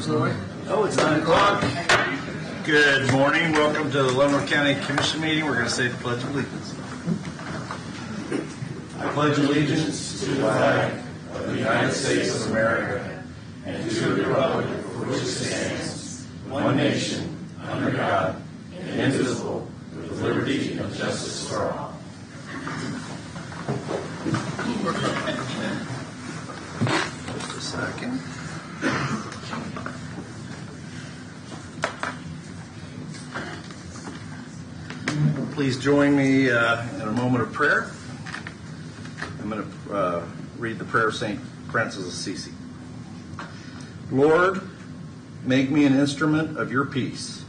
Zoe? Oh, it's 9 o'clock. Good morning. Welcome to the Leavenworth County Commission meeting. We're going to say the Pledge of Allegiance. I pledge allegiance to the flag of the United States of America and to the republic for which it stands, one nation, under God, indivisible, with liberty and justice for all. Just a second. Please join me in a moment of prayer. I'm going to read the prayer of St. Francis of Assisi. Lord, make me an instrument of your peace.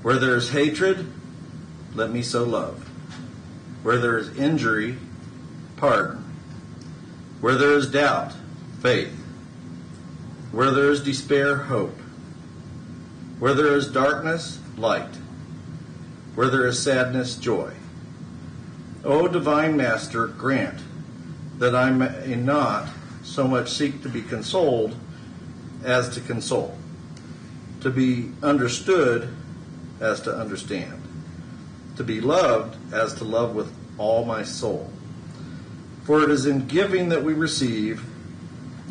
Where there is hatred, let me sow love. Where there is injury, pardon. Where there is doubt, faith. Where there is despair, hope. Where there is darkness, light. Where there is sadness, joy. O divine Master, grant that I may not so much seek to be consoled as to console, to be understood as to understand, to be loved as to love with all my soul. For it is in giving that we receive,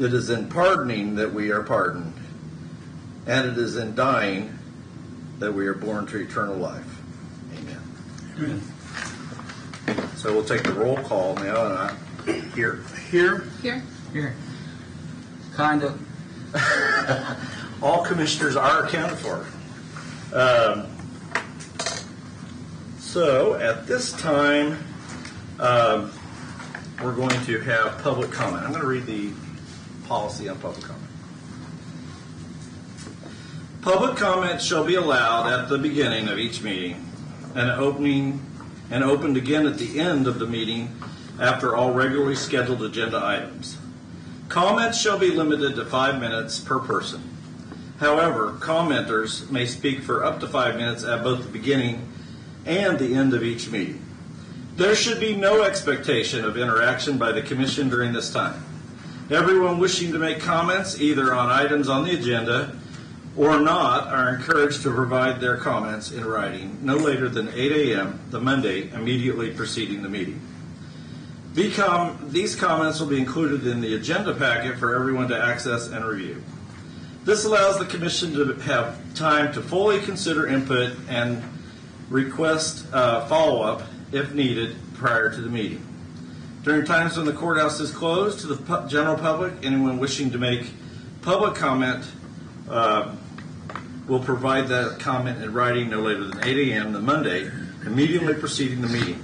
it is in pardoning that we are pardoned, and it is in dying that we are born to eternal life. Amen. So we'll take the roll call now. Here. Kind of. All commissioners are accounted for. So at this time, we're going to have public comment. I'm going to read the policy on public comment. Public comment shall be allowed at the beginning of each meeting and opened again at the end of the meeting after all regularly scheduled agenda items. Comments shall be limited to 5 minutes per person. However, commenters may speak for up to 5 minutes at both the beginning and the end of each meeting. There should be no expectation of interaction by the Commission during this time. Everyone wishing to make comments either on items on the agenda or not are encouraged to provide their comments in writing no later than 8 a.m. the Monday immediately preceding the meeting. These comments will be included in the agenda packet for everyone to access and review. This allows the Commission to have time to fully consider input and request follow-up if needed prior to the meeting. During times when the courthouse is closed to the general public, anyone wishing to make public comment will provide that comment in writing no later than 8 a.m. the Monday immediately preceding the meeting.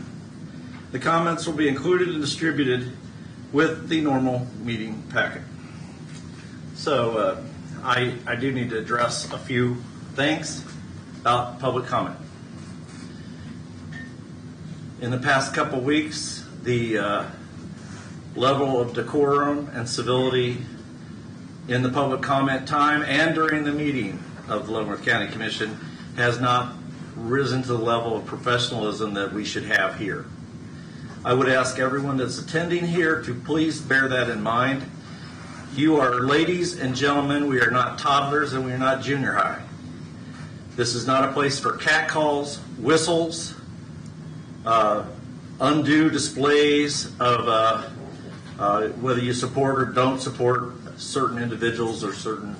The comments will be included and distributed with the normal meeting packet. So I do need to address a few things about public comment. In the past couple weeks, the level of decorum and civility in the public comment time and during the meeting of the Leavenworth County Commission has not risen to the level of professionalism that we should have here. I would ask everyone that's attending here to please bear that in mind. You are ladies and gentlemen. We are not toddlers and we are not junior high. This is not a place for catcalls, whistles, undue displays of whether you support or don't support certain individuals or certain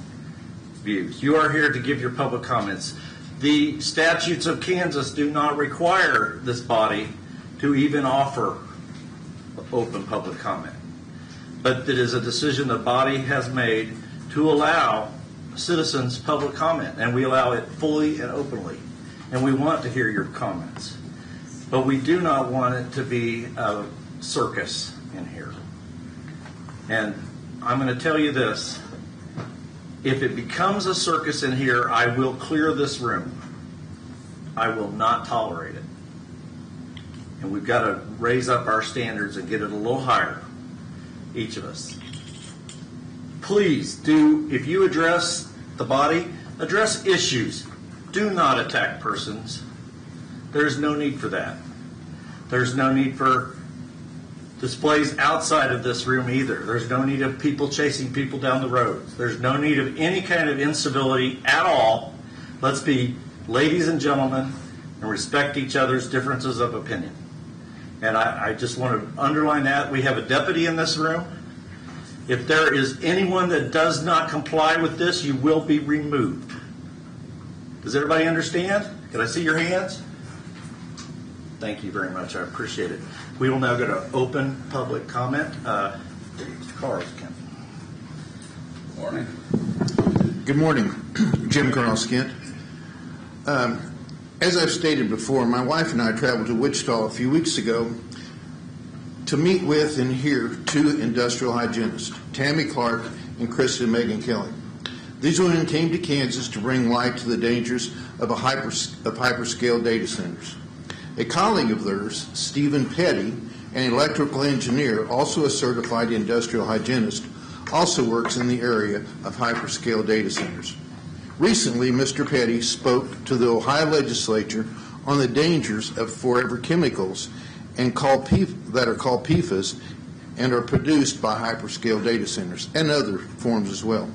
views. You are here to give your public comments. The statutes of Kansas do not require this body to even offer open public comment. But it is a decision the body has made to allow citizens public comment, and we allow it fully and openly. And we want to hear your comments. But we do not want it to be a circus in here. And I'm going to tell you this. If it becomes a circus in here, I will clear this room. I will not tolerate it. And we've got to raise up our standards and get it a little higher, each of us. Please do, if you address the body, address issues. Do not attack persons. There's no need for that. There's no need for displays outside of this room either. There's no need of people chasing people down the roads. There's no need of any kind of incivility at all. Let's be ladies and gentlemen and respect each other's differences of opinion. And I just want to underline that. We have a deputy in this room. If there is anyone that does not comply with this, you will be removed. Does everybody understand? Can I see your hands? Thank you very much. I appreciate it. We will now go to open public comment. Carl's Kent. Good morning. Good morning. Jim Carl's Kent. As I've stated before, my wife and I traveled to Wichita a few weeks ago to meet with and hear two industrial hygienists, Tammy Clark and Kristen Megan Kelly. These women came to Kansas to bring light to the dangers of hyperscale data centers. A colleague of theirs, Stephen Petty, an electrical engineer, also a certified industrial hygienist, also works in the area of hyperscale data centers. Recently, Mr. Petty spoke to the Ohio legislature on the dangers of forever chemicals and that are called PFAS and are produced by hyperscale data centers and other forms as well.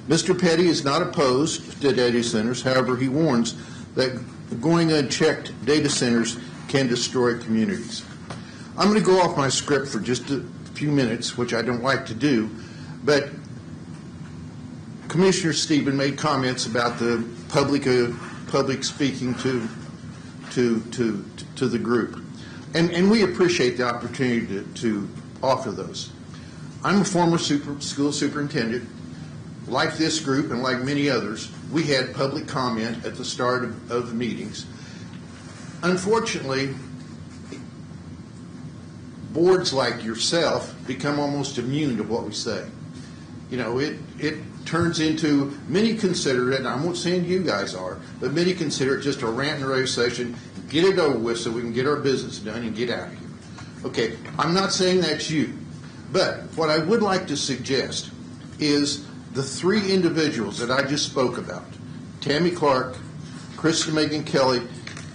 Mr. Petty is not opposed to data centers. However, he warns that going unchecked data centers can destroy communities. I'm going to go off my script for just a few minutes, which I don't like to do, but Commissioner Stephen made comments about the public speaking to the group, and we appreciate the opportunity to offer those. I'm a former school superintendent. Like this group and like many others, we had public comment at the start of the meetings. Unfortunately, boards like yourself become almost immune to what we say. You know, it turns into, many consider it, and I won't say you guys are, but many consider it just a rant and rave session, get it over with so we can get our business done and get out of here. Okay, I'm not saying that's you, but what I would like to suggest is the three individuals that I just spoke about, Tammy Clark, Kristen Megan Kelly,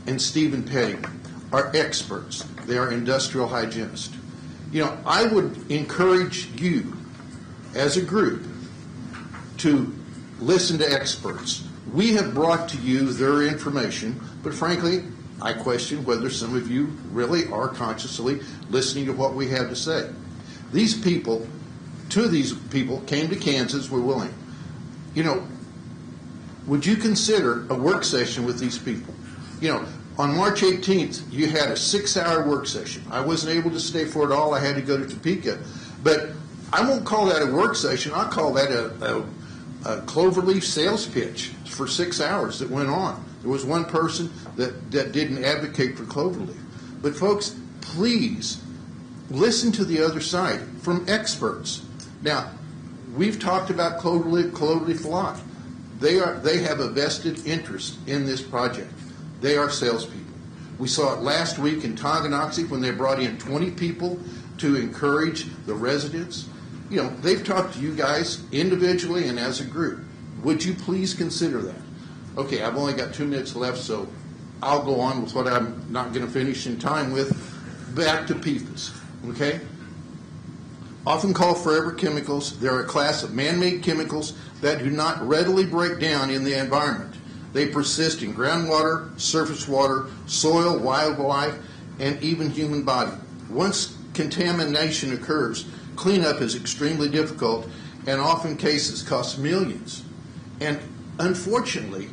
and Stephen Petty, are experts. They are industrial hygienists. You know, I would encourage you as a group to listen to experts. We have brought to you their information, but frankly, I question whether some of you really are consciously listening to what we have to say. These people, two of these people came to Kansas, were willing. You know, would you consider a work session with these people? You know, on March 18th, you had a 6-hour work session. I wasn't able to stay for it all. I had to go to Topeka. But I won't call that a work session. I'll call that a cloverleaf sales pitch for 6 hours that went on. There was one person that didn't advocate for cloverleaf. But folks, please listen to the other side from experts. Now, we've talked about cloverleaf a lot. They have a vested interest in this project. They are salespeople. We saw it last week in Tonganoxie when they brought in 20 people to encourage the residents. You know, they've talked to you guys individually and as a group. Would you please consider that? Okay, I've only got 2 minutes left, so I'll go on with what I'm not going to finish in time with. Back to PFAS, okay? Often called forever chemicals, they're a class of man-made chemicals that do not readily break down in the environment. They persist in groundwater, surface water, soil, wildlife, and even human body. Once contamination occurs, cleanup is extremely difficult and often cases cost millions. And unfortunately,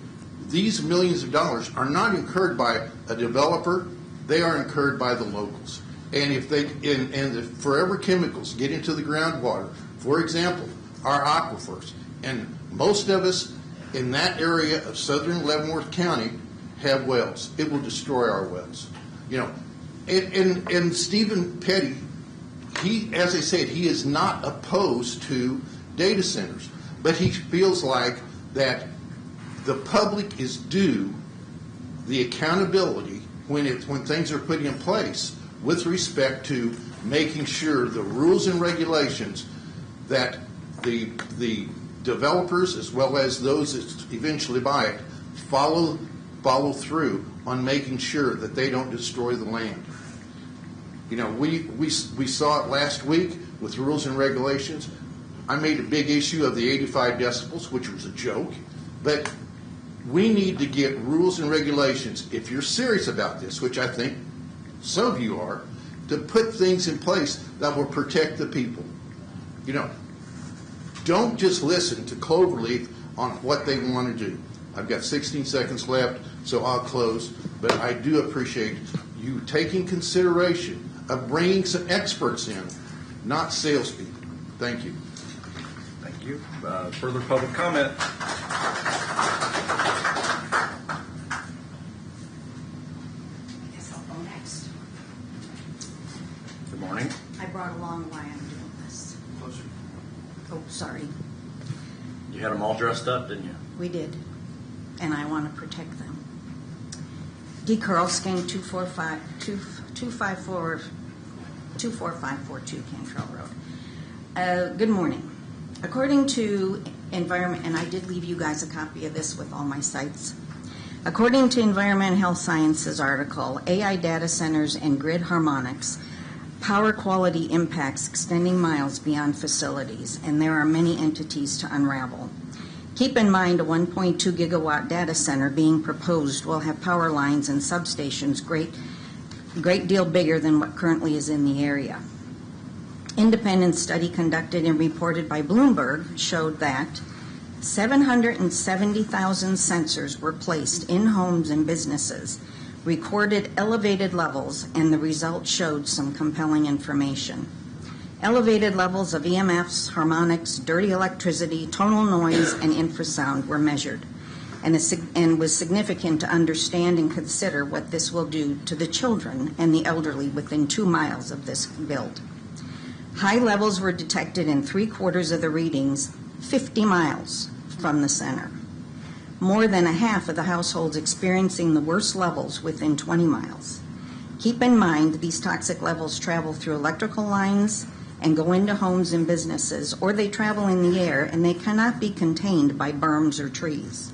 these millions of dollars are not incurred by a developer, they are incurred by the locals. And if the forever chemicals get into the groundwater, for example, our aquifers, and most of us in that area of southern Leavenworth County have wells. It will destroy our wells. You know, and Stephen Petty, he, as I said, he is not opposed to data centers, but he feels like that the public is due the accountability when things are put in place with respect to making sure the rules and regulations that the developers as well as those that eventually buy it follow through on making sure that they don't destroy the land. You know, we saw it last week with rules and regulations. I made a big issue of the 85 decibels, which was a joke, but we need to get rules and regulations, if you're serious about this, which I think some of you are, to put things in place that will protect the people. You know, don't just listen to Cloverleaf on what they want to do. I've got 16 seconds left, so I'll close, but I do appreciate you taking consideration of bringing some experts in, not salespeople. Thank you. Thank you. Further public comment? Good morning. I brought along why I'm doing this. Oh, sorry. You had them all dressed up, didn't you? We did. And I want to protect them. D. Carlsking, 24542 Cantrell Road. Good morning. According to Environment, and I did leave you guys a copy of this with all my sites. According to Environment and Health Sciences article, AI data centers and grid harmonics, power quality impacts extending miles beyond facilities, and there are many entities to unravel. Keep in mind a 1.2 gigawatt data center being proposed will have power lines and substations great deal bigger than what currently is in the area. Independent study conducted and reported by Bloomberg showed that 770,000 sensors were placed in homes and businesses, recorded elevated levels, and the results showed some compelling information. Elevated levels of EMFs, harmonics, dirty electricity, tonal noise, and infrasound were measured, and was significant to understand and consider what this will do to the children and the elderly within 2 miles of this build. High levels were detected in 3/4 of the readings 50 miles from the center. More than a half of the households experiencing the worst levels within 20 miles. Keep in mind these toxic levels travel through electrical lines and go into homes and businesses, or they travel in the air and they cannot be contained by berms or trees.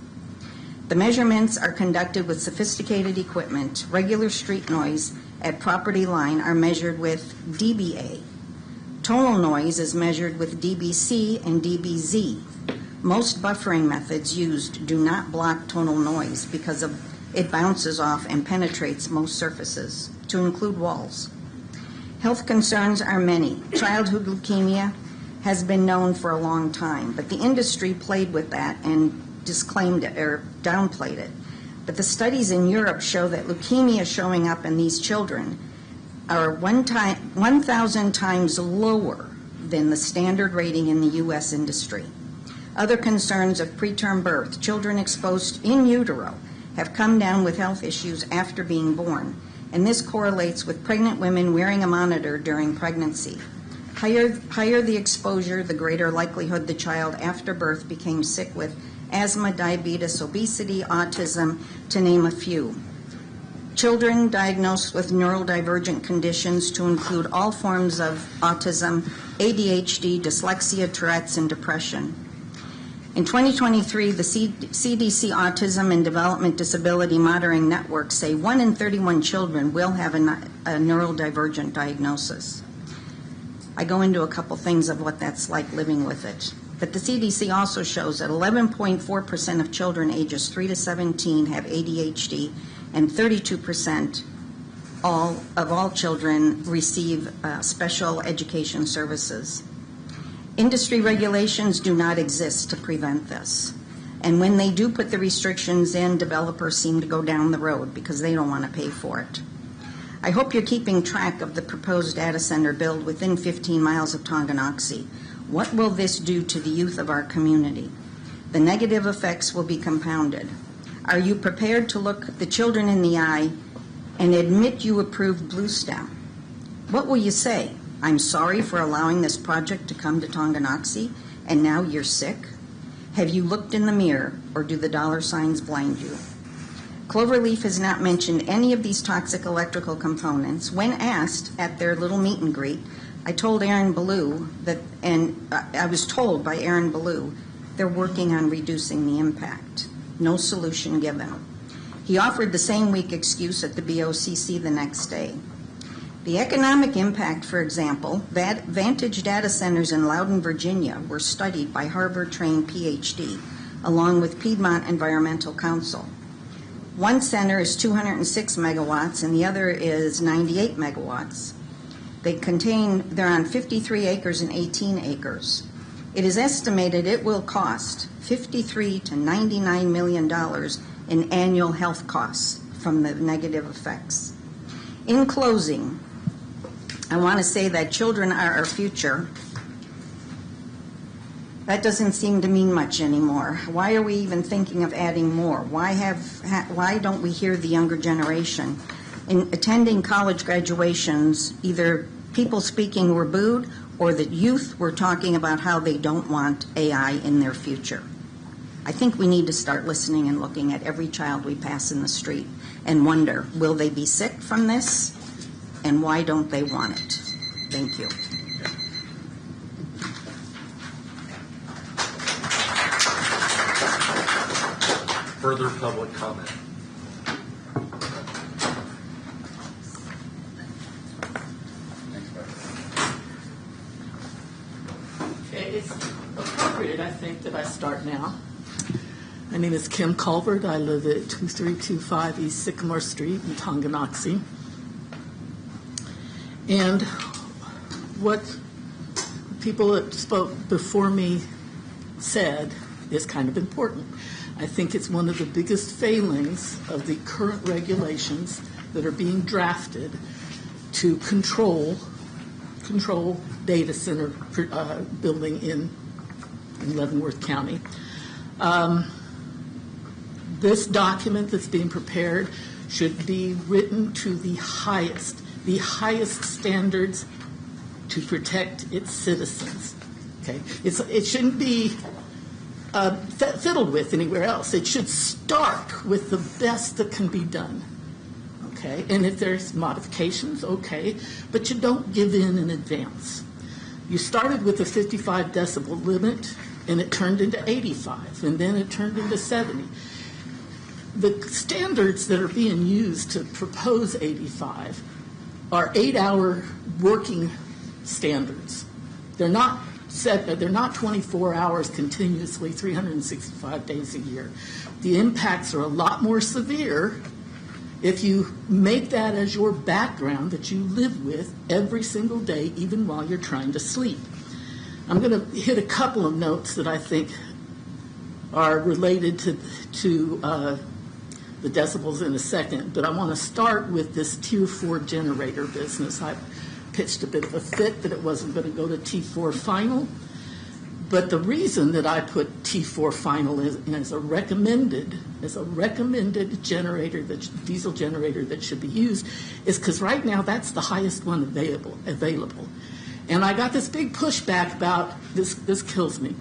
The measurements are conducted with sophisticated equipment. Regular street noise at property line are measured with dBA. Tonal noise is measured with dBc and dBz. Most buffering methods used do not block tonal noise because it bounces off and penetrates most surfaces, to include walls. Health concerns are many. Childhood leukemia has been known for a long time, but the industry played with that and disclaimed it or downplayed it. But the studies in Europe show that leukemia showing up in these children are 1,000 times lower than the standard rating in the U.S. industry. Other concerns of preterm birth, children exposed in utero, have come down with health issues after being born, and this correlates with pregnant women wearing a monitor during pregnancy. Higher the exposure, the greater likelihood the child after birth became sick with asthma, diabetes, obesity, autism, to name a few. Children diagnosed with neurodivergent conditions to include all forms of autism, ADHD, dyslexia, Tourette's, and depression. In 2023, the CDC Autism and Development Disability Monitoring Network say 1 in 31 children will have a neurodivergent diagnosis. I go into a couple things of what that's like living with it. But the CDC also shows that 11.4% of children ages 3 to 17 have ADHD, and 32% of all children receive special education services. Industry regulations do not exist to prevent this. And when they do put the restrictions in, developers seem to go down the road because they don't want to pay for it. I hope you're keeping track of the proposed data center build within 15 miles of Tonganoxie. What will this do to the youth of our community? The negative effects will be compounded. Are you prepared to look the children in the eye and admit you approved Blue STEM? What will you say? I'm sorry for allowing this project to come to Tonganoxie, and now you're sick? Have you looked in the mirror, or do the dollar signs blind you? Cloverleaf has not mentioned any of these toxic electrical components. When asked at their little meet and greet, I told Aaron Ballou I was told by Aaron Ballou, they're working on reducing the impact. No solution given. He offered the same week excuse at the BOCC the next day. The economic impact, for example, Vantage data centers in Loudoun, Virginia were studied by Harvard-trained PhD, along with Piedmont Environmental Council. One center is 206 megawatts and the other is 98 megawatts. They're on 53 acres and 18 acres. It is estimated it will cost $53 to $99 million in annual health costs from the negative effects. In closing, I want to say that children are our future. That doesn't seem to mean much anymore. Why are we even thinking of adding more? Why don't we hear the younger generation? In attending college graduations, either people speaking were booed or the youth were talking about how they don't want AI in their future. I think we need to start listening and looking at every child we pass in the street and wonder, will they be sick from this? And why don't they want it? Thank you. Further public comment. Okay, it's appropriate, I think, that I start now. My name is Kim Culvert. I live at 2325 East Sycamore Street in Tonganoxie. And what people that spoke before me said is kind of important. I think it's one of the biggest failings of the current regulations that are being drafted to control data center building in Leavenworth County. This document that's being prepared should be written to the highest standards to protect its citizens. Okay, it shouldn't be fiddled with anywhere else. It should start with the best that can be done. Okay, and if there's modifications, okay, but you don't give in advance. You started with a 55 decibel limit, and it turned into 85, and then it turned into 70. The standards that are being used to propose 85 are 8-hour working standards. They're not 24 hours continuously, 365 days a year. The impacts are a lot more severe if you make that as your background that you live with every single day, even while you're trying to sleep. I'm going to hit a couple of notes that I think are related to the decibels in a second, but I want to start with this Tier 4 generator business. I pitched a bit of a fit that it wasn't going to go to T4 final, but the reason that I put T4 final as a recommended generator, diesel generator that should be used, is because right now that's the highest one available. And I got this big pushback about this kills me.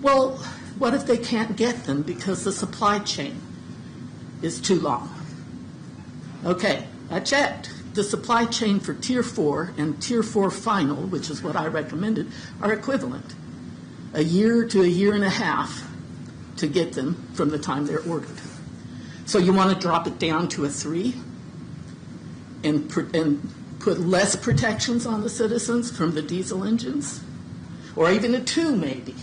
Well, what if they can't get them because the supply chain is too long? Okay, I checked. The supply chain for Tier 4 and Tier 4 final, which is what I recommended, are equivalent. A year to a year and a half to get them from the time they're ordered. So you want to drop it down to a 3 and put less protections on the citizens from the diesel engines? Or even a 2 maybe.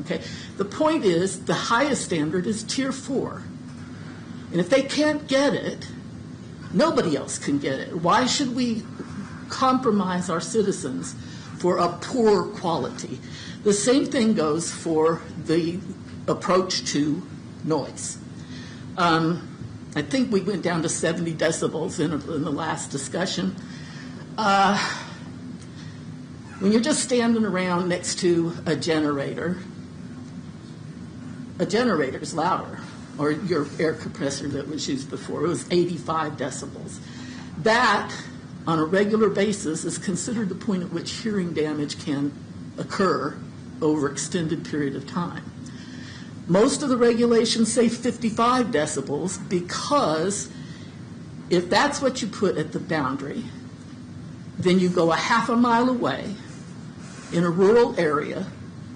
Okay. The point is the highest standard is Tier 4. And if they can't get it, nobody else can get it. Why should we compromise our citizens for a poor quality? The same thing goes for the approach to noise. I think we went down to 70 decibels in the last discussion. When you're just standing around next to a generator is louder. Or your air compressor that was used before, it was 85 decibels. That, on a regular basis, is considered the point at which hearing damage can occur over extended period of time. Most of the regulations say 55 decibels because if that's what you put at the boundary, then you go a half a mile away in a rural area,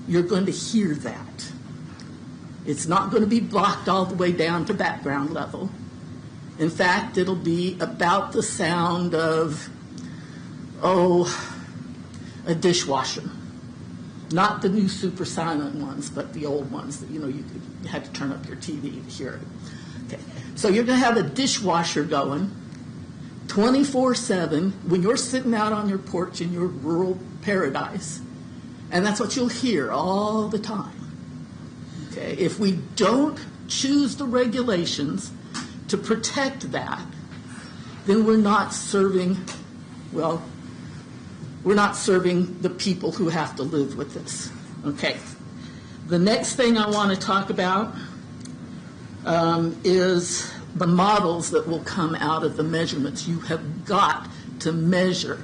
you're going to hear that. It's not going to be blocked all the way down to background level. In fact, it'll be about the sound of a dishwasher. Not the new super silent ones, but the old ones that, you had to turn up your TV to hear it. Okay. So you're going to have a dishwasher going 24/7 when you're sitting out on your porch in your rural paradise. And that's what you'll hear all the time. Okay. If we don't choose the regulations to protect that, then we're not serving the people who have to live with this. Okay. The next thing I want to talk about is the models that will come out of the measurements. You have got to measure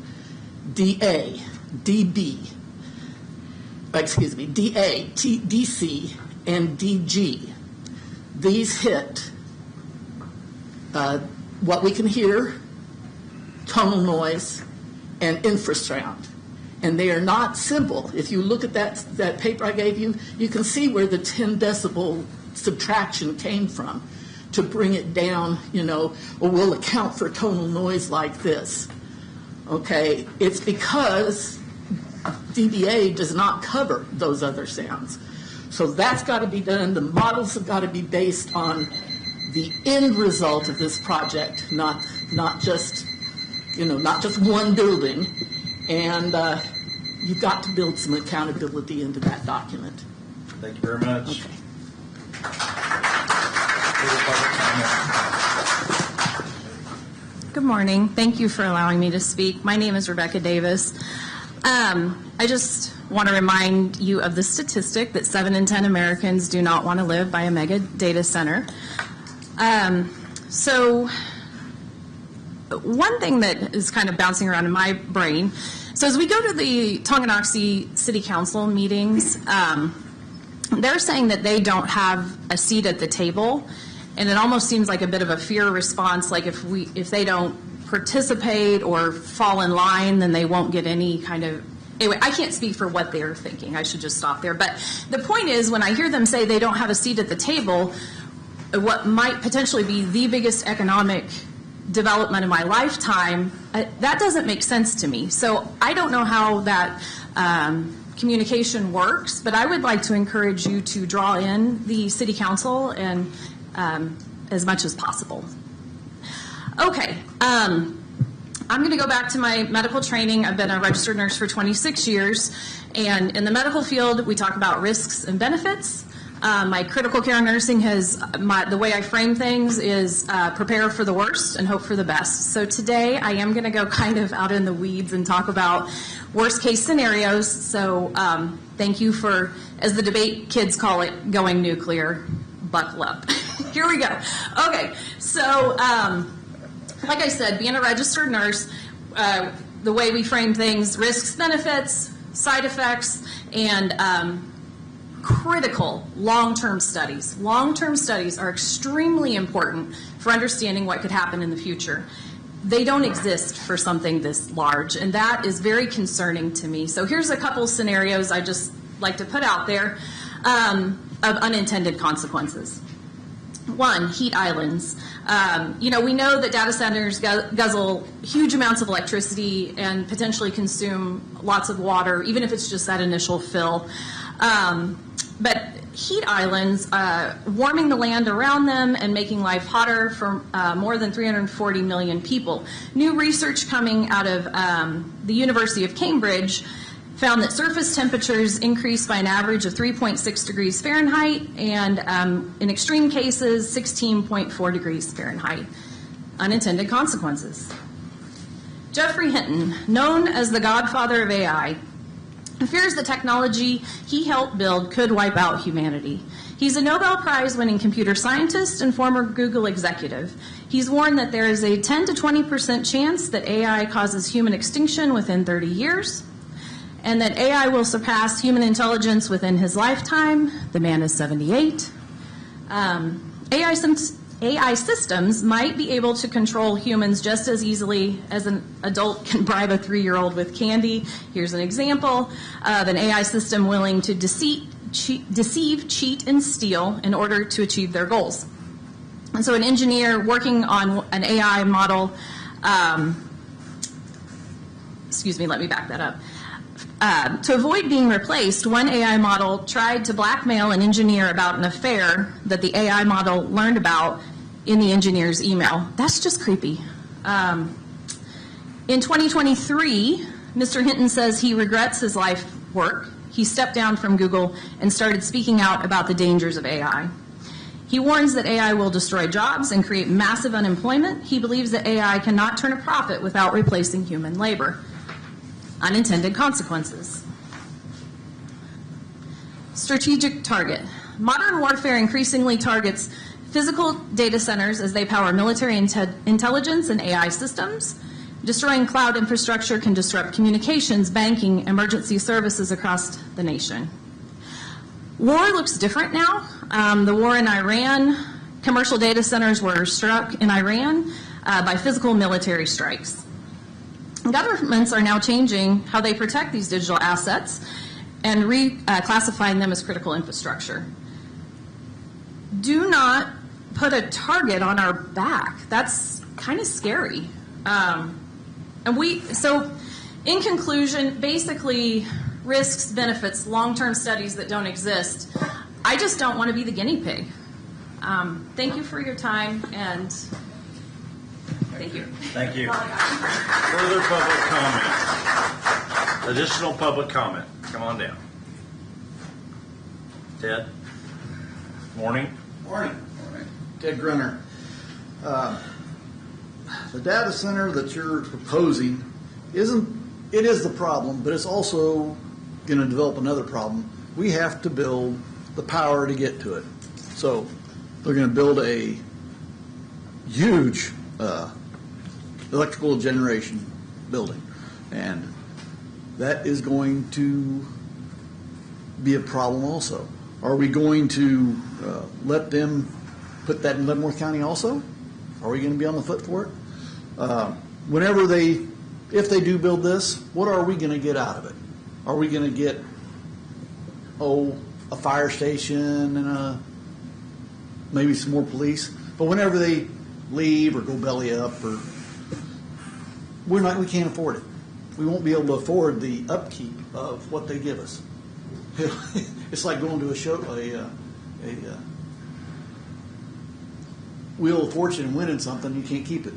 DA, DC, and DG. These hit what we can hear, tonal noise, and infrasound. And they are not simple. If you look at that paper I gave you, you can see where the 10 decibel subtraction came from to bring it down, we'll account for tonal noise like this. Okay, it's because DBA does not cover those other sounds. So that's got to be done. The models have got to be based on the end result of this project, not just one building. And you've got to build some accountability into that document. Thank you very much. Okay. Good morning. Thank you for allowing me to speak. My name is Rebecca Davis. I just want to remind you of the statistic that 7 in 10 Americans do not want to live by a mega data center. So one thing that is kind of bouncing around in my brain, so as we go to the Tonganoxie City Council meetings, they're saying that they don't have a seat at the table, and it almost seems like a bit of a fear response, like if they don't participate or fall in line, then they won't get any kind of. Anyway, I can't speak for what they're thinking. I should just stop there. But the point is, when I hear them say they don't have a seat at the table, what might potentially be the biggest economic development of my lifetime, that doesn't make sense to me. So I don't know how that communication works, but I would like to encourage you to draw in the city council and as much as possible. Okay, I'm going to go back to my medical training. I've been a registered nurse for 26 years, and in the medical field, we talk about risks and benefits. My critical care nursing the way I frame things is prepare for the worst and hope for the best. So today I am going to go kind of out in the weeds and talk about worst case scenarios. So thank you for, as the debate kids call it, going nuclear. Buckle up. Here we go. Okay, so like I said, being a registered nurse, the way we frame things, risks, benefits, side effects, and critical long-term studies. Long-term studies are extremely important for understanding what could happen in the future. They don't exist for something this large, and that is very concerning to me. So here's a couple scenarios I just like to put out there of unintended consequences. One, heat islands. We know that data centers guzzle huge amounts of electricity and potentially consume lots of water, even if it's just that initial fill. But heat islands, warming the land around them and making life hotter for more than 340 million people. New research coming out of the University of Cambridge found that surface temperatures increased by an average of 3.6 degrees Fahrenheit and in extreme cases 16.4 degrees Fahrenheit. Unintended consequences. Jeffrey Hinton, known as the godfather of AI, fears the technology he helped build could wipe out humanity. He's a Nobel Prize winning computer scientist and former Google executive. He's warned that there is a 10 to 20% chance that AI causes human extinction within 30 years, and that AI will surpass human intelligence within his lifetime. The man is 78. AI systems might be able to control humans just as easily as an adult can bribe a 3-year-old with candy. Here's an example of an AI system willing to deceive, cheat, and steal in order to achieve their goals. And so an engineer working on an AI model excuse me, let me back that up. To avoid being replaced, one AI model tried to blackmail an engineer about an affair that the AI model learned about in the engineer's email. That's just creepy. In 2023, Mr. Hinton says he regrets his life work. He stepped down from Google and started speaking out about the dangers of AI. He warns that AI will destroy jobs and create massive unemployment. He believes that AI cannot turn a profit without replacing human labor. Unintended consequences. Strategic target. Modern warfare increasingly targets physical data centers as they power military intelligence and AI systems. Destroying cloud infrastructure can disrupt communications, banking, emergency services across the nation. War looks different now. The war in Iran, commercial data centers were struck in Iran by physical military strikes. Governments are now changing how they protect these digital assets and reclassifying them as critical infrastructure. Do not put a target on our back. That's kind of scary. So in conclusion, basically risks, benefits, long-term studies that don't exist. I just don't want to be the guinea pig. Thank you for your time, and thank you. Thank you. Further public comment? Additional public comment? Come on down. Ted? Morning. Morning. Ted Grunner. The data center that you're proposing is the problem, but it's also going to develop another problem. We have to build the power to get to it. So they're going to build a huge electrical generation building, and that is going to be a problem also. Are we going to let them put that in Leavenworth County also? Are we going to be on the foot for it? If they do build this, what are we going to get out of it? Are we going to get, a fire station and maybe some more police? But whenever they leave or go belly up, or we can't afford it. We won't be able to afford the upkeep of what they give us. It's like going to a show, a Wheel of Fortune and winning something, you can't keep it.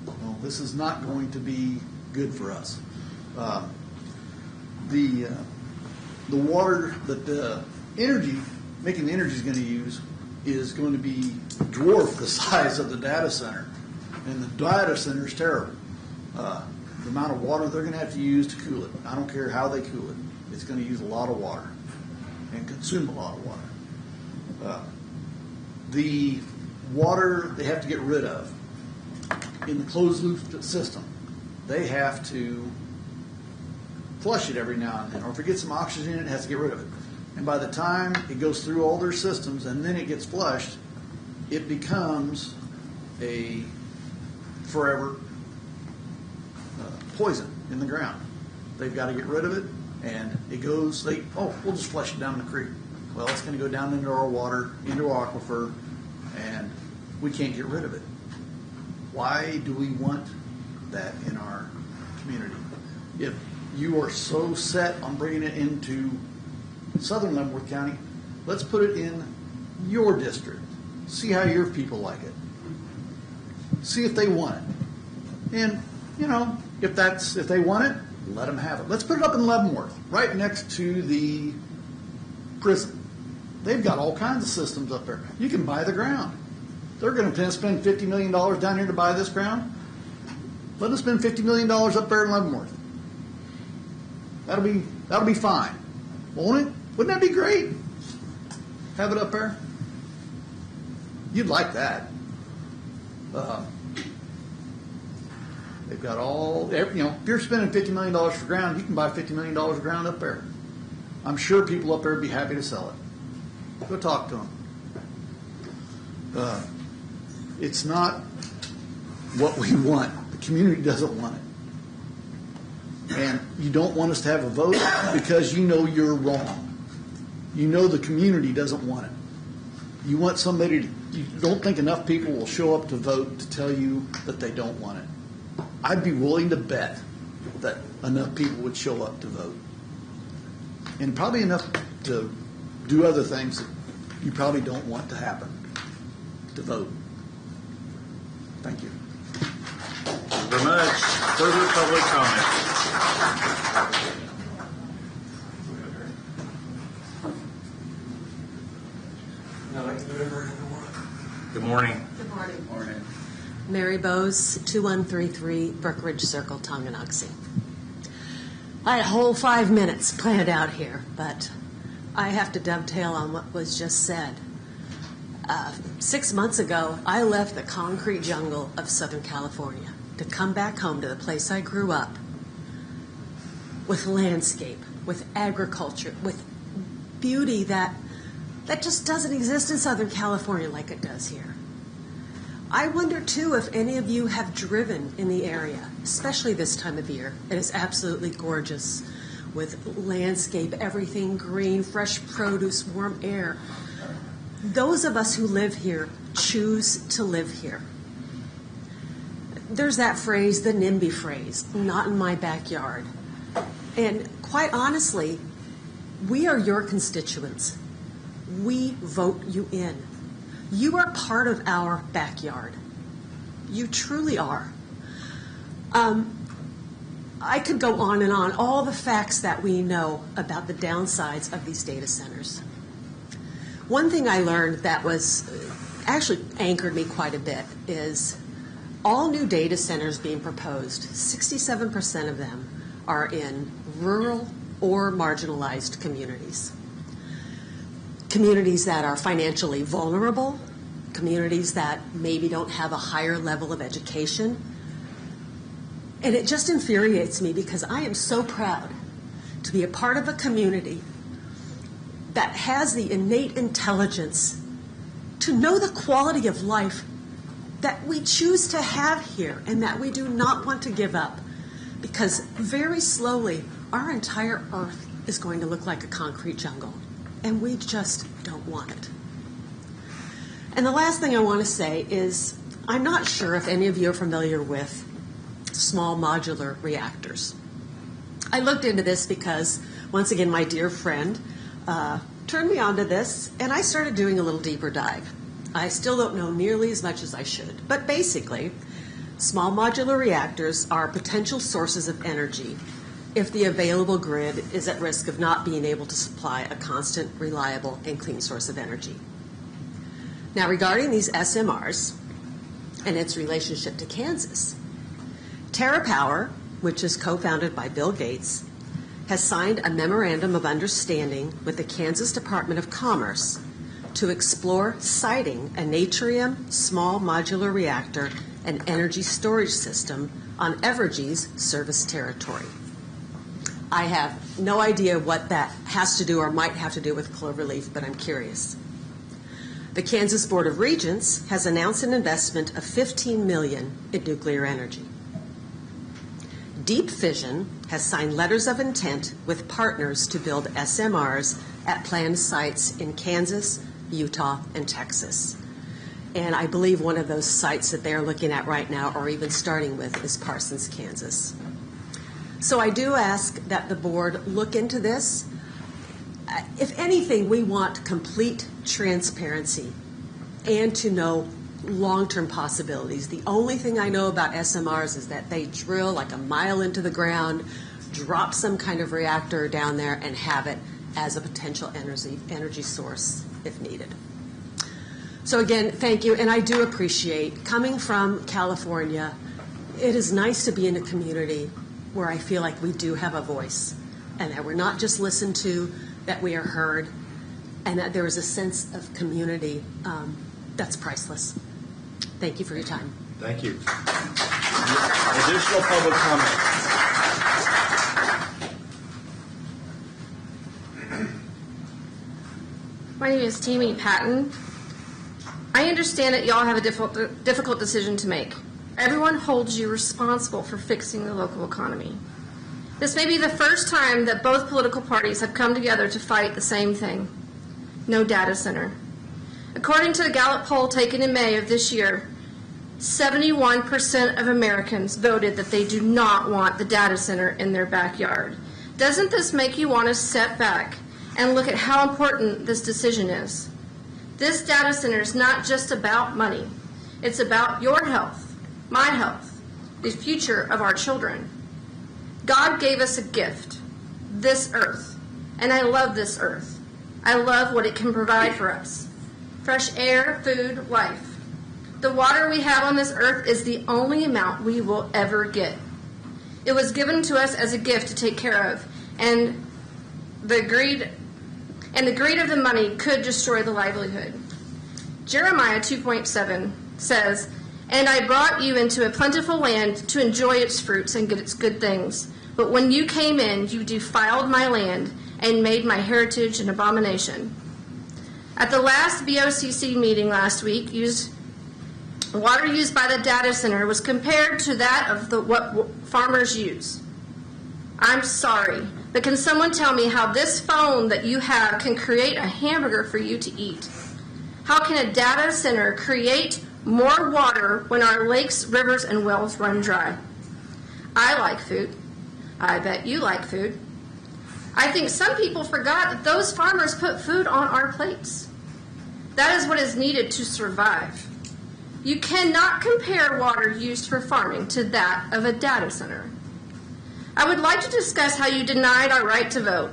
Well, this is not going to be good for us. The water that the making the energy is going to use is going to be dwarf the size of the data center. And the data center is terrible. The amount of water they're going to have to use to cool it. I don't care how they cool it. It's going to use a lot of water and consume a lot of water. The water they have to get rid of in the closed loop system, they have to flush it every now and then, or if it gets some oxygen in it, it has to get rid of it. And by the time it goes through all their systems and then it gets flushed, it becomes a forever poison in the ground. They've got to get rid of it, and it goes, we'll just flush it down the creek. Well, it's going to go down into our water, into our aquifer, and we can't get rid of it. Why do we want that in our community? If you are so set on bringing it into southern Leavenworth County, let's put it in your district. See how your people like it. See if they want it. And, if they want it, let them have it. Let's put it up in Leavenworth, right next to the prison. They've got all kinds of systems up there. You can buy the ground. They're going to spend $50 million down here to buy this ground. Let them spend $50 million up there in Leavenworth. That'll be fine, won't it? Wouldn't that be great? Have it up there. You'd like that. They've got if you're spending $50 million for ground, you can buy $50 million of ground up there. I'm sure people up there would be happy to sell it. Go talk to them. It's not what we want. The community doesn't want it. And you don't want us to have a vote because you know you're wrong. You know the community doesn't want it. You want somebody you don't think enough people will show up to vote to tell you that they don't want it. I'd be willing to bet that enough people would show up to vote. And probably enough to do other things that you probably don't want to happen, to vote. Thank you. Thank you very much. Further public comment? Good morning. Good morning. Morning. Mary Bowes, 2133 Brookridge Circle, Tonganoxie. I had a whole 5 minutes planned out here, but I have to dovetail on what was just said. 6 months ago, I left the concrete jungle of Southern California to come back home to the place I grew up with landscape, with agriculture, with beauty that just doesn't exist in Southern California like it does here. I wonder, too, if any of you have driven in the area, especially this time of year. It is absolutely gorgeous with landscape, everything green, fresh produce, warm air. Those of us who live here choose to live here. There's that phrase, the NIMBY phrase, not in my backyard. And quite honestly, we are your constituents. We vote you in. You are part of our backyard. You truly are. I could go on and on, all the facts that we know about the downsides of these data centers. One thing I learned that was actually anchored me quite a bit is all new data centers being proposed, 67% of them are in rural or marginalized communities. Communities that are financially vulnerable, communities that maybe don't have a higher level of education. And it just infuriates me because I am so proud to be a part of a community that has the innate intelligence to know the quality of life that we choose to have here and that we do not want to give up. Because very slowly, our entire earth is going to look like a concrete jungle. And we just don't want it. And the last thing I want to say is I'm not sure if any of you are familiar with small modular reactors. I looked into this because, once again, my dear friend turned me onto this, and I started doing a little deeper dive. I still don't know nearly as much as I should, but basically, small modular reactors are potential sources of energy if the available grid is at risk of not being able to supply a constant, reliable, and clean source of energy. Now, regarding these SMRs and its relationship to Kansas, TerraPower, which is co-founded by Bill Gates, has signed a memorandum of understanding with the Kansas Department of Commerce to explore siting a Natrium small modular reactor and energy storage system on Evergy's service territory. I have no idea what that has to do or might have to do with Cloverleaf, but I'm curious. The Kansas Board of Regents has announced an investment of $15 million in nuclear energy. Deep Fission has signed letters of intent with partners to build SMRs at planned sites in Kansas, Utah, and Texas. And I believe one of those sites that they're looking at right now, or even starting with, is Parsons, Kansas. So I do ask that the board look into this. If anything, we want complete transparency and to know long-term possibilities. The only thing I know about SMRs is that they drill like a mile into the ground, drop some kind of reactor down there, and have it as a potential energy source if needed. So again, thank you, and I do appreciate coming from California. It is nice to be in a community where I feel like we do have a voice and that we're not just listened to, that we are heard, and that there is a sense of community that's priceless. Thank you for your time. Thank you. Additional public comment. My name is Tammy Patton. I understand that y'all have a difficult decision to make. Everyone holds you responsible for fixing the local economy. This may be the first time that both political parties have come together to fight the same thing: no data center. According to the Gallup poll taken in May of this year, 71% of Americans voted that they do not want the data center in their backyard. Doesn't this make you want to step back and look at how important this decision is? This data center is not just about money. It's about your health, my health, the future of our children. God gave us a gift, this earth, and I love this earth. I love what it can provide for us. Fresh air, food, life. The water we have on this earth is the only amount we will ever get. It was given to us as a gift to take care of, and the greed of the money could destroy the livelihood. Jeremiah 2:7 says, "And I brought you into a plentiful land to enjoy its fruits and get its good things. But when you came in, you defiled my land and made my heritage an abomination." At the last BOCC meeting last week, water used by the data center was compared to that of what farmers use. I'm sorry, but can someone tell me how this phone that you have can create a hamburger for you to eat? How can a data center create more water when our lakes, rivers, and wells run dry? I like food. I bet you like food. I think some people forgot that those farmers put food on our plates. That is what is needed to survive. You cannot compare water used for farming to that of a data center. I would like to discuss how you denied our right to vote.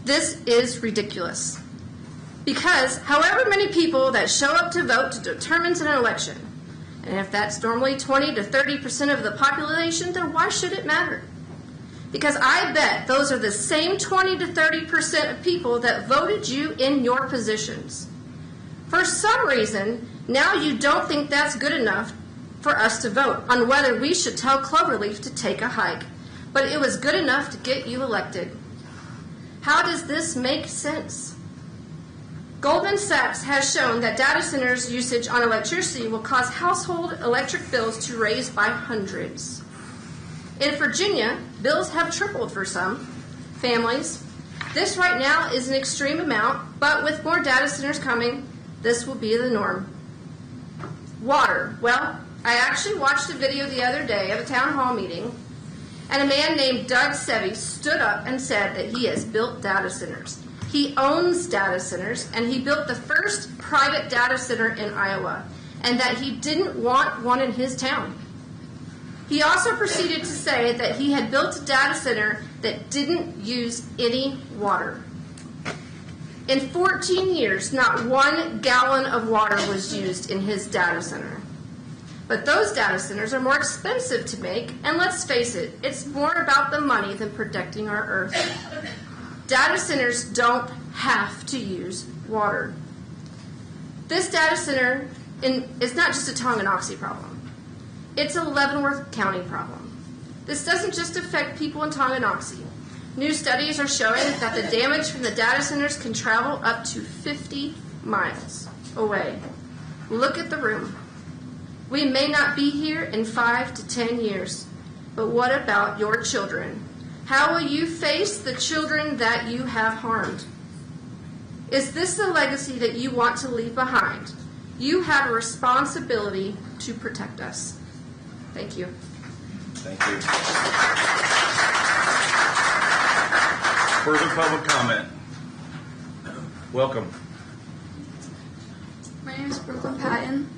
This is ridiculous. Because however many people that show up to vote determines an election. And if that's normally 20 to 30% of the population, then why should it matter? Because I bet those are the same 20 to 30% of people that voted you in your positions. For some reason, now you don't think that's good enough for us to vote on whether we should tell Cloverleaf to take a hike. But it was good enough to get you elected. How does this make sense? Goldman Sachs has shown that data centers' usage on electricity will cause household electric bills to rise by hundreds. In Virginia, bills have tripled for some families. This right now is an extreme amount, but with more data centers coming, this will be the norm. Water. Well, I actually watched a video the other day of a town hall meeting, and a man named Doug Sevey stood up and said that he has built data centers. He owns data centers, and he built the first private data center in Iowa, and that he didn't want one in his town. He also proceeded to say that he had built a data center that didn't use any water. In 14 years, not 1 gallon of water was used in his data center. But those data centers are more expensive to make, and let's face it, it's more about the money than protecting our earth. Data centers don't have to use water. This data center is not just a Tonganoxie problem. It's a Leavenworth County problem. This doesn't just affect people in Tonganoxie. New studies are showing that the damage from the data centers can travel up to 50 miles away. Look at the room. We may not be here in 5 to 10 years, but what about your children? How will you face the children that you have harmed? Is this the legacy that you want to leave behind? You have a responsibility to protect us. Thank you. Thank you. Further public comment? Welcome. My name is Brooklyn Patton.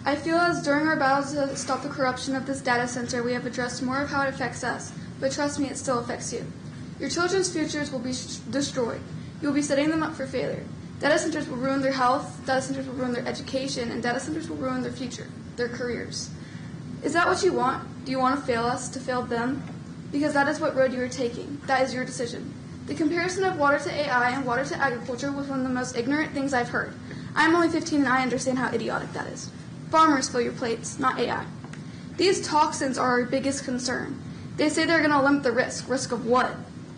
I feel as during our battle to stop the corruption of this data center, we have addressed more of how it affects us, but trust me, it still affects you. Your children's futures will be destroyed. You will be setting them up for failure. Data centers will ruin their health, data centers will ruin their education, and data centers will ruin their future, their careers. Is that what you want? Do you want to fail us, to fail them? Because that is what road you are taking. That is your decision. The comparison of water to AI and water to agriculture was one of the most ignorant things I've heard. I'm only 15 and I understand how idiotic that is. Farmers fill your plates, not AI. These toxins are our biggest concern. They say they're going to limit the risk. Risk of what?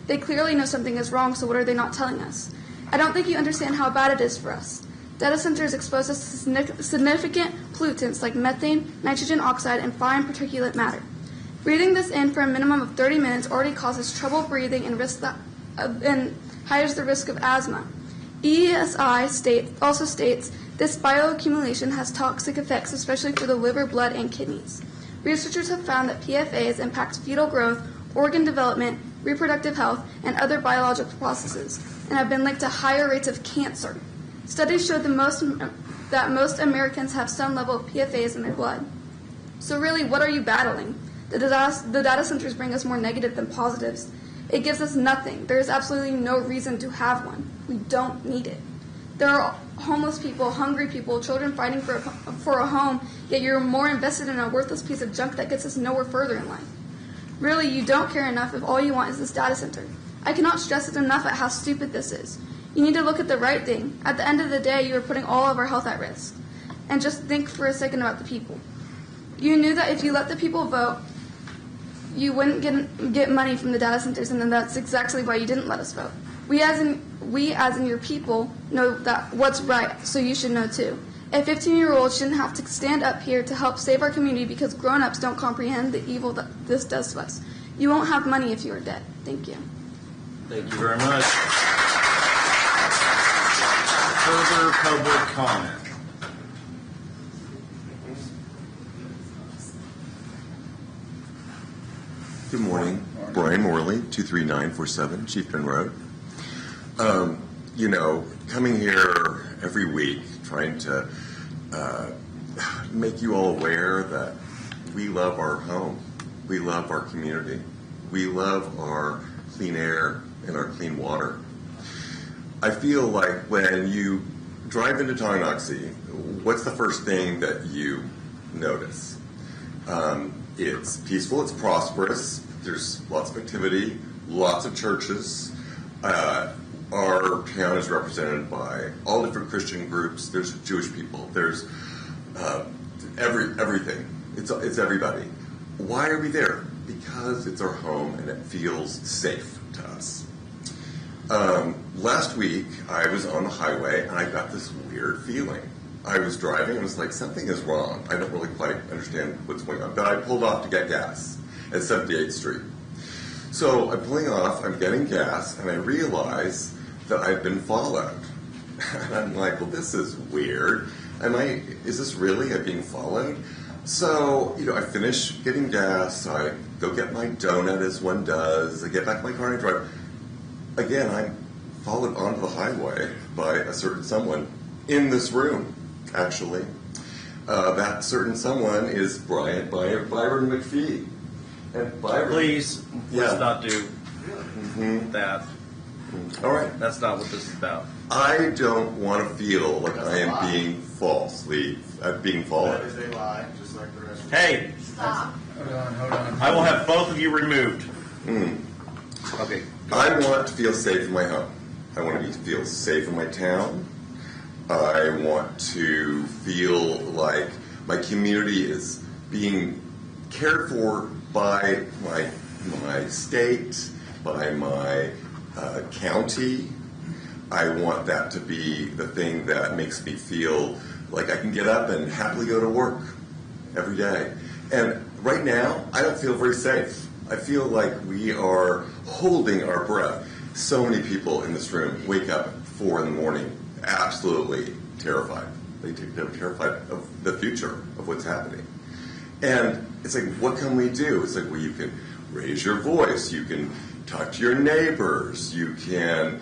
They clearly know something is wrong, so what are they not telling us? I don't think you understand how bad it is for us. Data centers expose us to significant pollutants like methane, nitrogen oxide, and fine particulate matter. Breathing this in for a minimum of 30 minutes already causes trouble breathing and and higher the risk of asthma. EESI also states This bioaccumulation has toxic effects, especially for the liver, blood, and kidneys. Researchers have found that PFAS impact fetal growth, organ development, reproductive health, and other biological processes, and have been linked to higher rates of cancer. Studies show that most Americans have some level of PFAS in their blood. So really, what are you battling? The data centers bring us more negative than positives. It gives us nothing. There is absolutely no reason to have one. We don't need it. There are homeless people, hungry people, children fighting for a home, yet you're more invested in a worthless piece of junk that gets us nowhere further in life. Really, you don't care enough if all you want is this data center. I cannot stress it enough at how stupid this is. You need to look at the right thing. At the end of the day, you are putting all of our health at risk. And just think for a second about the people. You knew that if you let the people vote, you wouldn't get money from the data centers, and then that's exactly why you didn't let us vote. We as in your people know that what's right, so you should know too. A 15-year-old shouldn't have to stand up here to help save our community because grown-ups don't comprehend the evil that this does to us. You won't have money if you are dead. Thank you. Thank you very much. Further public comment. Good morning. Brian Morley, 23947 Chieftain Road. Coming here every week, trying to make you all aware that we love our home, we love our community, we love our clean air and our clean water. I feel like when you drive into Tonganoxie, what's the first thing that you notice? It's peaceful, it's prosperous, there's lots of activity, lots of churches. Our town is represented by all different Christian groups. There's Jewish people. There's everything. It's everybody. Why are we there? Because it's our home and it feels safe to us. Last week, I was on the highway and I got this weird feeling. I was driving and I was like, something is wrong. I don't really quite understand what's going on. But I pulled off to get gas at 78th Street. So I'm pulling off, I'm getting gas, and I realize that I've been followed. And I'm like, well, this is weird. Is this really being followed? So, I finish getting gas, I go get my donut as one does, I get back in my car and I drive. Again, I'm followed onto the highway by a certain someone in this room, actually. That certain someone is Byron McPhee. And Byron, Please, let's not do that. All right. That's not what this is about. I don't want to feel like I am being being followed. That is a lie, just like the rest of Hey, Stop. Hold on. I will have both of you removed. Okay. I want to feel safe in my home. I want to feel safe in my town. I want to feel like my community is being cared for by my state, by my county. I want that to be the thing that makes me feel like I can get up and happily go to work every day. And right now, I don't feel very safe. I feel like we are holding our breath. So many people in this room wake up at 4 in the morning, absolutely terrified. They're terrified of the future, of what's happening. And it's like, what can we do? It's like, well, you can raise your voice, you can talk to your neighbors, you can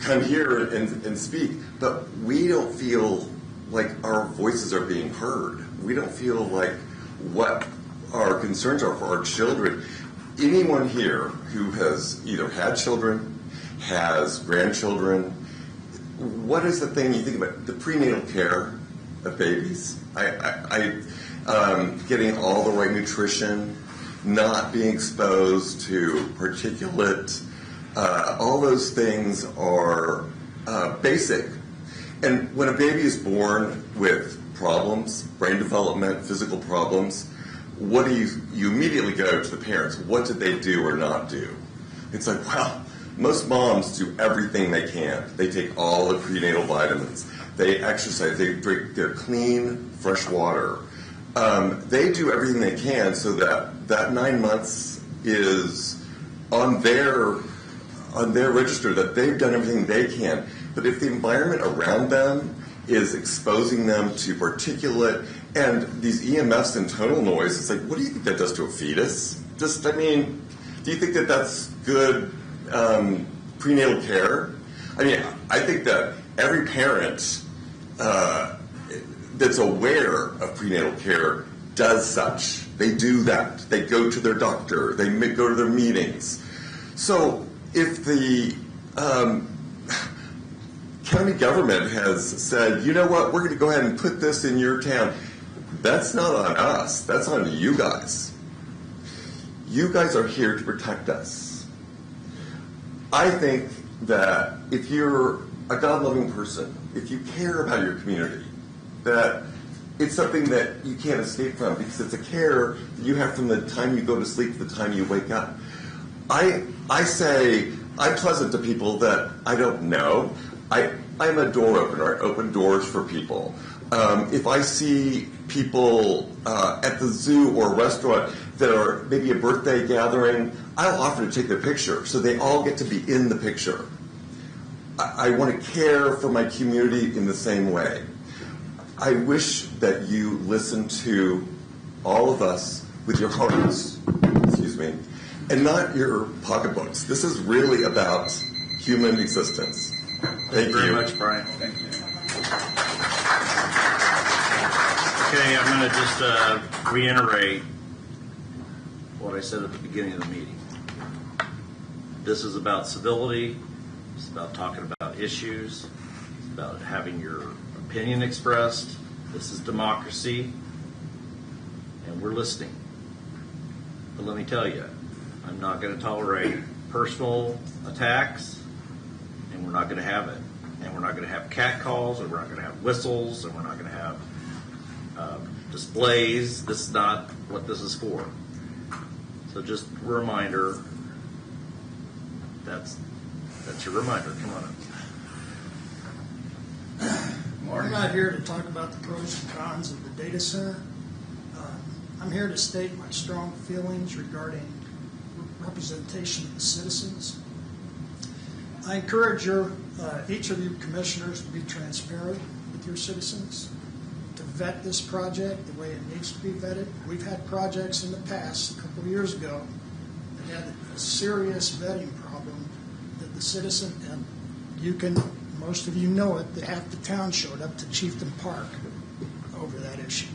come here and speak, but we don't feel like our voices are being heard. We don't feel like what our concerns are for our children. Anyone here who has either had children, has grandchildren, what is the thing you think about? The prenatal care of babies. Getting all the right nutrition, not being exposed to particulate, all those things are basic. And when a baby is born with problems, brain development, physical problems, what do you immediately go to the parents? What did they do or not do? It's like, well, most moms do everything they can. They take all the prenatal vitamins. They exercise. They drink their clean, fresh water. They do everything they can so that 9 months is on their register, that they've done everything they can. But if the environment around them is exposing them to particulate and these EMFs and tonal noise. It's like, what do you think that does to a fetus? Just, I mean, do you think that that's good prenatal care? I mean, I think that every parent that's aware of prenatal care does such. They do that. They go to their doctor. They go to their meetings. So if the county government has said, you know what, we're going to go ahead and put this in your town, that's not on us. That's on you guys. You guys are here to protect us. I think that if you're a God-loving person, if you care about your community, that it's something that you can't escape from because it's a care that you have from the time you go to sleep to the time you wake up. I say, I'm pleasant to people that I don't know. I'm a door opener. I open doors for people. If I see people at the zoo or a restaurant that are maybe a birthday gathering, I'll offer to take their picture so they all get to be in the picture. I want to care for my community in the same way. I wish that you listen to all of us with your hearts, and not your pocketbooks. This is really about human existence. Thank you very much, Brian. Thank you. Okay, I'm going to just reiterate what I said at the beginning of the meeting. This is about civility. It's about talking about issues. It's about having your opinion expressed. This is democracy, and we're listening. But let me tell you, I'm not going to tolerate personal attacks, and we're not going to have it. And we're not going to have catcalls, or we're not going to have whistles, and we're not going to have displays. This is not what this is for. So just a reminder, that's your reminder. Come on up. I'm not here to talk about the pros and cons of the data center. I'm here to state my strong feelings regarding representation of the citizens. I encourage each of you commissioners to be transparent with your citizens, to vet this project the way it needs to be vetted. We've had projects in the past, a couple of years ago, that had a serious vetting problem that the citizen, and most of you know it, that half the town showed up to Chieftain Park over that issue.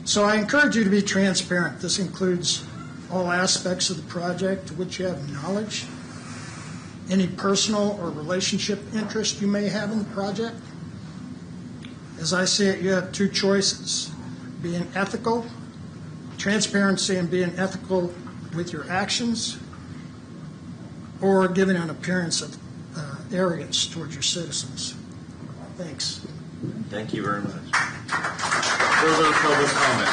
So I encourage you to be transparent. This includes all aspects of the project to which you have knowledge, any personal or relationship interest you may have in the project. As I see it, you have two choices: being ethical, transparency, and being ethical with your actions, or giving an appearance of arrogance towards your citizens. Thanks. Thank you very much. Further public comment?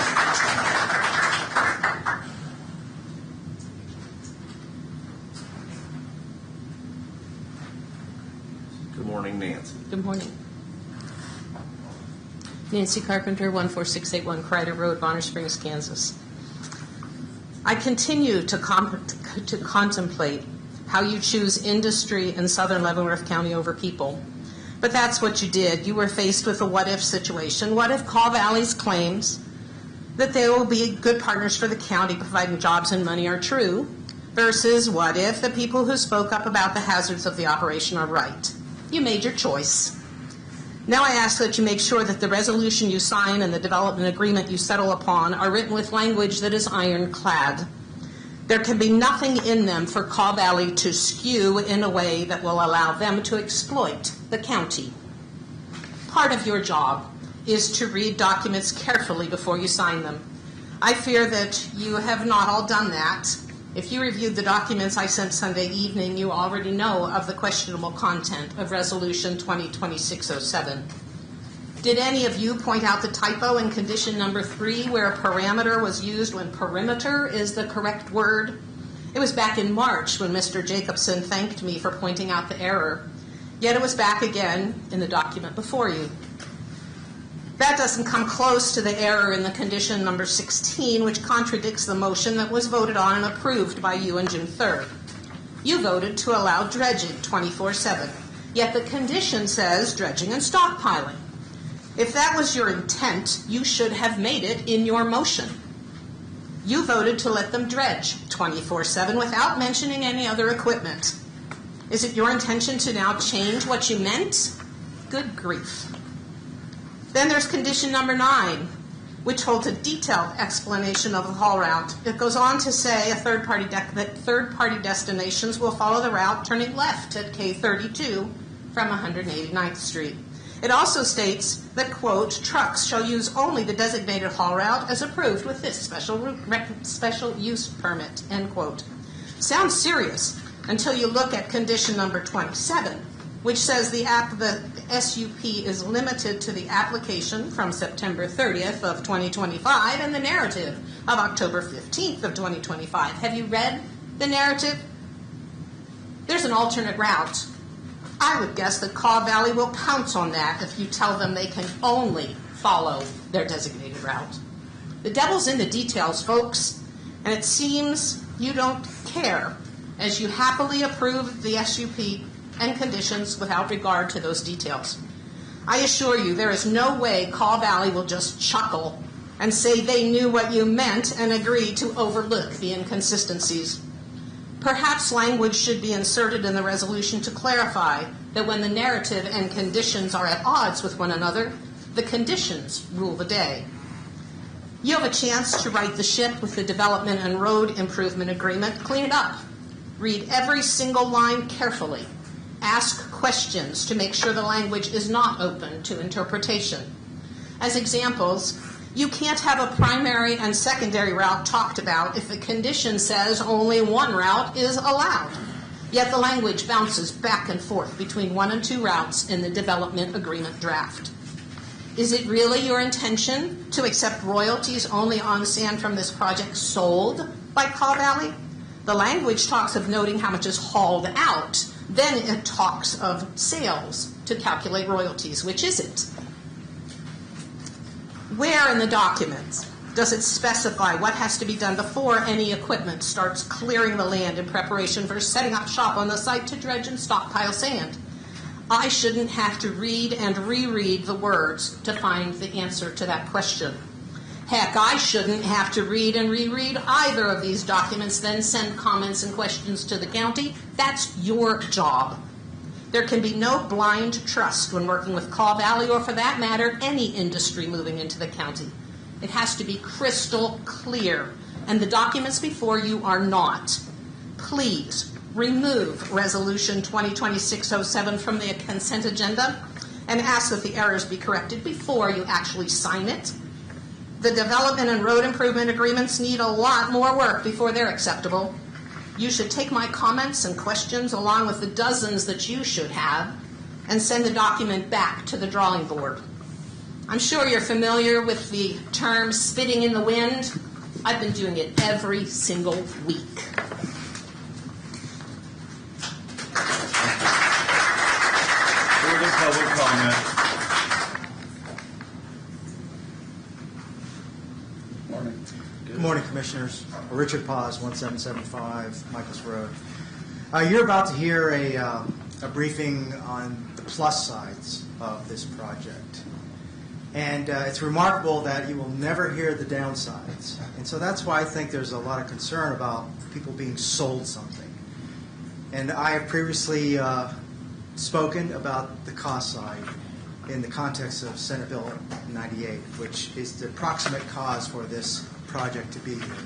Good morning, Nancy. Good morning. Nancy Carpenter, 14681 Crider Road, Bonner Springs, Kansas. I continue to contemplate how you choose industry in southern Leavenworth County over people. But that's what you did. You were faced with a what-if situation. What if Kaw Valley's claims that they will be good partners for the county providing jobs and money are true, versus what if the people who spoke up about the hazards of the operation are right? You made your choice. Now I ask that you make sure that the resolution you sign and the development agreement you settle upon are written with language that is ironclad. There can be nothing in them for Kaw Valley to skew in a way that will allow them to exploit the county. Part of your job is to read documents carefully before you sign them. I fear that you have not all done that. If you reviewed the documents I sent Sunday evening, you already know of the questionable content of Resolution 2026-07. Did any of you point out the typo in condition number 3 where a parameter was used when perimeter is the correct word? It was back in March when Mr. Jacobson thanked me for pointing out the error. Yet it was back again in the document before you. That doesn't come close to the error in the condition number 16, which contradicts the motion that was voted on and approved by you on June 3rd. You voted to allow dredging 24/7. Yet the condition says dredging and stockpiling. If that was your intent, you should have made it in your motion. You voted to let them dredge 24/7 without mentioning any other equipment. Is it your intention to now change what you meant? Good grief. Then there's condition number 9, which holds a detailed explanation of the haul route. It goes on to say that third-party destinations will follow the route turning left at K32 from 189th Street. It also states that, quote, trucks shall use only the designated haul route as approved with this special use permit, end quote. Sounds serious until you look at condition number 27, which says the SUP is limited to the application from September 30th of 2025 and the narrative of October 15th of 2025. Have you read the narrative? There's an alternate route. I would guess that Caw Valley will pounce on that if you tell them they can only follow their designated route. The devil's in the details, folks, and it seems you don't care as you happily approve the SUP and conditions without regard to those details. I assure you there is no way Caw Valley will just chuckle and say they knew what you meant and agreed to overlook the inconsistencies. Perhaps language should be inserted in the resolution to clarify that when the narrative and conditions are at odds with one another, the conditions rule the day. You have a chance to right the ship with the development and road improvement agreement. Clean it up. Read every single line carefully. Ask questions to make sure the language is not open to interpretation. As examples, you can't have a primary and secondary route talked about if the condition says only one route is allowed. Yet the language bounces back and forth between 1 and 2 routes in the development agreement draft. Is it really your intention to accept royalties only on sand from this project sold by Caw Valley? The language talks of noting how much is hauled out. Then it talks of sales to calculate royalties. Which is it? Where in the document does it specify what has to be done before any equipment starts clearing the land in preparation for setting up shop on the site to dredge and stockpile sand? I shouldn't have to read and reread the words to find the answer to that question. Heck, I shouldn't have to read and reread either of these documents, then send comments and questions to the county. That's your job. There can be no blind trust when working with Caw Valley, or for that matter, any industry moving into the county. It has to be crystal clear, and the documents before you are not. Please remove Resolution 2026-07 from the consent agenda and ask that the errors be corrected before you actually sign it. The development and road improvement agreements need a lot more work before they're acceptable. You should take my comments and questions along with the dozens that you should have and send the document back to the drawing board. I'm sure you're familiar with the term spitting in the wind. I've been doing it every single week. Further public comment. Good morning, Commissioners. Richard Paz, 1775 Michaels Road. You're about to hear a briefing on the plus sides of this project. And it's remarkable that you will never hear the downsides. And so that's why I think there's a lot of concern about people being sold something. And I have previously spoken about the cost side in the context of Senate Bill 98, which is the proximate cause for this project to be here.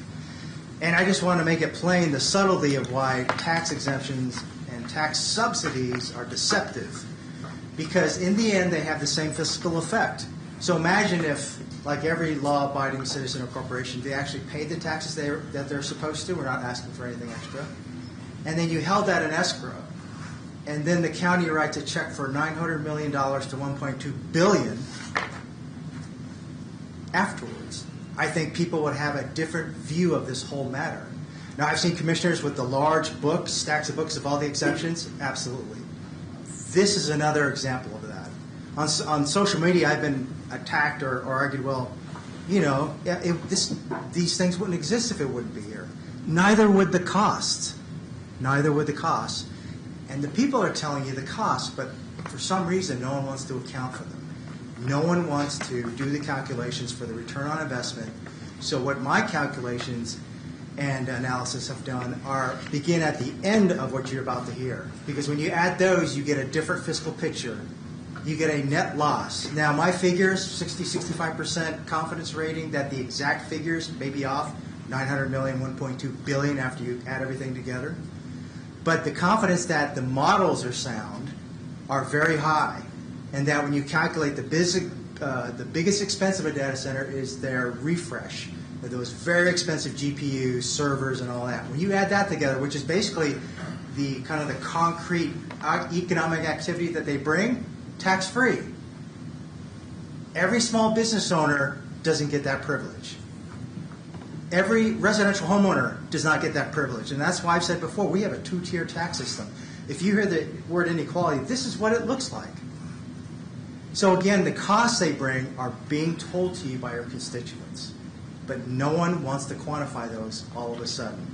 And I just want to make it plain the subtlety of why tax exemptions and tax subsidies are deceptive, because in the end they have the same fiscal effect. So imagine if, like every law-abiding citizen or corporation, they actually paid the taxes that they're supposed to. We're not asking for anything extra. And then you held that in escrow. And then the county writes a check for $900 million to $1.2 billion afterwards. I think people would have a different view of this whole matter. Now, I've seen commissioners with the large books, stacks of books of all the exemptions. Absolutely. This is another example of that. On social media, I've been attacked or argued, well, you know, these things wouldn't exist if it wouldn't be here. Neither would the cost. Neither would the cost. And the people are telling you the cost, but for some reason, no one wants to account for them. No one wants to do the calculations for the return on investment. So what my calculations and analysis have done are begin at the end of what you're about to hear. Because when you add those, you get a different fiscal picture. You get a net loss. Now, my figures, 65% confidence rating that the exact figures may be off, 900 million, 1.2 billion after you add everything together. But the confidence that the models are sound are very high, and that when you calculate the biggest expense of a data center is their refresh, those very expensive GPUs, servers, and all that. When you add that together, which is basically the kind of the concrete economic activity that they bring, tax-free. Every small business owner doesn't get that privilege. Every residential homeowner does not get that privilege. And that's why I've said before, we have a two-tier tax system. If you hear the word inequality, this is what it looks like. So again, the costs they bring are being told to you by your constituents. But no one wants to quantify those all of a sudden.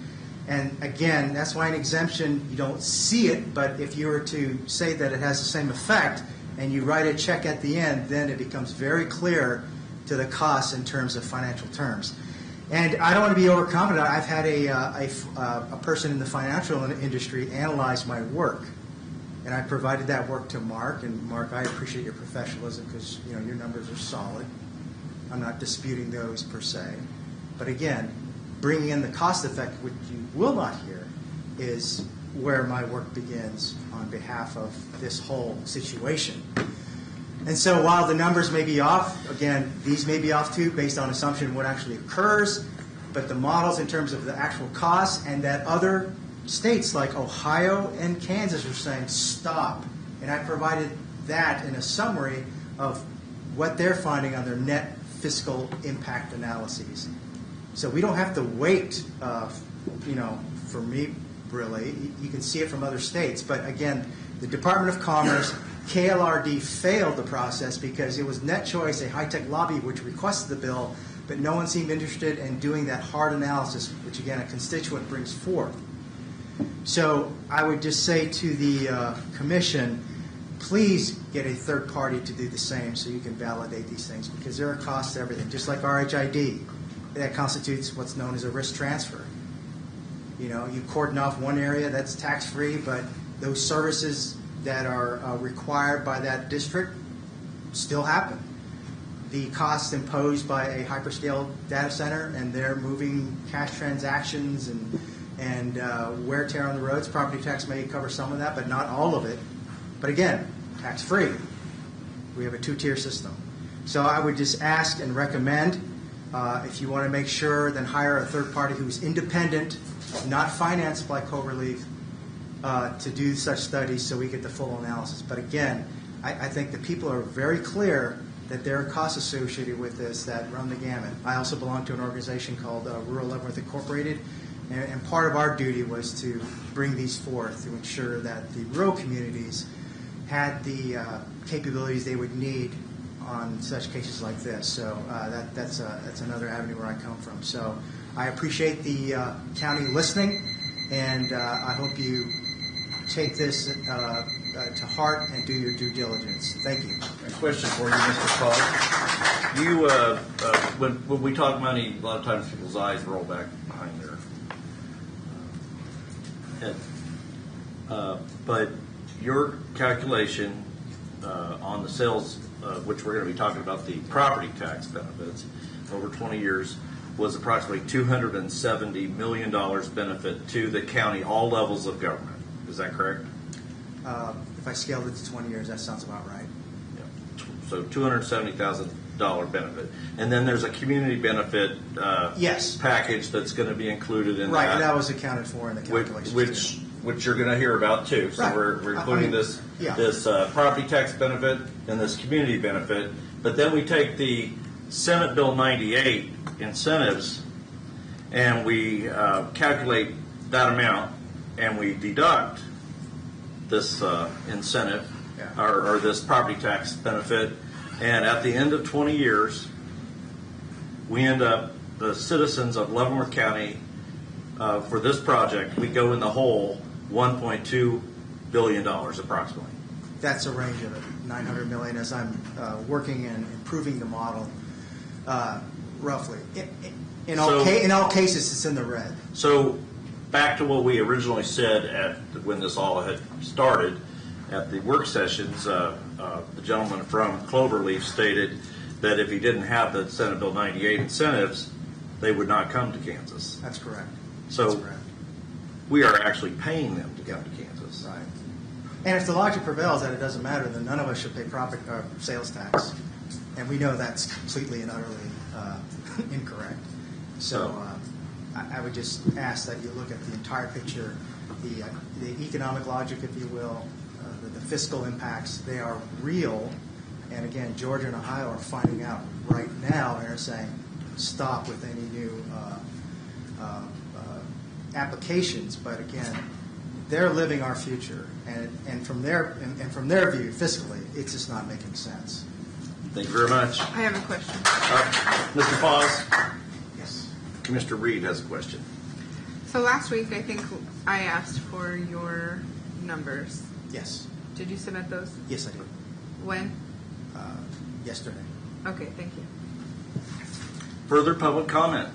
And again, that's why an exemption, you don't see it, but if you were to say that it has the same effect and you write a check at the end, then it becomes very clear to the cost in terms of financial terms. And I don't want to be overconfident. I've had a person in the financial industry analyze my work, and I provided that work to Mark. And Mark, I appreciate your professionalism because your numbers are solid. I'm not disputing those per se, but again, bringing in the cost effect, which you will not hear, is where my work begins on behalf of this whole situation. And so while the numbers may be off, again, these may be off too based on assumption of what actually occurs, but the models in terms of the actual costs and that other states like Ohio and Kansas are saying stop. And I provided that in a summary of what they're finding on their net fiscal impact analyses. So we don't have to wait, for me, really. You can see it from other states. But again, the Department of Commerce, KLRD failed the process because it was Net Choice, a high-tech lobby, which requested the bill, but no one seemed interested in doing that hard analysis, which again, a constituent brings forth. So I would just say to the commission, please get a third party to do the same so you can validate these things, because there are costs to everything. Just like RHID, that constitutes what's known as a risk transfer. You cordon off one area, that's tax-free, but those services that are required by that district still happen. The costs imposed by a hyperscale data center and they're moving cash transactions and wear and tear on the roads, property tax may cover some of that, but not all of it. But again, tax-free. We have a two-tier system. So I would just ask and recommend, if you want to make sure, then hire a third party who's independent, not financed by co-relief, to do such studies so we get the full analysis. But again, I think the people are very clear that there are costs associated with this that run the gamut. I also belong to an organization called Rural Leavenworth Incorporated, and part of our duty was to bring these forth to ensure that the rural communities had the capabilities they would need on such cases like this. So that's another avenue where I come from. So I appreciate the county listening, and I hope you take this to heart and do your due diligence. Thank you. A question for you, Mr. Paul. You, when we talk money, a lot of times people's eyes roll back behind their head. But your calculation on the sales, which we're going to be talking about, the property tax benefits over 20 years, was approximately $270 million benefit to the county, all levels of government. Is that correct? If I scaled it to 20 years, that sounds about right. Yeah. So $270,000 benefit. And then there's a community benefit yes. package that's going to be included in right, that. and that was accounted for in the calculations. Which you're going to hear about too. So right. we're including this property tax benefit and this community benefit. But then we take the Senate Bill 98 incentives and we calculate that amount and we deduct this incentive or this property tax benefit. And at the end of 20 years, we end up, the citizens of Leavenworth County, for this project, we go in the hole $1.2 billion approximately. That's a range of it, 900 million, as I'm working and improving the model, roughly. In all cases, it's in the red. So back to what we originally said when this all had started at the work sessions, the gentleman from Cloverleaf stated that if he didn't have the Senate Bill 98 incentives, they would not come to Kansas. That's correct. So That's correct. we are actually paying them to come to Kansas. Right. And if the logic prevails that it doesn't matter, then none of us should pay sales tax. And we know that's completely and utterly incorrect. So I would just ask that you look at the entire picture, the economic logic, if you will, the fiscal impacts. They are real. And again, Georgia and Ohio are finding out right now and are saying, stop with any new applications. But again, they're living our future, and from their view, fiscally, it's just not making sense. Thank you very much. I have a question. Mr. Paz? Yes. Commissioner Reed has a question. So last week, I think I asked for your numbers. Yes. Did you submit those? Yes, I did. When? Yesterday. Okay, thank you. Further public comment?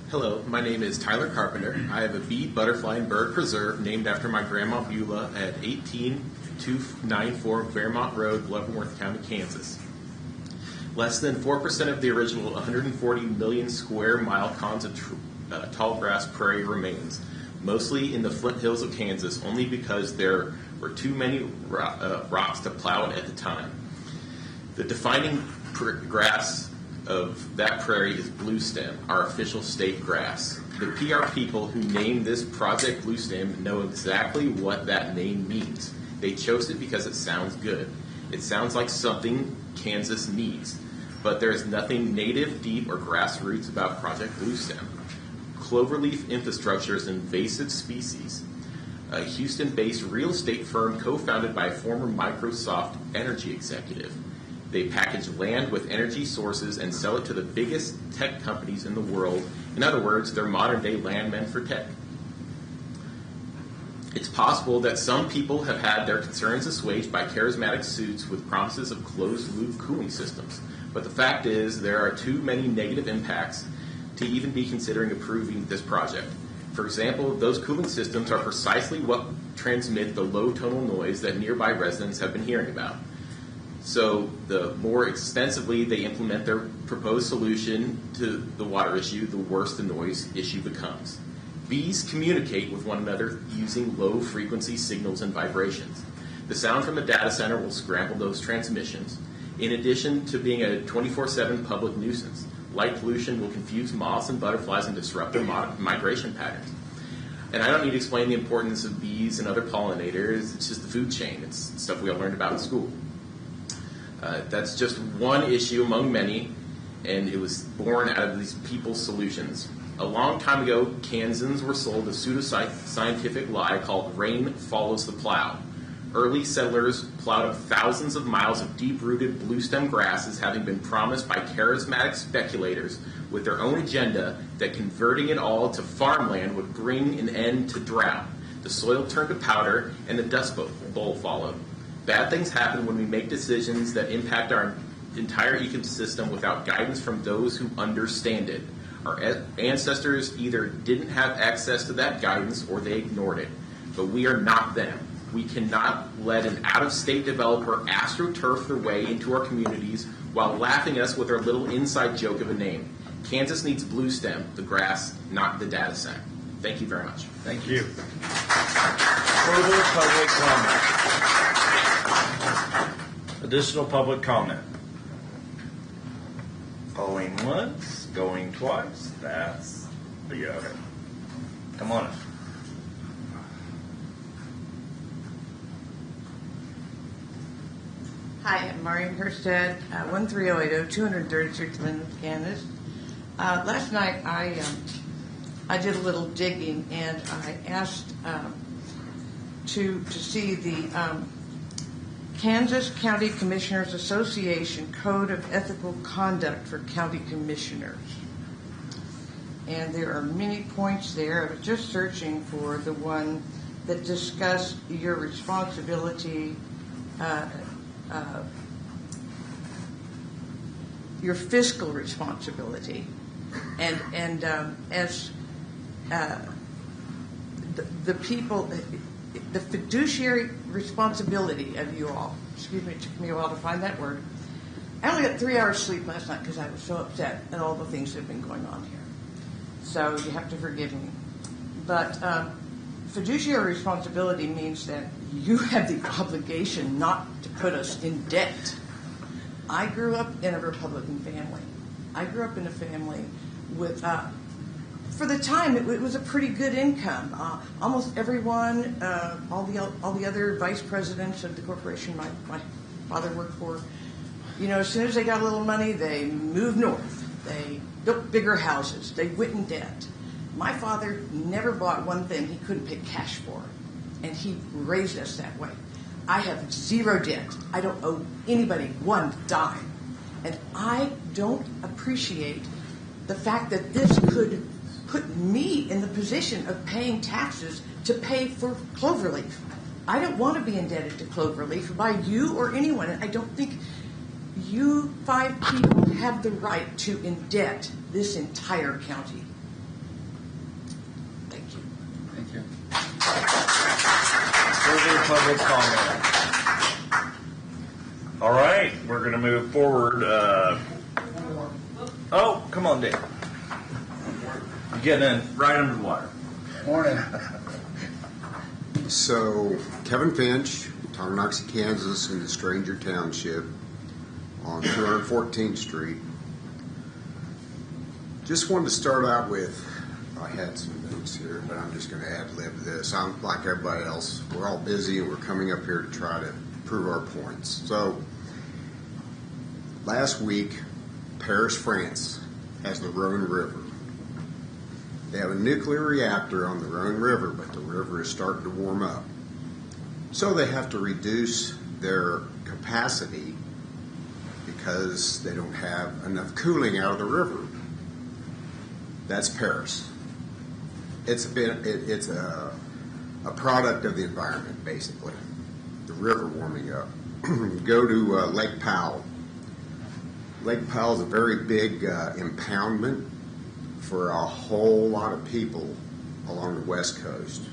Hello, my name is Tyler Carpenter. I have a bee, butterfly, and bird preserve named after my grandma Beulah at 18294 Fairmont Road, Leavenworth County, Kansas. Less than 4% of the original 140 million square mile cons of tall grass prairie remains, mostly in the Flint Hills of Kansas, only because there were too many rocks to plow it at the time. The defining grass of that prairie is bluestem, our official state grass. The PR people who named this project bluestem know exactly what that name means. They chose it because it sounds good. It sounds like something Kansas needs, but there is nothing native, deep, or grassroots about Project Bluestem. Cloverleaf infrastructure is an invasive species. A Houston-based real estate firm co-founded by a former Microsoft energy executive. They package land with energy sources and sell it to the biggest tech companies in the world. In other words, they're modern-day landmen for tech. It's possible that some people have had their concerns assuaged by charismatic suits with promises of closed-loop cooling systems. But the fact is, there are too many negative impacts to even be considering approving this project. For example, those cooling systems are precisely what transmit the low tonal noise that nearby residents have been hearing about. So the more extensively they implement their proposed solution to the water issue, the worse the noise issue becomes. Bees communicate with one another using low-frequency signals and vibrations. The sound from the data center will scramble those transmissions, in addition to being a 24/7 public nuisance. Light pollution will confuse moths and butterflies and disrupt their migration patterns. And I don't need to explain the importance of bees and other pollinators. It's just the food chain. It's stuff we all learned about in school. That's just one issue among many, and it was born out of these people's solutions. A long time ago, Kansans were sold a pseudoscientific lie called rain follows the plow. Early settlers plowed up thousands of miles of deep-rooted bluestem grasses, having been promised by charismatic speculators with their own agenda that converting it all to farmland would bring an end to drought. The soil turned to powder, and the Dust Bowl followed. Bad things happen when we make decisions that impact our entire ecosystem without guidance from those who understand it. Our ancestors either didn't have access to that guidance or they ignored it. But we are not them. We cannot let an out-of-state developer astroturf their way into our communities while laughing at us with our little inside joke of a name. Kansas needs bluestem, the grass, not the data center. Thank you very much. Thank you. Further public comment. Additional public comment. Going once, going twice. That's the other. Come on. Hi, I'm Marion Herstead, 13080, 233 Lynn, Kansas. Last night I did a little digging and I asked to see the Kansas County Commissioners Association Code of Ethical Conduct for County Commissioners. And there are many points there. I was just searching for the one that discussed your responsibility, your fiscal responsibility, and as the people, the fiduciary responsibility of you all. Excuse me, it took me a while to find that word. I only got 3 hours sleep last night because I was so upset at all the things that have been going on here. So you have to forgive me. But fiduciary responsibility means that you have the obligation not to put us in debt. I grew up in a Republican family. I grew up in a family with, for the time, it was a pretty good income. Almost everyone, all the other vice presidents of the corporation my father worked for, you know, as soon as they got a little money, they moved north. They built bigger houses. They went in debt. My father never bought one thing he couldn't pay cash for, and he raised us that way. I have zero debt. I don't owe anybody one dime. And I don't appreciate the fact that this could put me in the position of paying taxes to pay for Cloverleaf. I don't want to be indebted to Cloverleaf by you or anyone. I don't think you 5 people have the right to indebt this entire county. Thank you. Thank you. Further public comment? All right, we're going to move forward. Oh, come on, Dave. You're getting in right under the wire. Morning. So, Kevin Finch, Tonganoxie, Kansas, in the Stranger Township on 214th Street. Just wanted to start out with, I had some notes here, but I'm just going to ad-lib this. I'm like everybody else. We're all busy, and we're coming up here to try to prove our points. So, last week, Paris, France, has the Rhone River. They have a nuclear reactor on the Rhone River, but the river is starting to warm up. So they have to reduce their capacity because they don't have enough cooling out of the river. That's Paris. It's a product of the environment, basically. The river warming up. Go to Lake Powell. Lake Powell is a very big impoundment for a whole lot of people along the West Coast.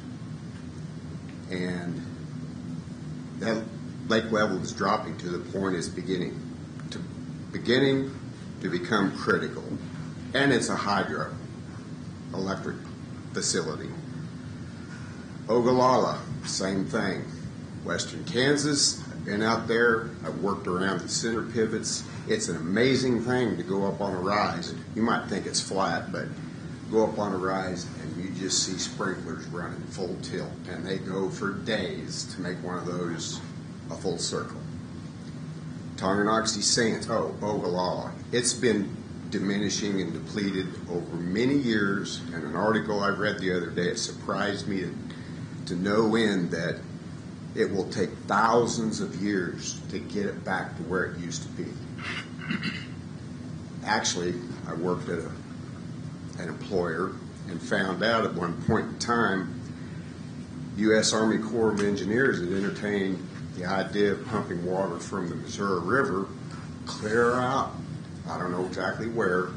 And that lake level is dropping to the point it's beginning to become critical. And it's a hydroelectric facility. Ogallala, same thing. Western Kansas, I've been out there, I've worked around the center pivots. It's an amazing thing to go up on a rise. You might think it's flat, but go up on a rise and you just see sprinklers running full tilt, and they go for days to make one of those a full circle. Tonganoxie Sands, Ogallala. It's been diminishing and depleted over many years, and an article I read the other day, it surprised me to no end that it will take thousands of years to get it back to where it used to be. Actually, I worked at an employer and found out at one point in time, U.S. Army Corps of Engineers had entertained the idea of pumping water from the Missouri River clear out, I don't know exactly where,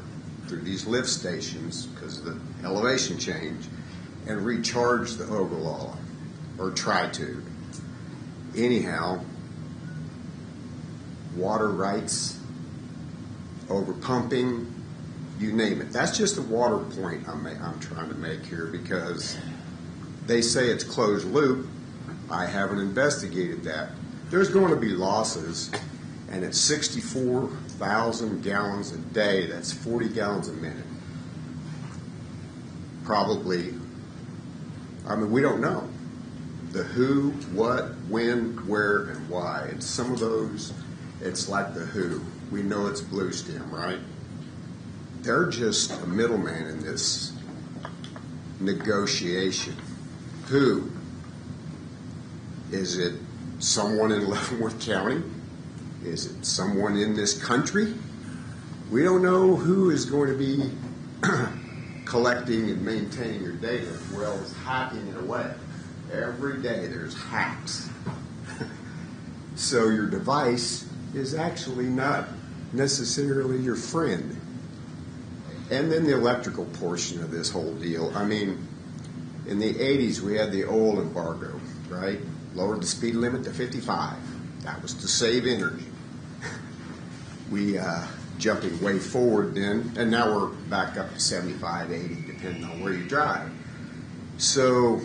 through these lift stations because of the elevation change, and recharge the Ogallala, or try to. Anyhow, water rights, over pumping, you name it. That's just a water point I'm trying to make here, because they say it's closed loop. I haven't investigated that. There's going to be losses, and at 64,000 gallons a day, that's 40 gallons a minute. Probably, we don't know. The who, what, when, where, and why. And some of those, it's like the who. We know it's Blue Stem, right? They're just a middleman in this negotiation. Who? Is it someone in Leavenworth County? Is it someone in this country? We don't know who is going to be collecting and maintaining your data as well as hacking it away. Every day there's hacks. So your device is actually not necessarily your friend. And then the electrical portion of this whole deal. I mean, in the 80s we had the oil embargo, right? Lowered the speed limit to 55. That was to save energy. We jumping way forward then, and now we're back up to 75, 80, depending on where you drive. So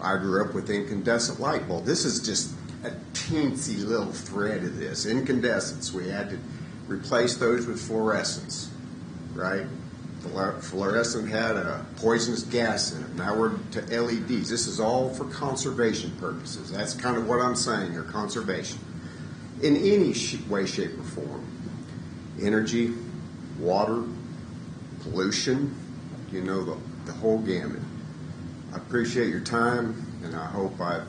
I grew up with incandescent light bulb. This is just a teensy little thread of this. Incandescents, we had to replace those with fluorescents, right? Fluorescent had a poisonous gas in it. Now we're to LEDs. This is all for conservation purposes. That's kind of what I'm saying here, conservation. In any way, shape, or form. Energy, water, pollution, you know, the whole gamut. I appreciate your time, and I hope I've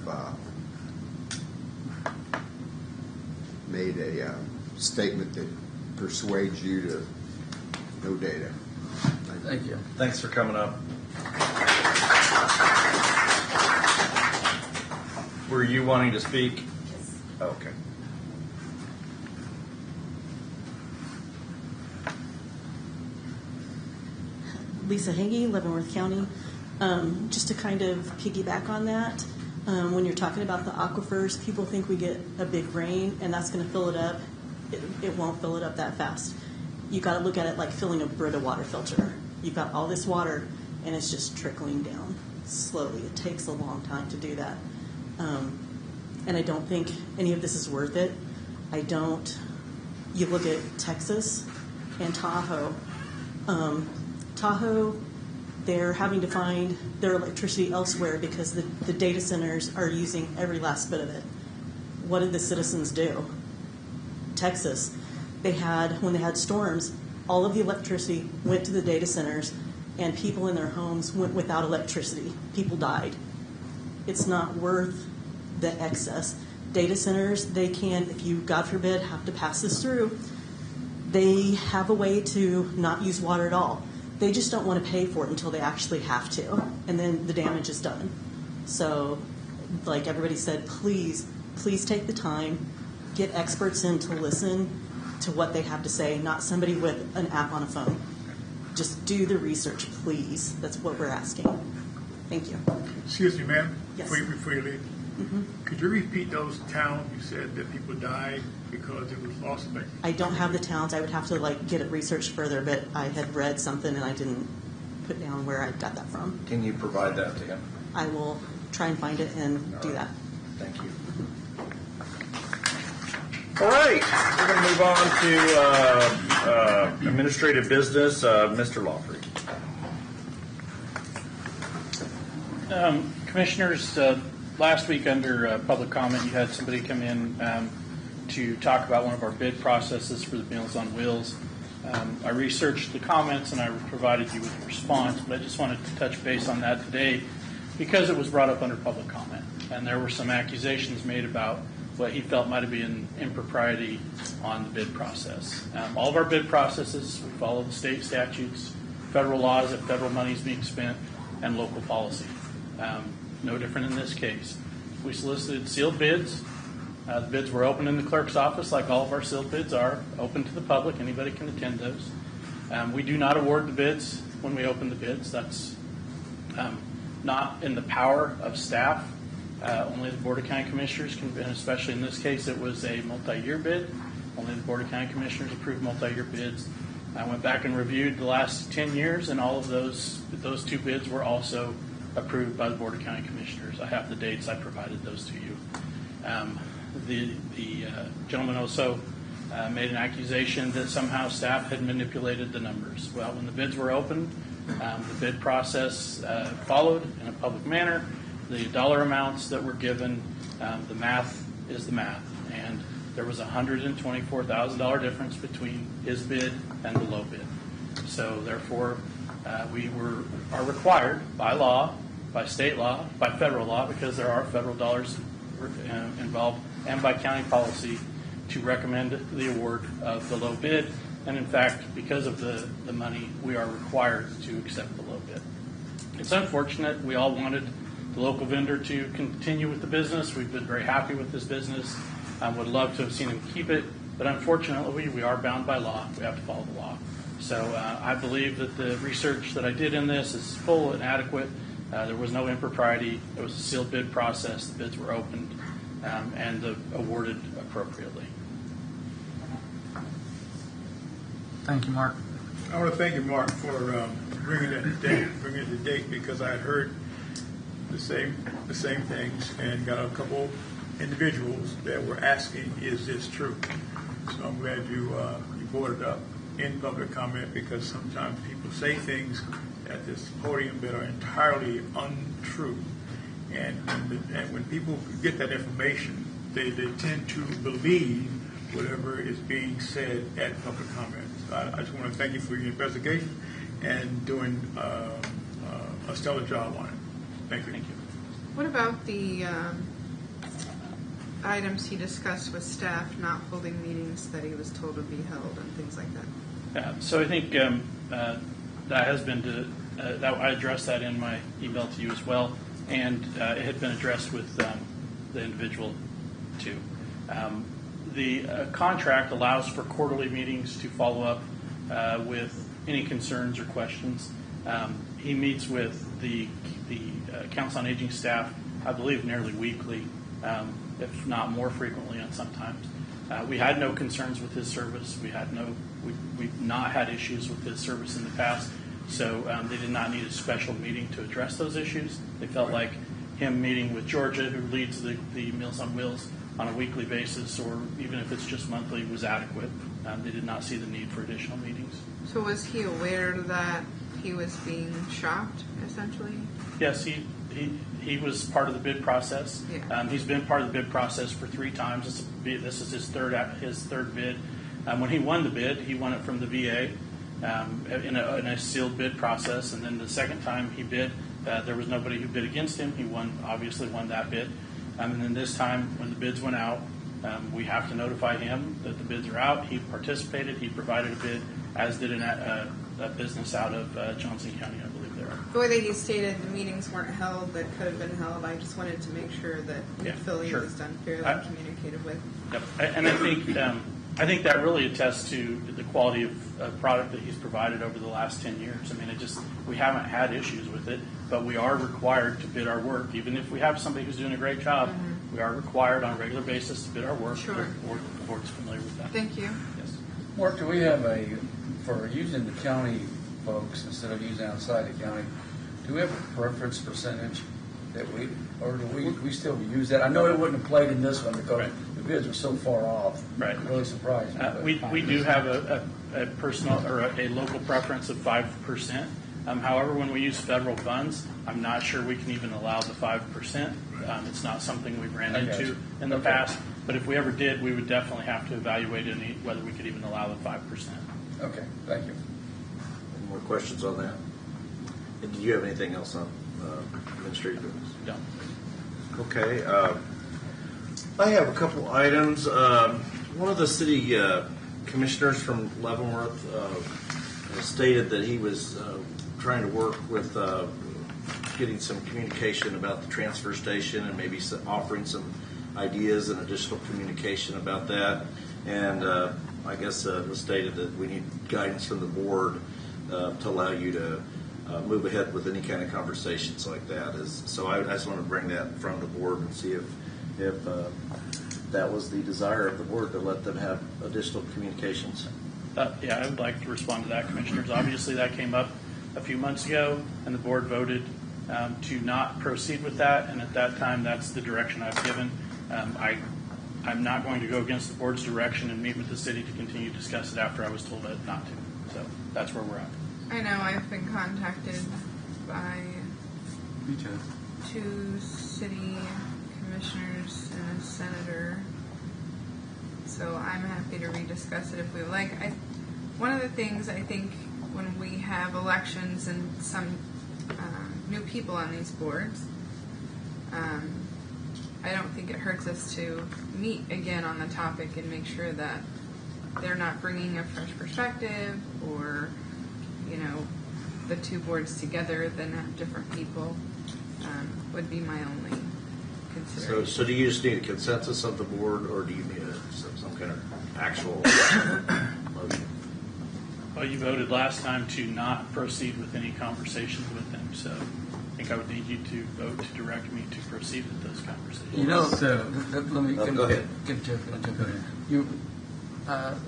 made a statement that persuades you to no data. Thank you. Thanks for coming up. Were you wanting to speak? Yes. Okay. Lisa Hagee, Leavenworth County. Just to kind of piggyback on that, when you're talking about the aquifers, people think we get a big rain and that's going to fill it up. It won't fill it up that fast. You got to look at it like filling a Brita water filter. You've got all this water and it's just trickling down slowly. It takes a long time to do that. And I don't think any of this is worth it. You look at Texas and Tahoe. Tahoe, they're having to find their electricity elsewhere because the data centers are using every last bit of it. What did the citizens do? Texas, when they had storms, all of the electricity went to the data centers and people in their homes went without electricity. People died. It's not worth the excess. Data centers, they can, if you, God forbid, have to pass this through, they have a way to not use water at all. They just don't want to pay for it until they actually have to, and then the damage is done. So, like everybody said, please take the time, get experts in to listen to what they have to say, not somebody with an app on a phone. Just do the research, please. That's what we're asking. Thank you. Excuse me, ma'am. Yes. Before you leave. Mm-hmm. Could you repeat those towns you said that people died because it was lost of electricity? I don't have the towns. I would have to get it researched further, but I had read something and I didn't put down where I got that from. Can you provide that to him? I will try and find it and do that. Thank you. All right, we're going to move on to administrative business. Mr. Lawfrey. Commissioners, last week under public comment, you had somebody come in to talk about one of our bid processes for the Meals on Wheels. I researched the comments and I provided you with a response, but I just wanted to touch base on that today because it was brought up under public comment. And there were some accusations made about what he felt might have been impropriety on the bid process. All of our bid processes, we follow the state statutes, federal laws if federal money is being spent, and local policy. No different in this case. We solicited sealed bids. The bids were open in the clerk's office like all of our sealed bids are, open to the public. Anybody can attend those. We do not award the bids when we open the bids. That's not in the power of staff. Only the Board of County Commissioners can, and especially in this case, it was a multi-year bid. Only the Board of County Commissioners approved multi-year bids. I went back and reviewed the last 10 years, and all of those two bids were also approved by the Board of County Commissioners. I have the dates. I provided those to you. The gentleman also made an accusation that somehow staff had manipulated the numbers. Well, when the bids were opened, the bid process followed in a public manner. The dollar amounts that were given, the math is the math, and there was a $124,000 difference between his bid and the low bid. So therefore, we are required by law, by state law, by federal law, because there are federal dollars involved, and by county policy to recommend the award of the low bid. And in fact, because of the money, we are required to accept the low bid. It's unfortunate. We all wanted the local vendor to continue with the business. We've been very happy with this business. Would love to have seen him keep it, but unfortunately, we are bound by law. We have to follow the law. So I believe that the research that I did in this is full and adequate. There was no impropriety. It was a sealed bid process. The bids were opened and awarded appropriately. Thank you, Mark. I want to thank you, Mark, for bringing it to date, because I had heard the same things and got a couple individuals that were asking, "Is this true?" So I'm glad you brought it up in public comment, because sometimes people say things at this podium that are entirely untrue, and when people get that information, they tend to believe whatever is being said at public comment. So I just want to thank you for your investigation and doing a stellar job on it. Thank you. Thank you. What about the items he discussed with staff not holding meetings that he was told would be held and things like that? So I think that has been that I addressed that in my email to you as well, and it had been addressed with the individual too. The contract allows for quarterly meetings to follow up with any concerns or questions. He meets with the Council on Aging staff, I believe, nearly weekly, if not more frequently on sometimes. We had no concerns with his service. We've not had issues with his service in the past, so they did not need a special meeting to address those issues. They felt like him meeting with Georgia, who leads the Meals on Wheels, on a weekly basis, or even if it's just monthly, was adequate. They did not see the need for additional meetings. So was he aware that he was being shopped, essentially? Yes, he was part of the bid process. Yeah. He's been part of the bid process for 3 times. This is his third bid. When he won the bid, he won it from the VA in a sealed bid process. And then the second time he bid, there was nobody who bid against him. He obviously won that bid. And then this time, when the bids went out, we have to notify him that the bids are out. He participated. He provided a bid, as did a business out of Johnson County, I believe they are. The way that he stated the meetings weren't held that could have been held, I just wanted to make sure that Philly was done fairly and communicated with. Yep. And I think that really attests to the quality of product that he's provided over the last 10 years. I mean, we haven't had issues with it, but we are required to bid our work. Even if we have somebody who's doing a great job, we are required on a regular basis to bid our work. Sure. The board's familiar with that. Thank you. Yes. Mark, do we have for using the county folks instead of using outside the county, do we have a preference percentage that or do we still use that? I know it wouldn't have played in this one because the bids were so far off. Right. It really surprised me. We do have a personal or a local preference of 5%. However, when we use federal funds, I'm not sure we can even allow the 5%. It's not something we've ran into in the past, but if we ever did, we would definitely have to evaluate whether we could even allow the 5%. Okay, thank you. Any more questions on that? And do you have anything else on administrative business? No. Okay. I have a couple items. One of the city commissioners from Leavenworth stated that he was trying to work with getting some communication about the transfer station and maybe offering some ideas and additional communication about that. And I guess it was stated that we need guidance from the board to allow you to move ahead with any kind of conversations like that. So I just want to bring that in front of the board and see if that was the desire of the board to let them have additional communications. Yeah, I would like to respond to that, Commissioners. Obviously, that came up a few months ago, and the board voted to not proceed with that, and at that time, that's the direction I've given. I'm not going to go against the board's direction and meet with the city to continue to discuss it after I was told not to. So that's where we're at. I know I've been contacted by Me too. 2 city commissioners and a senator, so I'm happy to rediscuss it if we would like. One of the things I think when we have elections and some new people on these boards, I don't think it hurts us to meet again on the topic and make sure that they're not bringing a fresh perspective, or, you know, the two boards together then have different people, would be my only consideration. So do you just need a consensus of the board, or do you need some kind of actual motion? Well, you voted last time to not proceed with any conversations with them, so I think I would need you to vote to direct me to proceed with those conversations. You know, so let me go ahead.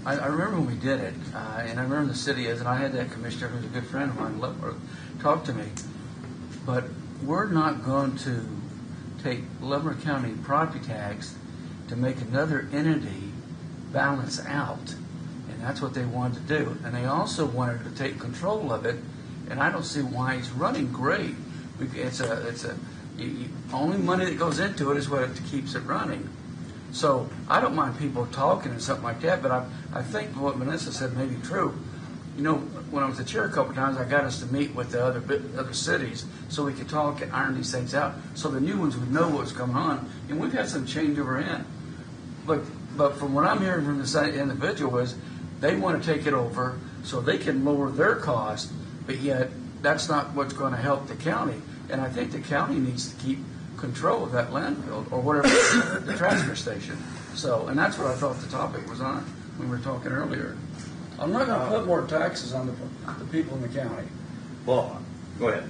I remember when we did it, and I remember the city is, and I had that commissioner who's a good friend of mine, Leavenworth, talk to me. But we're not going to take Leavenworth County property tax to make another entity balance out. And that's what they wanted to do. And they also wanted to take control of it, and I don't see why he's running great. Only money that goes into it is what keeps it running. So I don't mind people talking and something like that, but I think what Vanessa said may be true. You know, when I was the chair a couple of times, I got us to meet with the other cities so we could talk and iron these things out, so the new ones would know what's going on. And we've had some change over in. But from what I'm hearing from the individual is they want to take it over so they can lower their cost, but yet that's not what's going to help the county. And I think the county needs to keep control of that landfill or whatever, the transfer station. So, and that's what I thought the topic was on when we were talking earlier. I'm not going to put more taxes on the people in the county. Well, go ahead.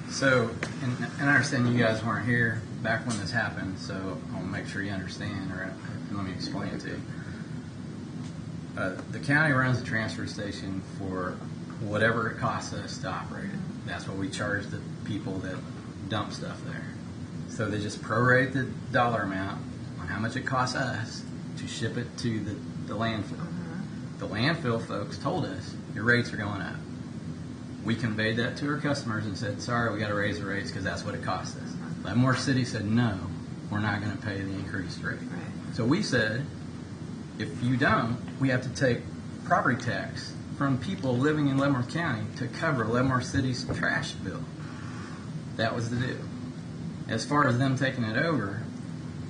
So, and I understand you guys weren't here back when this happened, so I want to make sure you understand, or let me explain it to you. The county runs the transfer station for whatever it costs us to operate it. That's what we charge the people that dump stuff there. So they just prorate the dollar amount on how much it costs us to ship it to the landfill. The landfill folks told us, your rates are going up. We conveyed that to our customers and said, sorry, we got to raise the rates because that's what it cost us. Leavenworth City said, no, we're not going to pay the increased rate. So we said, if you don't, we have to take property tax from people living in Leavenworth County to cover Leavenworth City's trash bill. That was the deal. As far as them taking it over,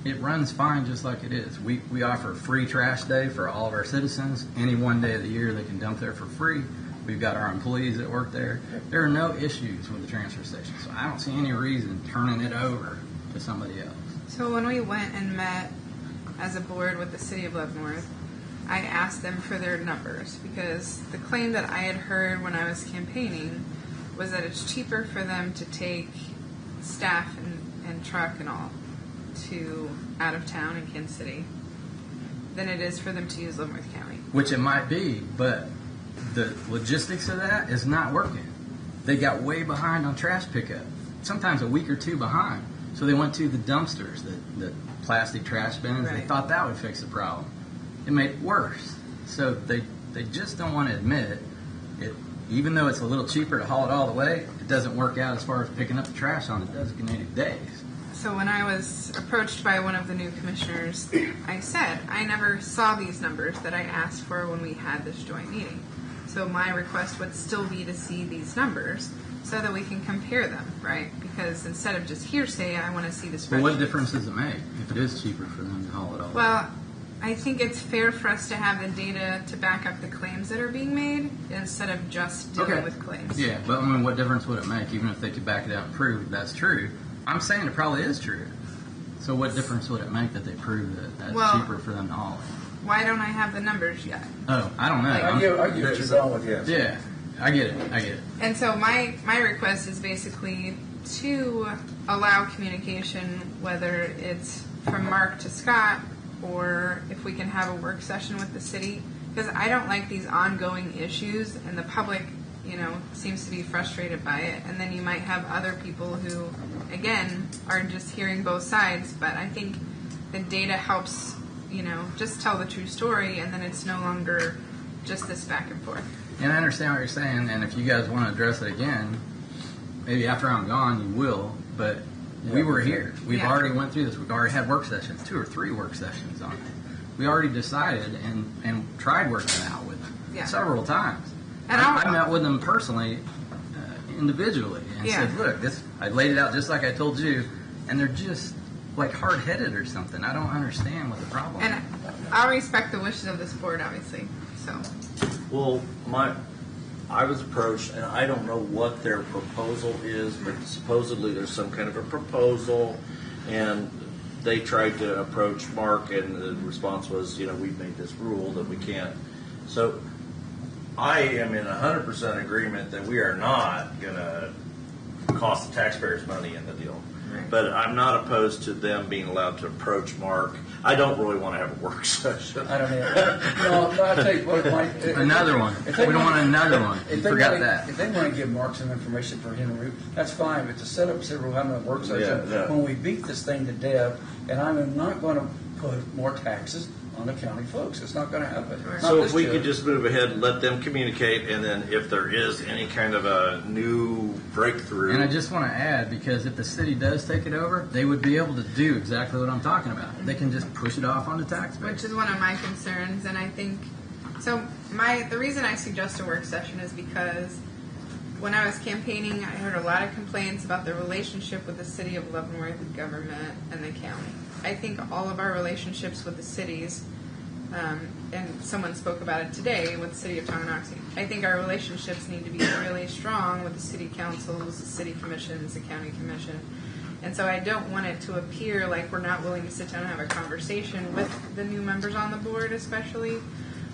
it runs fine just like it is. We offer free trash day for all of our citizens. Any one day of the year they can dump there for free. We've got our employees that work there. There are no issues with the transfer station. So I don't see any reason turning it over to somebody else. So when we went and met as a board with the city of Leavenworth, I asked them for their numbers because the claim that I had heard when I was campaigning was that it's cheaper for them to take staff and truck and all to out of town in Kansas City than it is for them to use Leavenworth County. Which it might be, but the logistics of that is not working. They got way behind on trash pickup, sometimes a week or two behind. So they went to the dumpsters, the plastic trash bins. Right. They thought that would fix the problem. It made it worse. So they just don't want to admit it. Even though it's a little cheaper to haul it all the way, it doesn't work out as far as picking up the trash on the designated days. So when I was approached by one of the new commissioners, I said, I never saw these numbers that I asked for when we had this joint meeting. So my request would still be to see these numbers so that we can compare them, right? Because instead of just hearsay, I want to see this. Well, what difference does it make if it is cheaper for them to haul it all? Well, I think it's fair for us to have the data to back up the claims that are being made instead of just dealing with claims. Yeah, but I mean, what difference would it make, even if they could back it out and prove that's true? I'm saying it probably is true. So what difference would it make that they prove that that's cheaper for them to haul it? Why don't I have the numbers yet? Oh, I don't know. I get what you're going with, yes. Yeah, I get it. And so my request is basically to allow communication, whether it's from Mark to Scott, or if we can have a work session with the city, because I don't like these ongoing issues, and the public, seems to be frustrated by it. And then you might have other people who, again, are just hearing both sides. But I think the data helps, just tell the true story, and then it's no longer just this back and forth. And I understand what you're saying, and if you guys want to address it again, maybe after I'm gone you will, but we were here. We've already went through this. We've already had work sessions, 2 or 3 work sessions on it. We already decided and tried working it out with them several times. And I met with them personally, individually, and said, look, I laid it out just like I told you, and they're just like hard-headed or something. I don't understand what the problem is. And I'll respect the wishes of this board, obviously, so. Well, I was approached, and I don't know what their proposal is, but supposedly there's some kind of a proposal, and they tried to approach Mark, and the response was, we've made this rule that we can't. So I am in 100% agreement that we are not going to cost the taxpayers money in the deal. But I'm not opposed to them being allowed to approach Mark. I don't really want to have a work session. I don't either. No, I'll tell you what, Another one. We don't want another one. You forgot that. If they want to give Mark some information for him to review, that's fine. But to set up several having a work session when we beat this thing to death, and I'm not going to put more taxes on the county folks. It's not going to happen. So if we could just move ahead, let them communicate, and then if there is any kind of a new breakthrough. And I just want to add, because if the city does take it over, they would be able to do exactly what I'm talking about. They can just push it off on the taxpayers. Which is one of my concerns, and I think, so the reason I suggest a work session is because when I was campaigning, I heard a lot of complaints about the relationship with the city of Leavenworth government and the county. I think all of our relationships with the cities, and someone spoke about it today with the city of Tonganoxie, I think our relationships need to be really strong with the city councils, the city commissions, the county commission. And so I don't want it to appear like we're not willing to sit down and have a conversation with the new members on the board, especially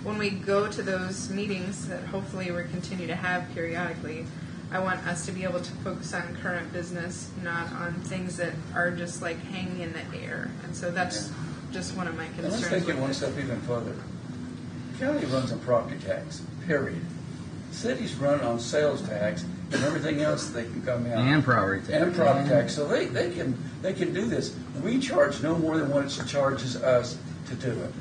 when we go to those meetings that hopefully we'll continue to have periodically. I want us to be able to focus on current business, not on things that are just like hanging in the air. And so that's just one of my concerns. And let's take it one step even further. The county runs on property tax, period. Cities run on sales tax and everything else they can come out. And property tax. And property tax. So they can do this. We charge no more than what it charges us to do it.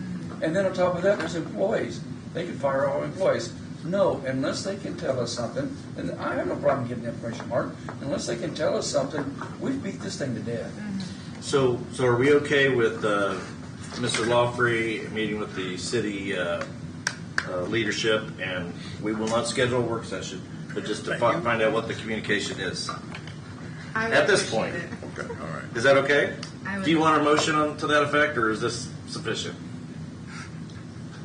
And then on top of that, there's employees. They can fire all employees. No, unless they can tell us something, and I have no problem getting information, Mark, unless they can tell us something, we've beat this thing to death. So are we okay with Mr. Lawfree meeting with the city leadership, and we will not schedule a work session, but just to find out what the communication is at this point? Okay, all right. Is that okay? Do you want a motion to that effect, or is this sufficient?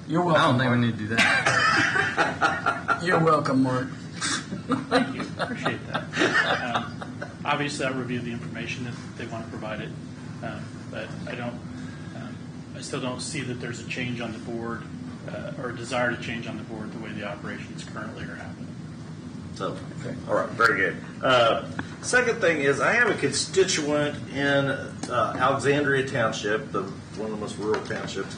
You're welcome. I don't think we need to do that. You're welcome, Mark. Thank you. Appreciate that. Obviously, I review the information if they want to provide it, but I don't. I still don't see that there's a change on the board or a desire to change on the board the way the operations currently are happening. So, all right, very good. Second thing is, I have a constituent in Alexandria Township, one of the most rural townships.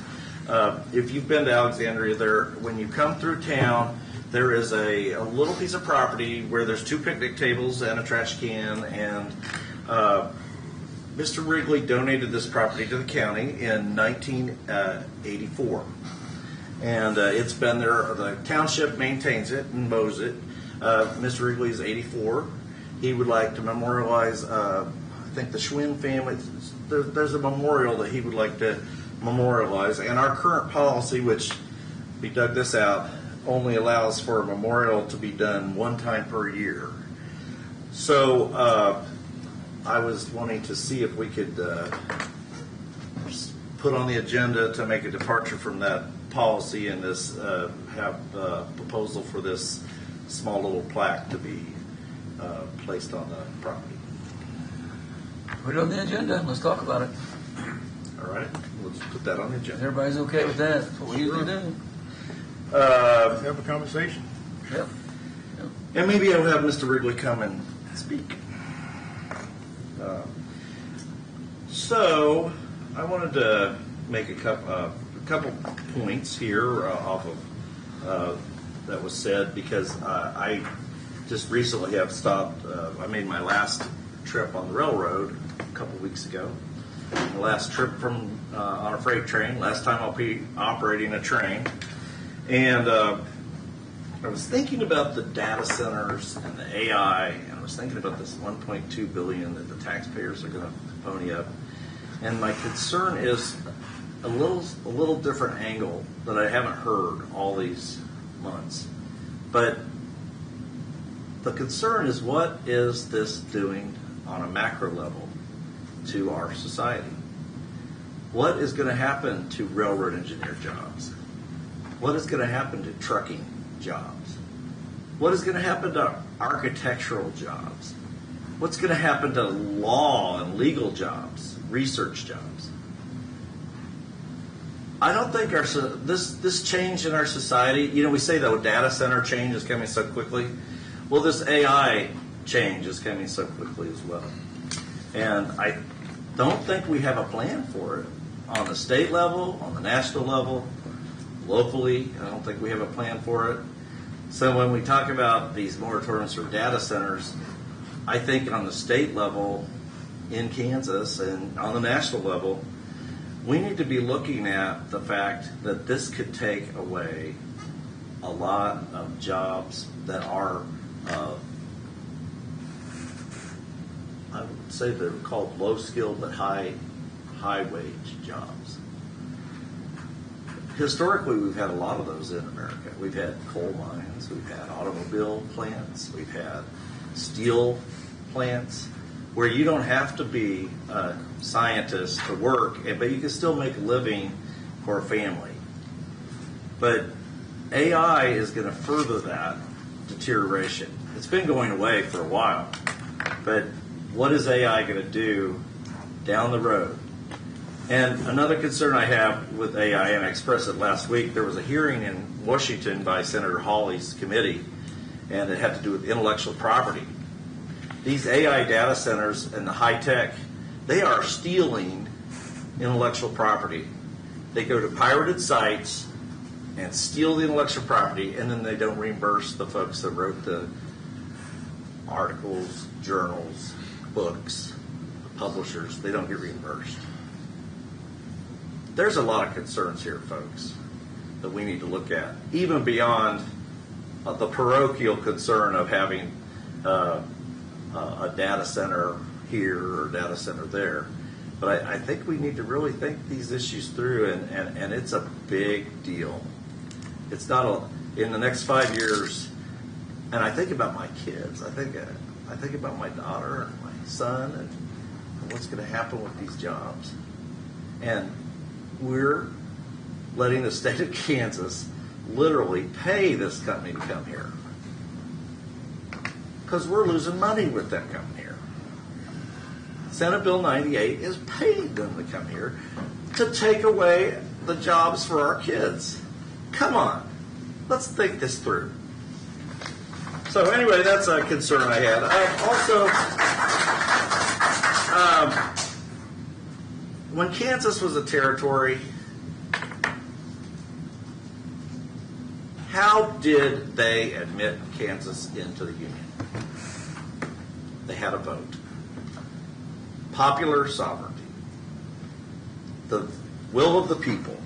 If you've been to Alexandria, when you come through town, there is a little piece of property where there's 2 picnic tables and a trash can, and Mr. Wrigley donated this property to the county in 1984. And it's been there. The township maintains it and mows it. Mr. Wrigley is 84. He would like to memorialize, I think the Schwinn family, there's a memorial that he would like to memorialize. And our current policy, which we dug this out, only allows for a memorial to be done 1 time per year. So I was wanting to see if we could put on the agenda to make a departure from that policy and this have a proposal for this small little plaque to be placed on the property. Put it on the agenda. Let's talk about it. All right, let's put that on the agenda. Everybody's okay with that. That's what we usually do. Have a conversation. Yep. And maybe I'll have Mr. Wrigley come and speak. So I wanted to make a couple points here off of that was said, because I just recently have stopped. I made my last trip on the railroad a couple weeks ago. The last trip from on a freight train. Last time I'll be operating a train. And I was thinking about the data centers and the AI, and I was thinking about this $1.2 billion that the taxpayers are going to pony up. And my concern is a little different angle that I haven't heard all these months. But the concern is, what is this doing on a macro level to our society? What is going to happen to railroad engineer jobs? What is going to happen to trucking jobs? What is going to happen to architectural jobs? What's going to happen to law and legal jobs, research jobs? I don't think this change in our society, we say the data center change is coming so quickly. Well, this AI change is coming so quickly as well. And I don't think we have a plan for it on the state level, on the national level, locally. I don't think we have a plan for it. So when we talk about these moratoriums for data centers, I think on the state level in Kansas and on the national level, we need to be looking at the fact that this could take away a lot of jobs that are, I would say they're called low-skilled but high-wage jobs. Historically, we've had a lot of those in America. We've had coal mines, we've had automobile plants, we've had steel plants, where you don't have to be a scientist to work, but you can still make a living for a family. But AI is going to further that deterioration. It's been going away for a while, but what is AI going to do down the road? And another concern I have with AI, and I expressed it last week, there was a hearing in Washington by Senator Hawley's committee, and it had to do with intellectual property. These AI data centers and the high tech, they are stealing intellectual property. They go to pirated sites and steal the intellectual property, and then they don't reimburse the folks that wrote the articles, journals, books, the publishers. They don't get reimbursed. There's a lot of concerns here, folks, that we need to look at, even beyond the parochial concern of having a data center here or a data center there. But I think we need to really think these issues through, and it's a big deal. It's not in the next 5 years, and I think about my kids. I think about my daughter and my son and what's going to happen with these jobs. And we're letting the state of Kansas literally pay this company to come here, because we're losing money with them coming here. Senate Bill 98 is paying them to come here to take away the jobs for our kids. Come on, let's think this through. So anyway, that's a concern I had. When Kansas was a territory, how did they admit Kansas into the Union? They had a vote. Popular sovereignty. The will of the people.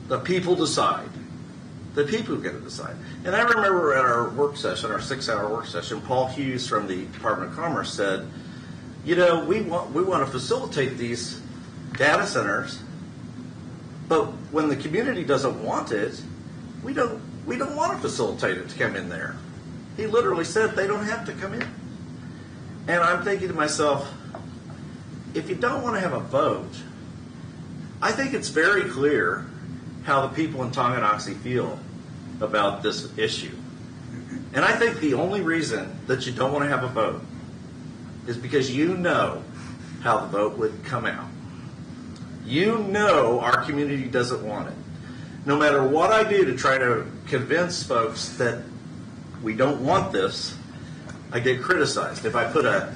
The people decide. The people get to decide. And I remember at our work session, our 6-hour work session, Paul Hughes from the Department of Commerce said, we want to facilitate these data centers, but when the community doesn't want it, we don't want to facilitate it to come in there. He literally said they don't have to come in. And I'm thinking to myself, if you don't want to have a vote, I think it's very clear how the people in Tonganoxie feel about this issue. And I think the only reason that you don't want to have a vote is because you know how the vote would come out. You know our community doesn't want it. No matter what I do to try to convince folks that we don't want this, I get criticized. If I put a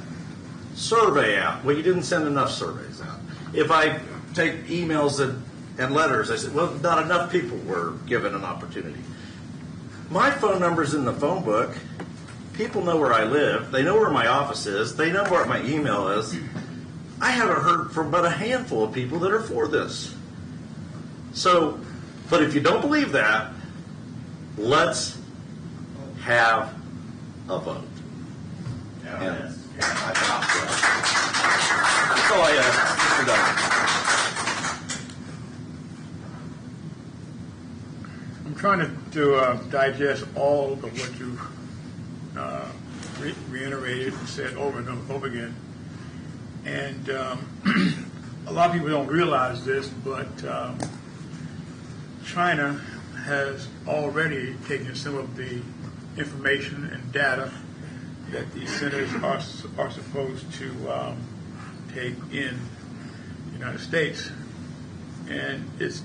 survey out, well, you didn't send enough surveys out. If I take emails and letters, I said, well, not enough people were given an opportunity. My phone number's in the phone book. People know where I live. They know where my office is. They know where my email is. I haven't heard from but a handful of people that are for this. So, but if you don't believe that, let's have a vote. That's all I have. I'm trying to digest all of what you reiterated and said over and over again. And a lot of people don't realize this, but China has already taken some of the information and data that the centers are supposed to take in the United States, and it's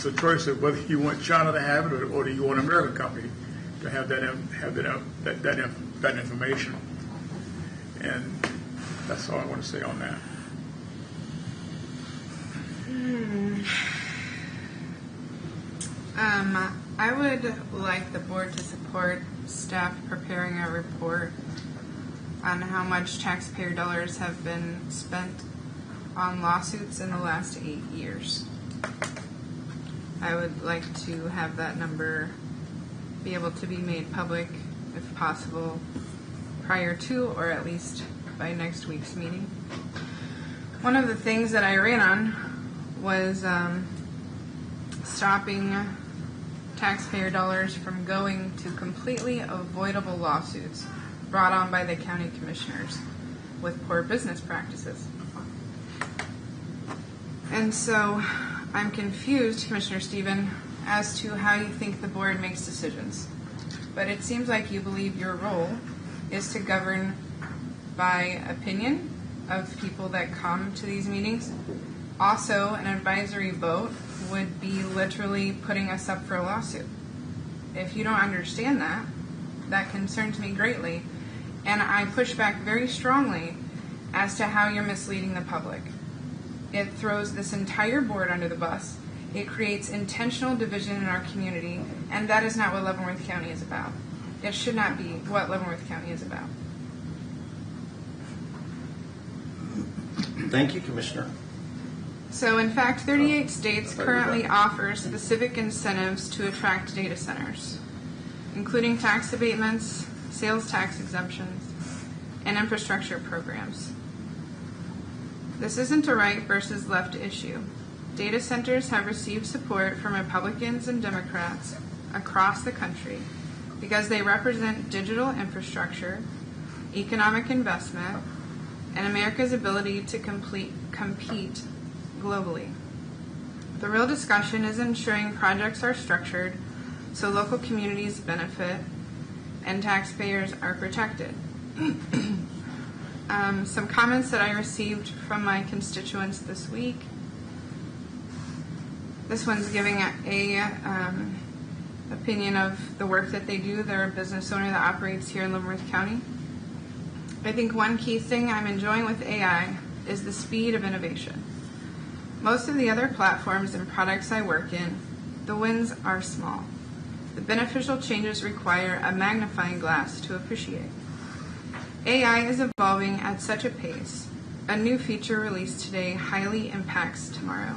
a choice of whether you want China to have it or do you want an American company to have that information, and that's all I want to say on that. I would like the board to support staff preparing a report on how much taxpayer dollars have been spent on lawsuits in the last 8 years. I would like to have that number be able to be made public, if possible, prior to or at least by next week's meeting. One of the things that I ran on was stopping taxpayer dollars from going to completely avoidable lawsuits brought on by the county commissioners with poor business practices. And so I'm confused, Commissioner Stephen, as to how you think the board makes decisions. But it seems like you believe your role is to govern by opinion of people that come to these meetings. Also, an advisory vote would be literally putting us up for a lawsuit. If you don't understand that, that concerns me greatly, and I push back very strongly as to how you're misleading the public. It throws this entire board under the bus. It creates intentional division in our community, and that is not what Leavenworth County is about. It should not be what Leavenworth County is about. Thank you, Commissioner. So, in fact, 38 states currently offer specific incentives to attract data centers, including tax abatements, sales tax exemptions, and infrastructure programs. This isn't a right versus left issue. Data centers have received support from Republicans and Democrats across the country because they represent digital infrastructure, economic investment, and America's ability to compete globally. The real discussion is ensuring projects are structured so local communities benefit and taxpayers are protected. Some comments that I received from my constituents this week. This one's giving a opinion of the work that they do. They're a business owner that operates here in Leavenworth County. I think one key thing I'm enjoying with AI is the speed of innovation. Most of the other platforms and products I work in, the wins are small. The beneficial changes require a magnifying glass to appreciate. AI is evolving at such a pace. A new feature released today highly impacts tomorrow.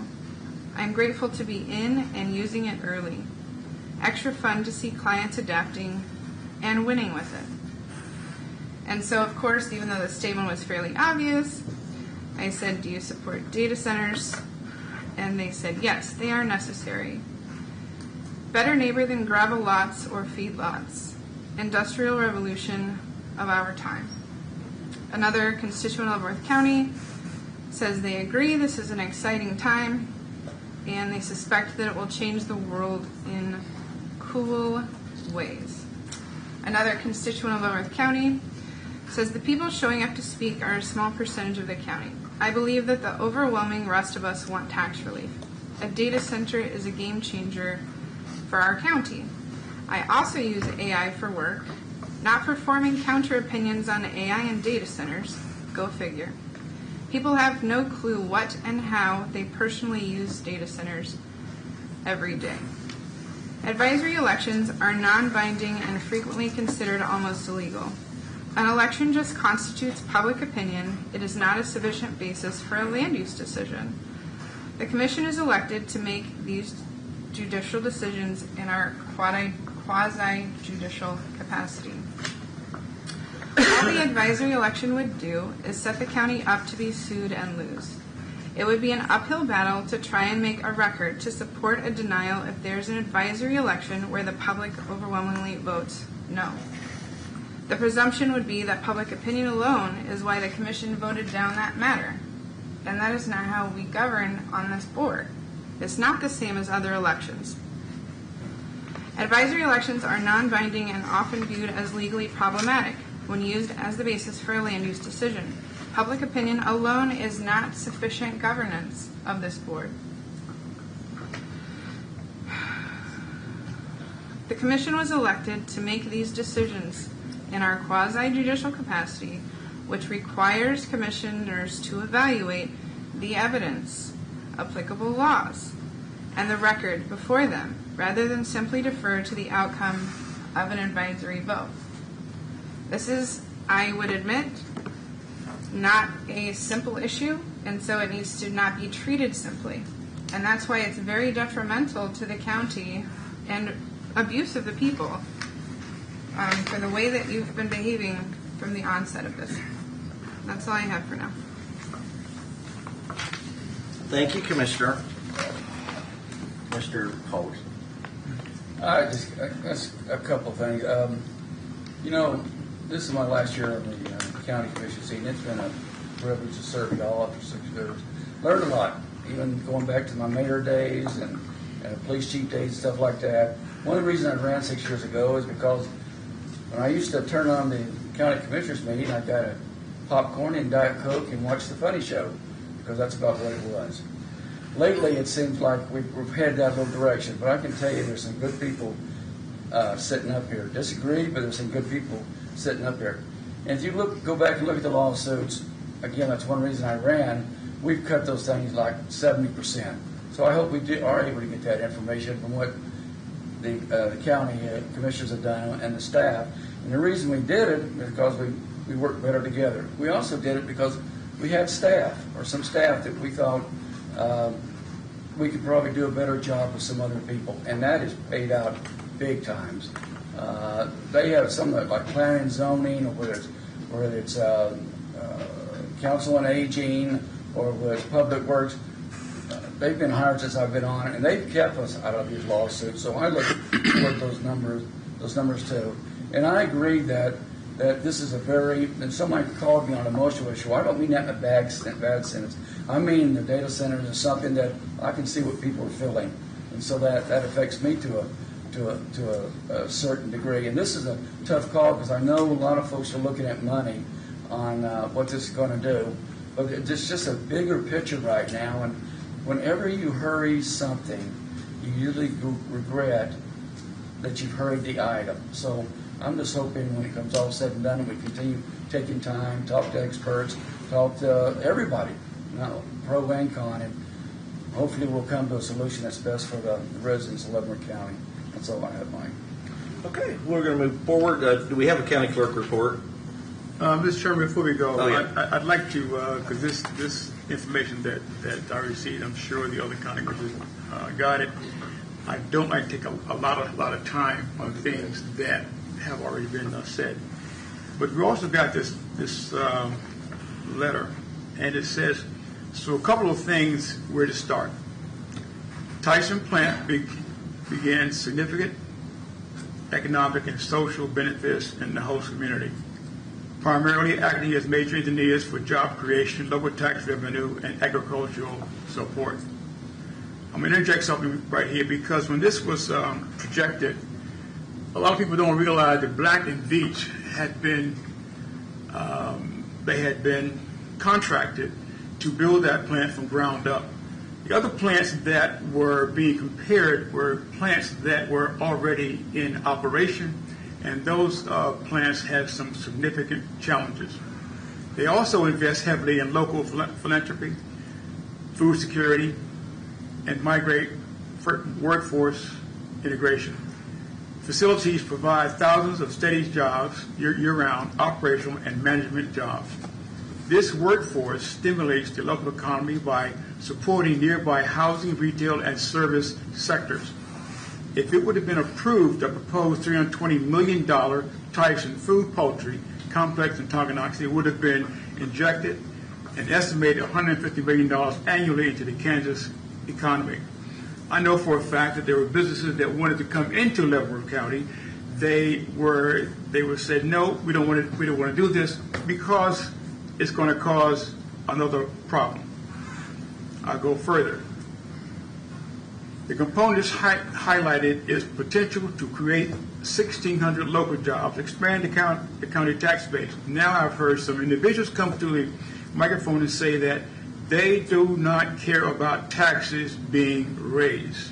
I'm grateful to be in and using it early. Extra fun to see clients adapting and winning with it. And so, of course, even though the statement was fairly obvious, I said, do you support data centers? And they said, yes, they are necessary. Better neighbor than gravel lots or feedlots. Industrial revolution of our time. Another constituent of Leavenworth County says they agree this is an exciting time and they suspect that it will change the world in cool ways. Another constituent of Leavenworth County says the people showing up to speak are a small percentage of the county. I believe that the overwhelming rest of us want tax relief. A data center is a game changer for our county. I also use AI for work, not for forming counter opinions on AI and data centers. Go figure. People have no clue what and how they personally use data centers every day. Advisory elections are non-binding and frequently considered almost illegal. An election just constitutes public opinion. It is not a sufficient basis for a land use decision. The Commission is elected to make these judicial decisions in our quasi-judicial capacity. All the advisory election would do is set the county up to be sued and lose. It would be an uphill battle to try and make a record to support a denial if there's an advisory election where the public overwhelmingly votes no. The presumption would be that public opinion alone is why the Commission voted down that matter. and that is not how we govern on this board. It's not the same as other elections. Advisory elections are non-binding and often viewed as legally problematic when used as the basis for a land use decision. Public opinion alone is not sufficient governance of this board. The commission was elected to make these decisions in our quasi-judicial capacity, which requires commissioners to evaluate the evidence, applicable laws, and the record before them, rather than simply defer to the outcome of an advisory vote. This is, I would admit, not a simple issue, and so it needs to not be treated simply. And that's why it's very detrimental to the county and abuse of the people for the way that you've been behaving from the onset of this. That's all I have for now. Thank you, Commissioner. Mr. Holt. Just a couple of things. This is my last year on the county commission seat, and it's been a privilege to serve y'all for 6 years. Learned a lot, even going back to my mayor days and police chief days and stuff like that. One of the reasons I ran 6 years ago is because when I used to turn on the county commissioners meeting, I got a popcorn and Diet Coke and watch the funny show, because that's about what it was. Lately, it seems like we've headed that little direction, but I can tell you there's some good people sitting up here. Disagree, but there's some good people sitting up here. And if you go back and look at the lawsuits, again, that's one reason I ran, we've cut those things like 70%. So I hope we are able to get that information from what the county commissioners have done and the staff. And the reason we did it is because we worked better together. We also did it because we had staff, or some staff that we thought we could probably do a better job with some other people, and that is paid out big times. They have some like planning and zoning, or whether it's council on aging, or whether it's public works. They've been hired since I've been on it, and they've kept us out of these lawsuits. So I look at those numbers too, and I agree that this is and somebody called me on an emotional issue. I don't mean that in a bad sense. I mean the data centers is something that I can see what people are feeling, and so that affects me to a certain degree. And this is a tough call because I know a lot of folks are looking at money on what this is going to do, but it's just a bigger picture right now. And whenever you hurry something, you usually regret that you've hurried the item. So I'm just hoping when it comes all said and done, and we continue taking time, talk to experts, talk to everybody, pro and con, and hopefully we'll come to a solution that's best for the residents of Leavenworth County. That's all I have, Mike. Okay, we're going to move forward. Do we have a county clerk report? Mr. Chairman, before we go, I'd like to, because this information that I received, I'm sure the other county commissioners got it. I don't like to take a lot of time on things that have already been said. But we also got this letter, and it says, so a couple of things where to start. Tyson plant began significant economic and social benefits in the host community, primarily acting as major engineers for job creation, local tax revenue, and agricultural support. I'm going to interject something right here because when this was projected, a lot of people don't realize that Black and Veatch had been contracted to build that plant from ground up. The other plants that were being compared were plants that were already in operation, and those plants had some significant challenges. They also invest heavily in local philanthropy, food security, and migrate workforce integration. Facilities provide thousands of steady jobs year-round, operational and management jobs. This workforce stimulates the local economy by supporting nearby housing, retail, and service sectors. If it would have been approved, the proposed $320 million Tyson food poultry complex in Tonganoxie would have been injected an estimated $150 million annually into the Kansas economy. I know for a fact that there were businesses that wanted to come into Leavenworth County. They were said, no, we don't want to do this because it's going to cause another problem. I'll go further. The components highlighted is potential to create 1,600 local jobs, expand the county tax base. Now I've heard some individuals come to the microphone and say that they do not care about taxes being raised.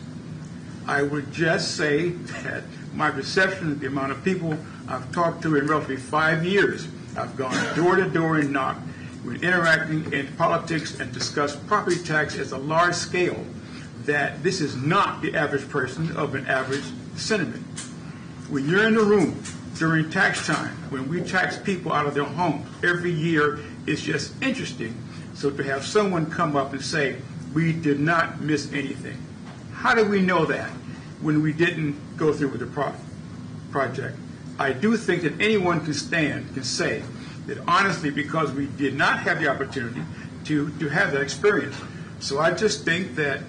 I would just say that my perception of the amount of people I've talked to in roughly 5 years, I've gone door to door and knocked, when interacting in politics and discussed property tax as a large scale, that this is not the average person of an average sentiment. When you're in the room during tax time, when we tax people out of their homes every year, it's just interesting. So to have someone come up and say, we did not miss anything. How do we know that when we didn't go through with the project? I do think that anyone can say that honestly, because we did not have the opportunity to have that experience. So I just think that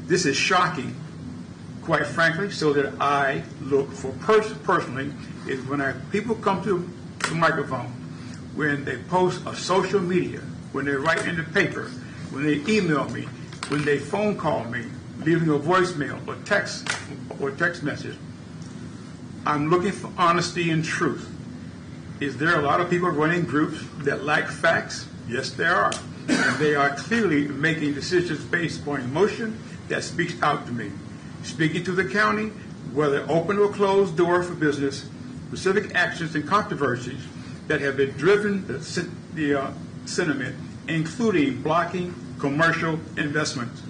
this is shocking, quite frankly, so that I look for personally is when people come to the microphone, when they post on social media, when they write in the paper, when they email me, when they phone call me, leaving a voicemail or text message, I'm looking for honesty and truth. Is there a lot of people running groups that lack facts? Yes, there are. And they are clearly making decisions based upon emotion that speaks out to me. Speaking to the county, whether open or closed door for business, specific actions and controversies that have been driven the sentiment, including blocking commercial investments.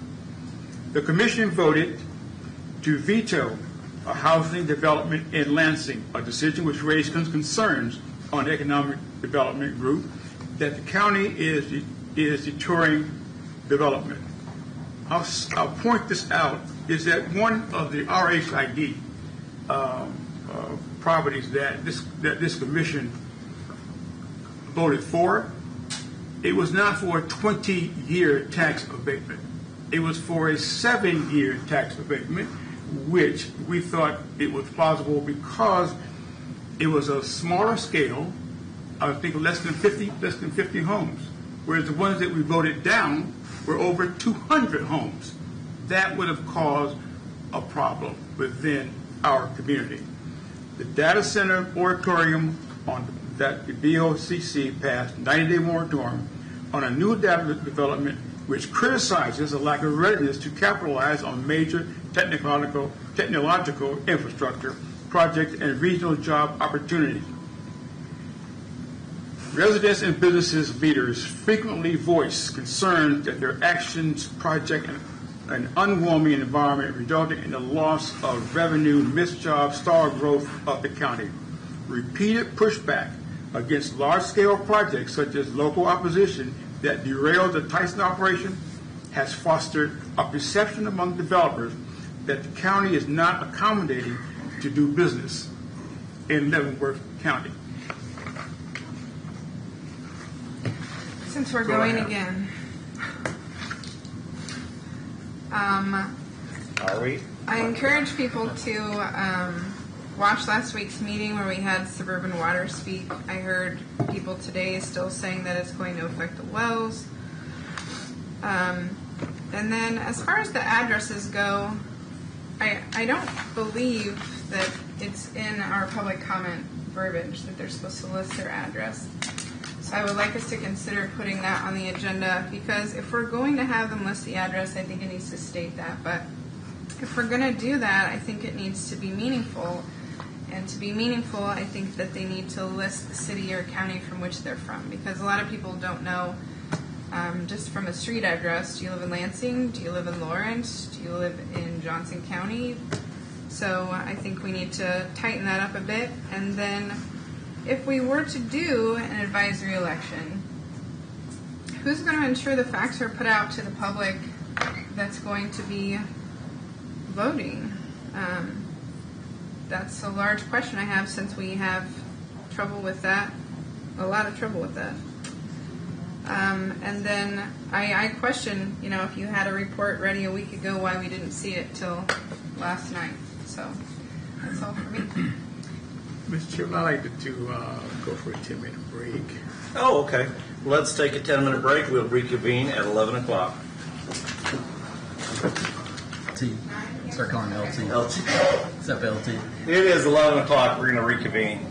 The commission voted to veto a housing development in Lansing, a decision which raised concerns on the Economic Development Group that the county is deterring development. I'll point this out, is that one of the RHID properties that this commission voted for, it was not for a 20-year tax abatement. It was for a 7-year tax abatement, which we thought it was plausible because it was a smaller scale, I think less than 50 homes, whereas the ones that we voted down were over 200 homes. That would have caused a problem within our community. The data center moratorium on that the BOCC passed, 90-day moratorium on a new data development which criticizes a lack of readiness to capitalize on major technological infrastructure projects and regional job opportunities. Residents and businesses leaders frequently voice concerns that their actions project an unwarming environment resulting in the loss of revenue, missed jobs, stalled growth of the county. Repeated pushback against large-scale projects such as local opposition that derailed the Tyson operation has fostered a perception among developers that the county is not accommodating to do business in Leavenworth County. Since we're going again. Are we? I encourage people to watch last week's meeting where we had Suburban Water speak. I heard people today still saying that it's going to affect the wells. And then as far as the addresses go, I don't believe that it's in our public comment verbiage that they're supposed to list their address. So I would like us to consider putting that on the agenda, because if we're going to have them list the address, I think it needs to state that. But if we're going to do that, I think it needs to be meaningful. And to be meaningful, I think that they need to list the city or county from which they're from, because a lot of people don't know just from a street address. Do you live in Lansing? Do you live in Lawrence? Do you live in Johnson County? So I think we need to tighten that up a bit. And then if we were to do an advisory election, who's going to ensure the facts are put out to the public that's going to be voting? That's a large question I have, since we have trouble with that, a lot of trouble with that. And then I question, if you had a report ready a week ago, why we didn't see it till last night. So that's all for me. Mr. Chairman, I'd like to go for a 10-minute break. Oh, okay. Let's take a 10-minute break. We'll reconvene at 11 o'clock. T. Start calling me LT. LT. What's up, LT? It is 11 o'clock. We're going to reconvene.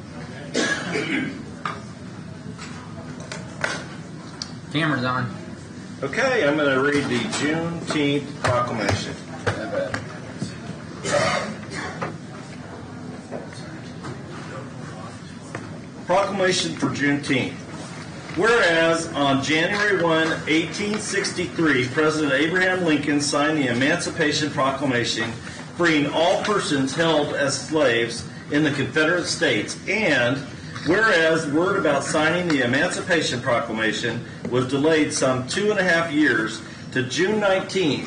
Camera's on. Okay, I'm going to read the Juneteenth proclamation. Proclamation for Juneteenth. Whereas on January 1, 1863, President Abraham Lincoln signed the Emancipation Proclamation, freeing all persons held as slaves in the Confederate States, and whereas word about signing the Emancipation Proclamation was delayed some 2.5 years to June 19,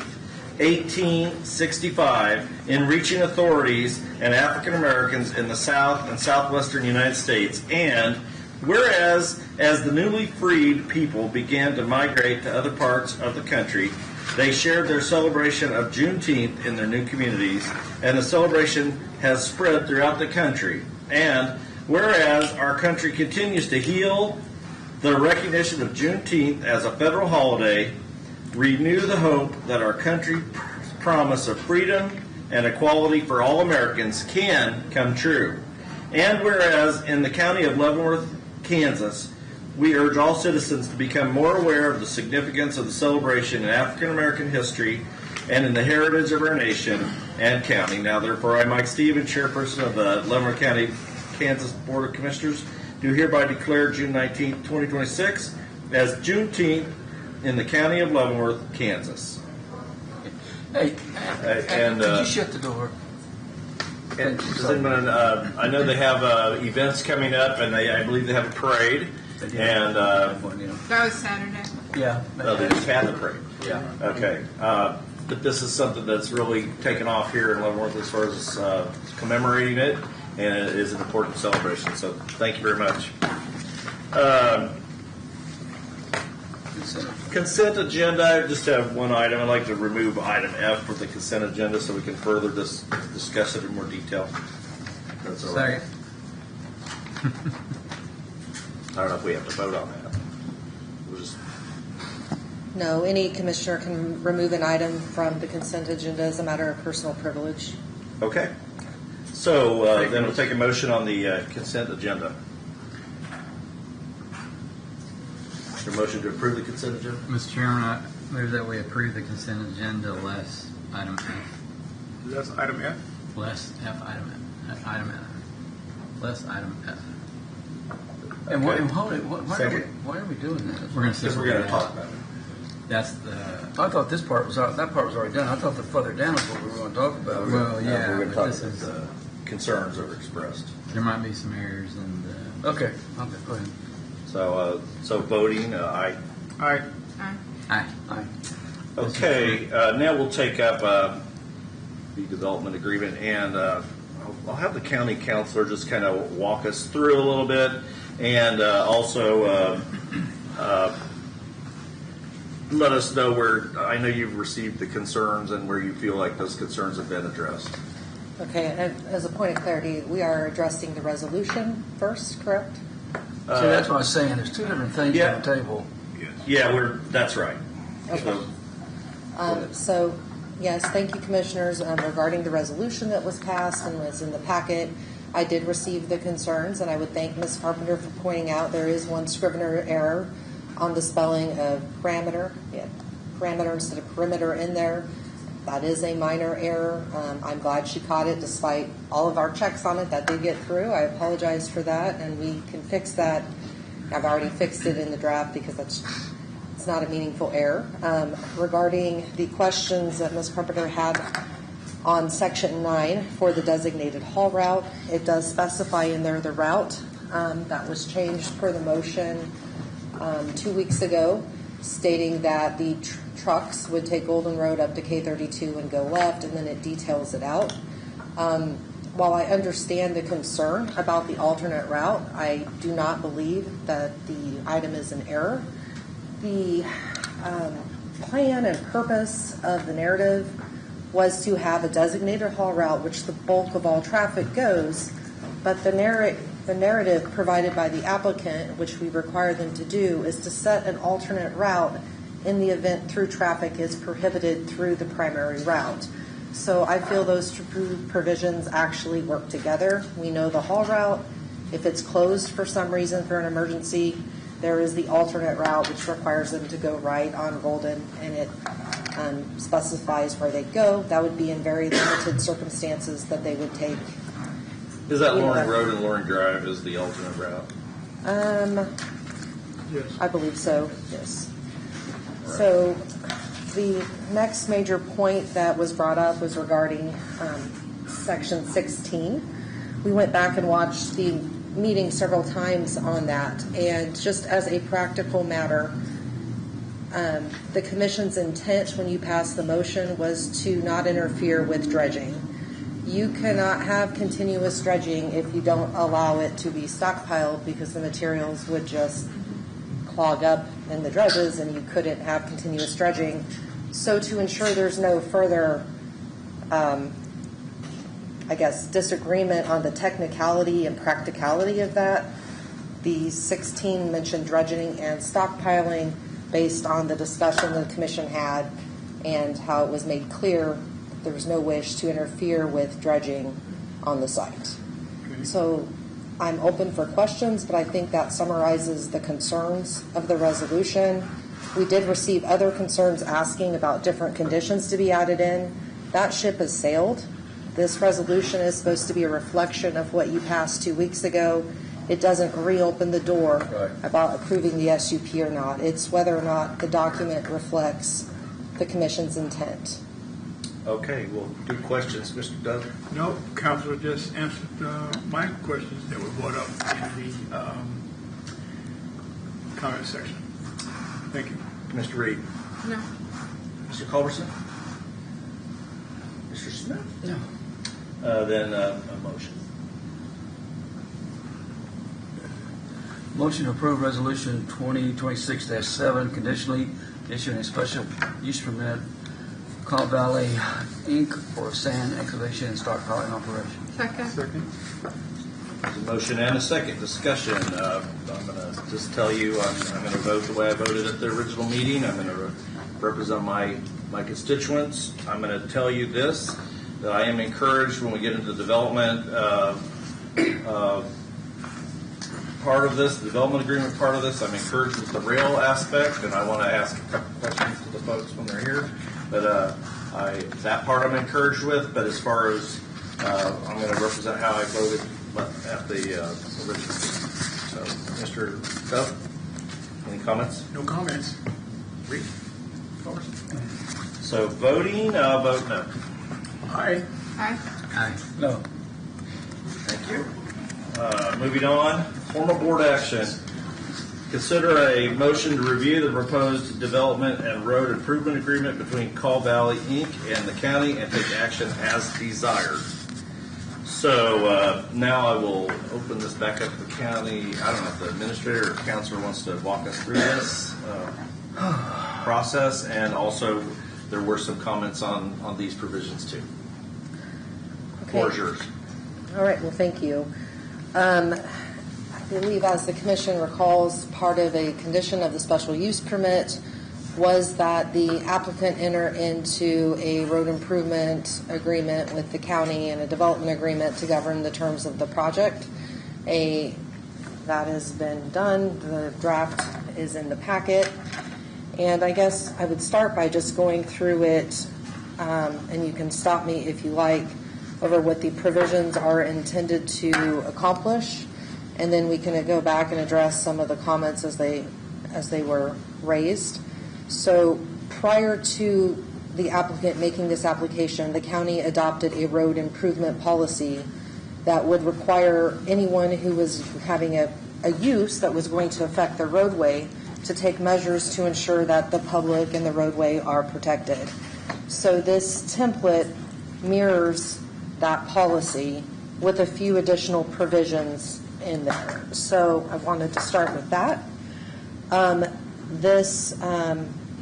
1865, in reaching authorities and African Americans in the South and Southwestern United States, and whereas as the newly freed people began to migrate to other parts of the country, they shared their celebration of Juneteenth in their new communities, and the celebration has spread throughout the country. And whereas our country continues to heal, the recognition of Juneteenth as a federal holiday renew the hope that our country's promise of freedom and equality for all Americans can come true. And whereas in the county of Leavenworth, Kansas, we urge all citizens to become more aware of the significance of the celebration in African American history and in the heritage of our nation and county. Now, therefore, I, Mike Stevens, chairperson of the Leavenworth County, Kansas Board of Commissioners, do hereby declare June 19, 2026 as Juneteenth in the county of Leavenworth, Kansas. Hey, and could you shut the door? And I know they have events coming up, and I believe they have a parade. And That was Saturday. Yeah. they just had the parade. Yeah. Okay. But this is something that's really taken off here in Leavenworth as far as commemorating it, and it is an important celebration. So thank you very much. Consent agenda. I just have one item. I'd like to remove item F from the consent agenda so we can further discuss it in more detail. That's all right. I don't know if we have to vote on that. We'll just... No, any commissioner can remove an item from the consent agenda as a matter of personal privilege. Okay. So then we'll take a motion on the consent agenda. A motion to approve the consent agenda? Mr. Chairman, I move that we approve the consent agenda less item F. That's item F? Less F item F. Item F. Less item F. And why are we doing that? We're going to talk about it. That's the. I thought that part was already done. I thought the further down is what we were going to talk about. Well, yeah, we're going to talk this about is the concerns that were expressed. There might be some errors in the. Okay, go ahead. So voting, aye. Aye. Aye. Aye. Okay, now we'll take up the development agreement, and I'll have the county counselor just kind of walk us through a little bit, and also let us know where, I know you've received the concerns and where you feel like those concerns have been addressed. Okay, and as a point of clarity, we are addressing the resolution first, correct? So that's what I was saying. There's two different things on the table. Yeah, that's right. Okay. So, yes, thank you, commissioners. Regarding the resolution that was passed and was in the packet, I did receive the concerns, and I would thank Ms. Carpenter for pointing out there is one Scrivener error on the spelling of parameter. Parameter instead of perimeter in there. That is a minor error. I'm glad she caught it despite all of our checks on it. That did get through. I apologize for that, and we can fix that. I've already fixed it in the draft because it's not a meaningful error. Regarding the questions that Ms. Carpenter had on Section 9 for the designated haul route, it does specify in there the route that was changed per the motion 2 weeks ago, stating that the trucks would take Golden Road up to K32 and go left, and then it details it out. While I understand the concern about the alternate route, I do not believe that the item is an error. The plan and purpose of the narrative was to have a designated haul route, which the bulk of all traffic goes, But the narrative provided by the applicant, which we require them to do, is to set an alternate route in the event through traffic is prohibited through the primary route. So I feel those two provisions actually work together. We know the haul route. If it's closed for some reason for an emergency, there is the alternate route, which requires them to go right on Golden, and it specifies where they go. That would be in very limited circumstances that they would take. Is that Loring Road and Loring Drive is the alternate route? Yes. I believe so, yes. So the next major point that was brought up was regarding Section 16. We went back and watched the meeting several times on that, and just as a practical matter, the commission's intent when you passed the motion was to not interfere with dredging. You cannot have continuous dredging if you don't allow it to be stockpiled, because the materials would just clog up in the dredges and you couldn't have continuous dredging. So to ensure there's no further disagreement on the technicality and practicality of that, the 16 mentioned dredging and stockpiling based on the discussion the commission had and how it was made clear there was no wish to interfere with dredging on the site. Okay. So I'm open for questions, but I think that summarizes the concerns of the resolution. We did receive other concerns asking about different conditions to be added in. That ship has sailed. This resolution is supposed to be a reflection of what you passed 2 weeks ago. It doesn't reopen the door about approving the SUP or not. It's whether or not the document reflects the commission's intent. Okay, we'll do questions. Mr. Doug? No, Councilor just answered my questions that were brought up in the comment section. Thank you. Mr. Reed? No. Mr. Culberson? Mr. Smith? No. Then a motion. Motion to approve resolution 2026-7, conditionally issuing a special use permit Call Valley Inc. for sand excavation and stockpiling operation. Second. There's a motion and a second. Discussion. I'm going to just tell you I'm going to vote the way I voted at the original meeting. I'm going to represent my constituents. I'm going to tell you this, that I am encouraged when we get into development part of this, the development agreement part of this. I'm encouraged with the rail aspect, and I want to ask a couple questions to the folks when they're here. But that part I'm encouraged with. But as far as I'm going to represent how I voted at the original meeting. So, Mr. Duff, any comments? No comments. Reed? So voting, I'll vote no. Aye. Aye. Aye. No. Thank you. Moving on, formal board action. Consider a motion to review the proposed development and road improvement agreement between Call Valley Inc. and the county and take action as desired. So now I will open this back up to the county. I don't know if the administrator or counselor wants to walk us through this process, and also there were some comments on these provisions too. Okay. Floor is yours. All right, well, thank you. I believe, as the commission recalls, part of a condition of the special use permit was that the applicant enter into a road improvement agreement with the county and a development agreement to govern the terms of the project. That has been done. The draft is in the packet. And I guess I would start by just going through it, and you can stop me if you like, over what the provisions are intended to accomplish, and then we can go back and address some of the comments as they were raised. So prior to the applicant making this application, the county adopted a road improvement policy that would require anyone who was having a use that was going to affect the roadway to take measures to ensure that the public and the roadway are protected. So this template mirrors that policy with a few additional provisions in there. So I wanted to start with that.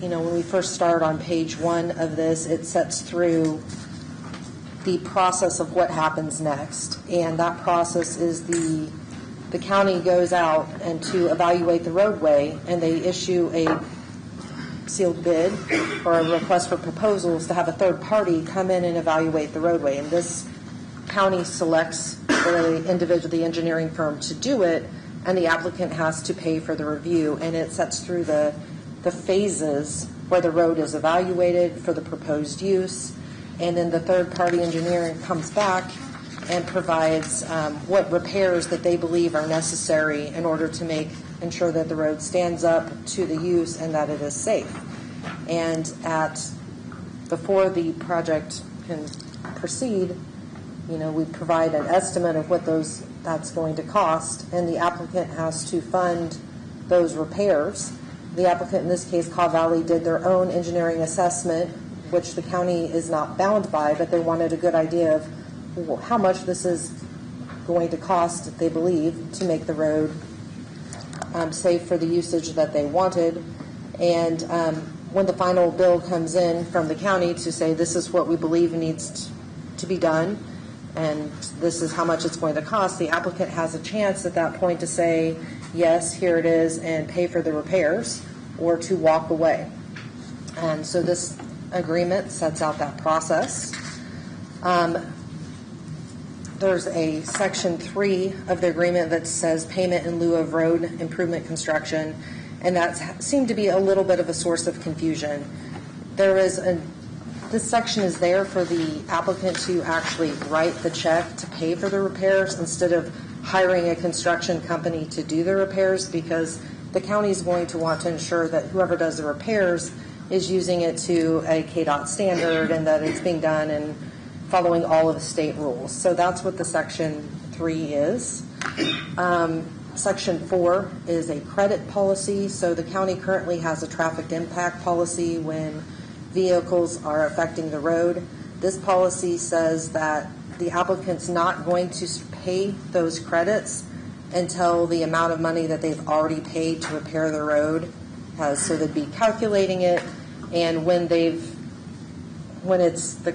When we first start on page 1 of this, it sets through the process of what happens next. And that process is the county goes out and to evaluate the roadway, and they issue a sealed bid or a request for proposals to have a third party come in and evaluate the roadway. And this county selects the engineering firm to do it, and the applicant has to pay for the review. And it sets through the phases where the road is evaluated for the proposed use, and then the third-party engineering comes back and provides what repairs that they believe are necessary in order to ensure that the road stands up to the use and that it is safe. And before the project can proceed, we provide an estimate of what that's going to cost, and the applicant has to fund those repairs. The applicant, in this case, Caw Valley, did their own engineering assessment, which the county is not bound by, but they wanted a good idea of how much this is going to cost, they believe, to make the road safe for the usage that they wanted. And when the final bill comes in from the county to say this is what we believe needs to be done and this is how much it's going to cost, the applicant has a chance at that point to say, yes, here it is, and pay for the repairs, or to walk away. And so this agreement sets out that process. There's a section 3 of the agreement that says payment in lieu of road improvement construction, and that seemed to be a little bit of a source of confusion. This section is there for the applicant to actually write the check to pay for the repairs instead of hiring a construction company to do the repairs, because the county is going to want to ensure that whoever does the repairs is using it to a KDOT standard and that it's being done and following all of the state rules. So that's what the Section 3 is. Section 4 is a credit policy. So the county currently has a traffic impact policy when vehicles are affecting the road. This policy says that the applicant's not going to pay those credits until the amount of money that they've already paid to repair the road so they'd be calculating it, and when the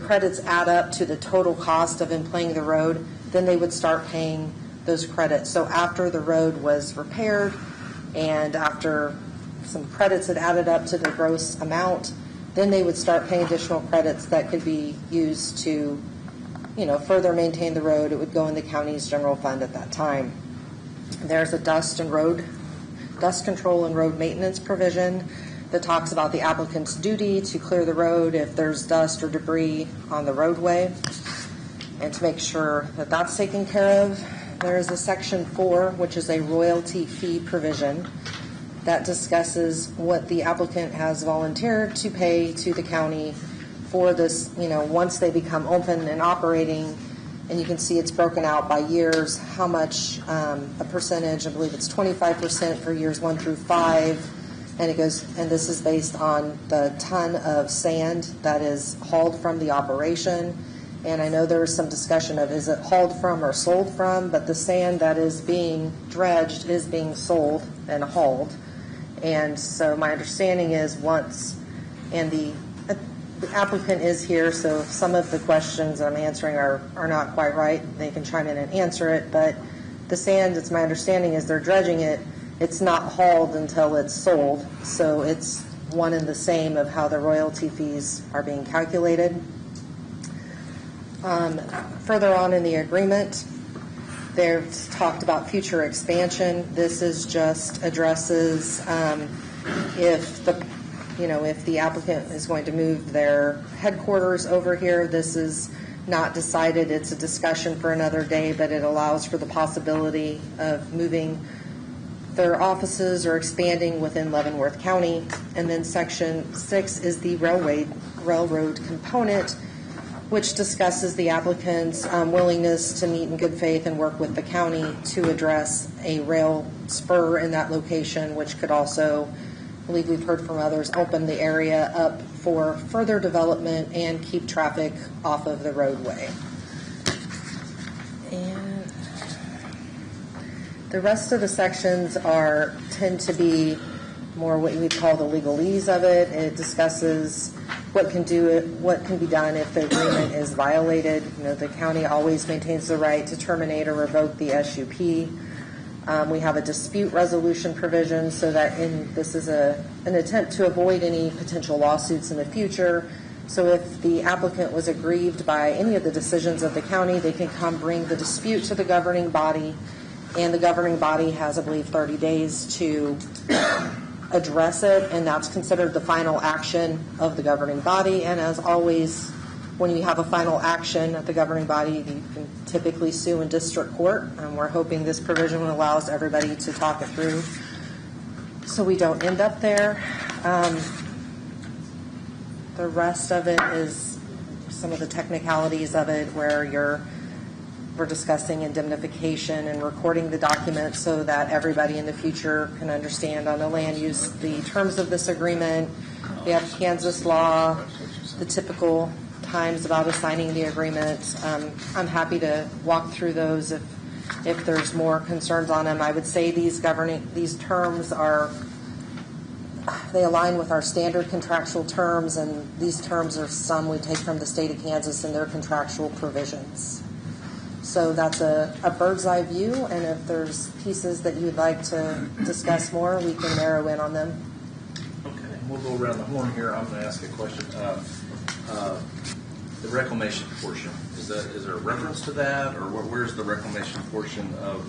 credits add up to the total cost of implaying the road, then they would start paying those credits. So after the road was repaired and after some credits had added up to the gross amount, then they would start paying additional credits that could be used to further maintain the road. It would go in the county's general fund at that time. There's a dust control and road maintenance provision that talks about the applicant's duty to clear the road if there's dust or debris on the roadway, and to make sure that that's taken care of. There is a Section 4, which is a royalty fee provision that discusses what the applicant has volunteered to pay to the county for this, once they become open and operating. And you can see it's broken out by years, how much, a percentage, I believe it's 25% for years 1 through 5. And this is based on the ton of sand that is hauled from the operation. And I know there was some discussion of is it hauled from or sold from, but the sand that is being dredged is being sold and hauled. And so my understanding is the applicant is here, so some of the questions I'm answering are not quite right. They can chime in and answer it, but the sand, it's my understanding, is they're dredging it. It's not hauled until it's sold, so it's one and the same of how the royalty fees are being calculated. Further on in the agreement, they've talked about future expansion. This is just addresses if the applicant is going to move their headquarters over here. This is not decided. It's a discussion for another day, but it allows for the possibility of moving their offices or expanding within Leavenworth County. And then Section 6 is the railroad component, which discusses the applicant's willingness to meet in good faith and work with the county to address a rail spur in that location, which could also, I believe we've heard from others, open the area up for further development and keep traffic off of the roadway. And the rest of the sections tend to be more what you would call the legalese of it. It discusses what can be done if the agreement is violated. The county always maintains the right to terminate or revoke the SUP. We have a dispute resolution provision so that this is an attempt to avoid any potential lawsuits in the future. So if the applicant was aggrieved by any of the decisions of the county, they can come bring the dispute to the governing body, and the governing body has, I believe, 30 days to address it, and that's considered the final action of the governing body. And as always, when you have a final action at the governing body, you can typically sue in district court. We're hoping this provision allows everybody to talk it through so we don't end up there. The rest of it is some of the technicalities of it where we're discussing indemnification and recording the document so that everybody in the future can understand on the land use the terms of this agreement. We have Kansas law, the typical times about assigning the agreement. I'm happy to walk through those if there's more concerns on them. I would say these terms they align with our standard contractual terms, and these terms are some we take from the state of Kansas in their contractual provisions. So that's a bird's eye view, and if there's pieces that you'd like to discuss more, we can narrow in on them. Okay, we'll go around the horn here. I'm going to ask a question. The reclamation portion, is there a reference to that, or where's the reclamation portion of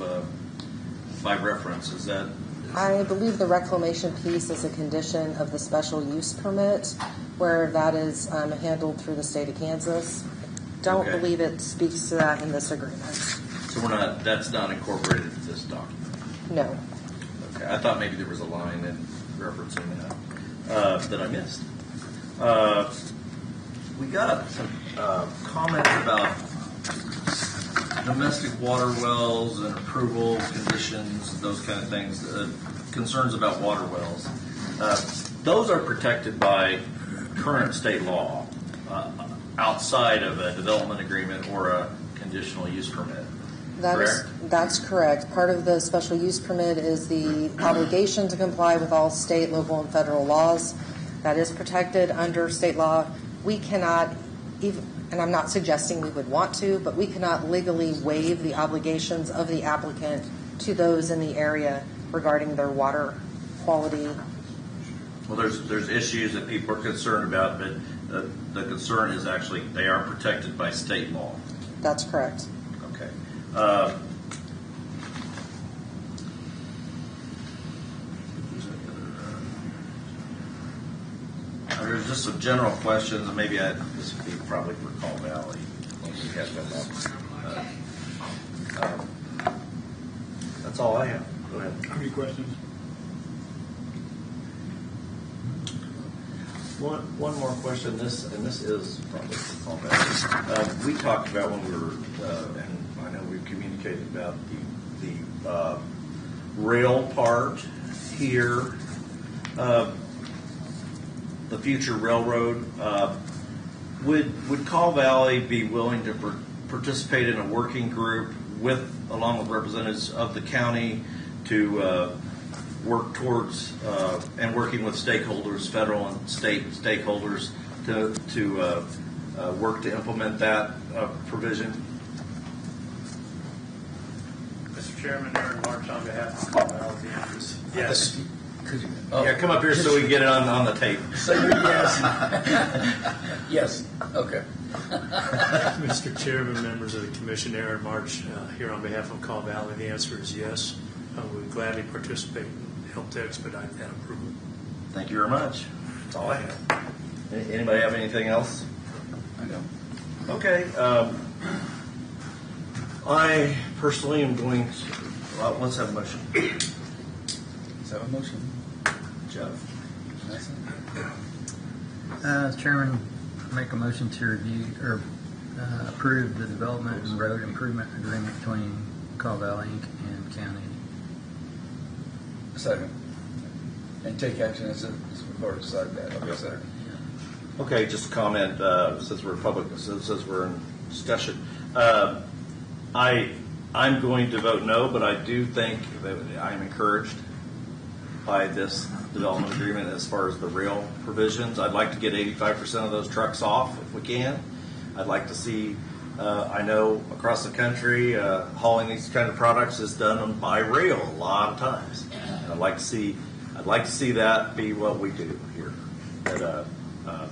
by reference? Is that? I believe the reclamation piece is a condition of the special use permit, where that is handled through the state of Kansas. Don't believe it speaks to that in this agreement. So that's not incorporated into this document? No. Okay, I thought maybe there was a line in referencing that I missed. We got some comments about domestic water wells and approval conditions, those kind of things, concerns about water wells. Those are protected by current state law outside of a development agreement or a conditional use permit. That's correct. Part of the special use permit is the obligation to comply with all state, local, and federal laws. That is protected under state law. We cannot, and I'm not suggesting we would want to, but we cannot legally waive the obligations of the applicant to those in the area regarding their water quality. Well, there's issues that people are concerned about, but the concern is actually they are protected by state law. That's correct. Okay. There's just some general questions, and maybe this would be probably for Call Valley. That's all I have. Go ahead. How many questions? One more question. This is probably for Call Valley. We talked about when we were, and I know we've communicated about the rail part here. The future railroad. Would Call Valley be willing to participate in a working group along with representatives of the county to work towards and working with stakeholders, federal and state stakeholders, to work to implement that provision? Mr. Chairman, Aaron March on behalf of Call Valley, the answer is yes. Yeah, come up here so we can get it on the tape. So yes. Yes. Okay. Mr. Chairman, members of the Commission, Aaron March here on behalf of Call Valley. The answer is yes. We would gladly participate and help to expedite that approval. Thank you very much. That's all I have. Anybody have anything else? I don't. Okay. I personally am going to. Let's have a motion. Let's have a motion. Jeff. Chairman, make a motion to review or approve the development and road improvement agreement between Call Valley Inc. and County. Second. And take action as we've already decided that. Okay, second. Okay, just a comment, since we're public, since we're in discussion. I'm going to vote no, but I do think that I'm encouraged by this development agreement as far as the rail provisions. I'd like to get 85% of those trucks off if we can. I'd like to see, I know across the country, hauling these kind of products is done by rail a lot of times. And I'd like to see that be what we do here. But,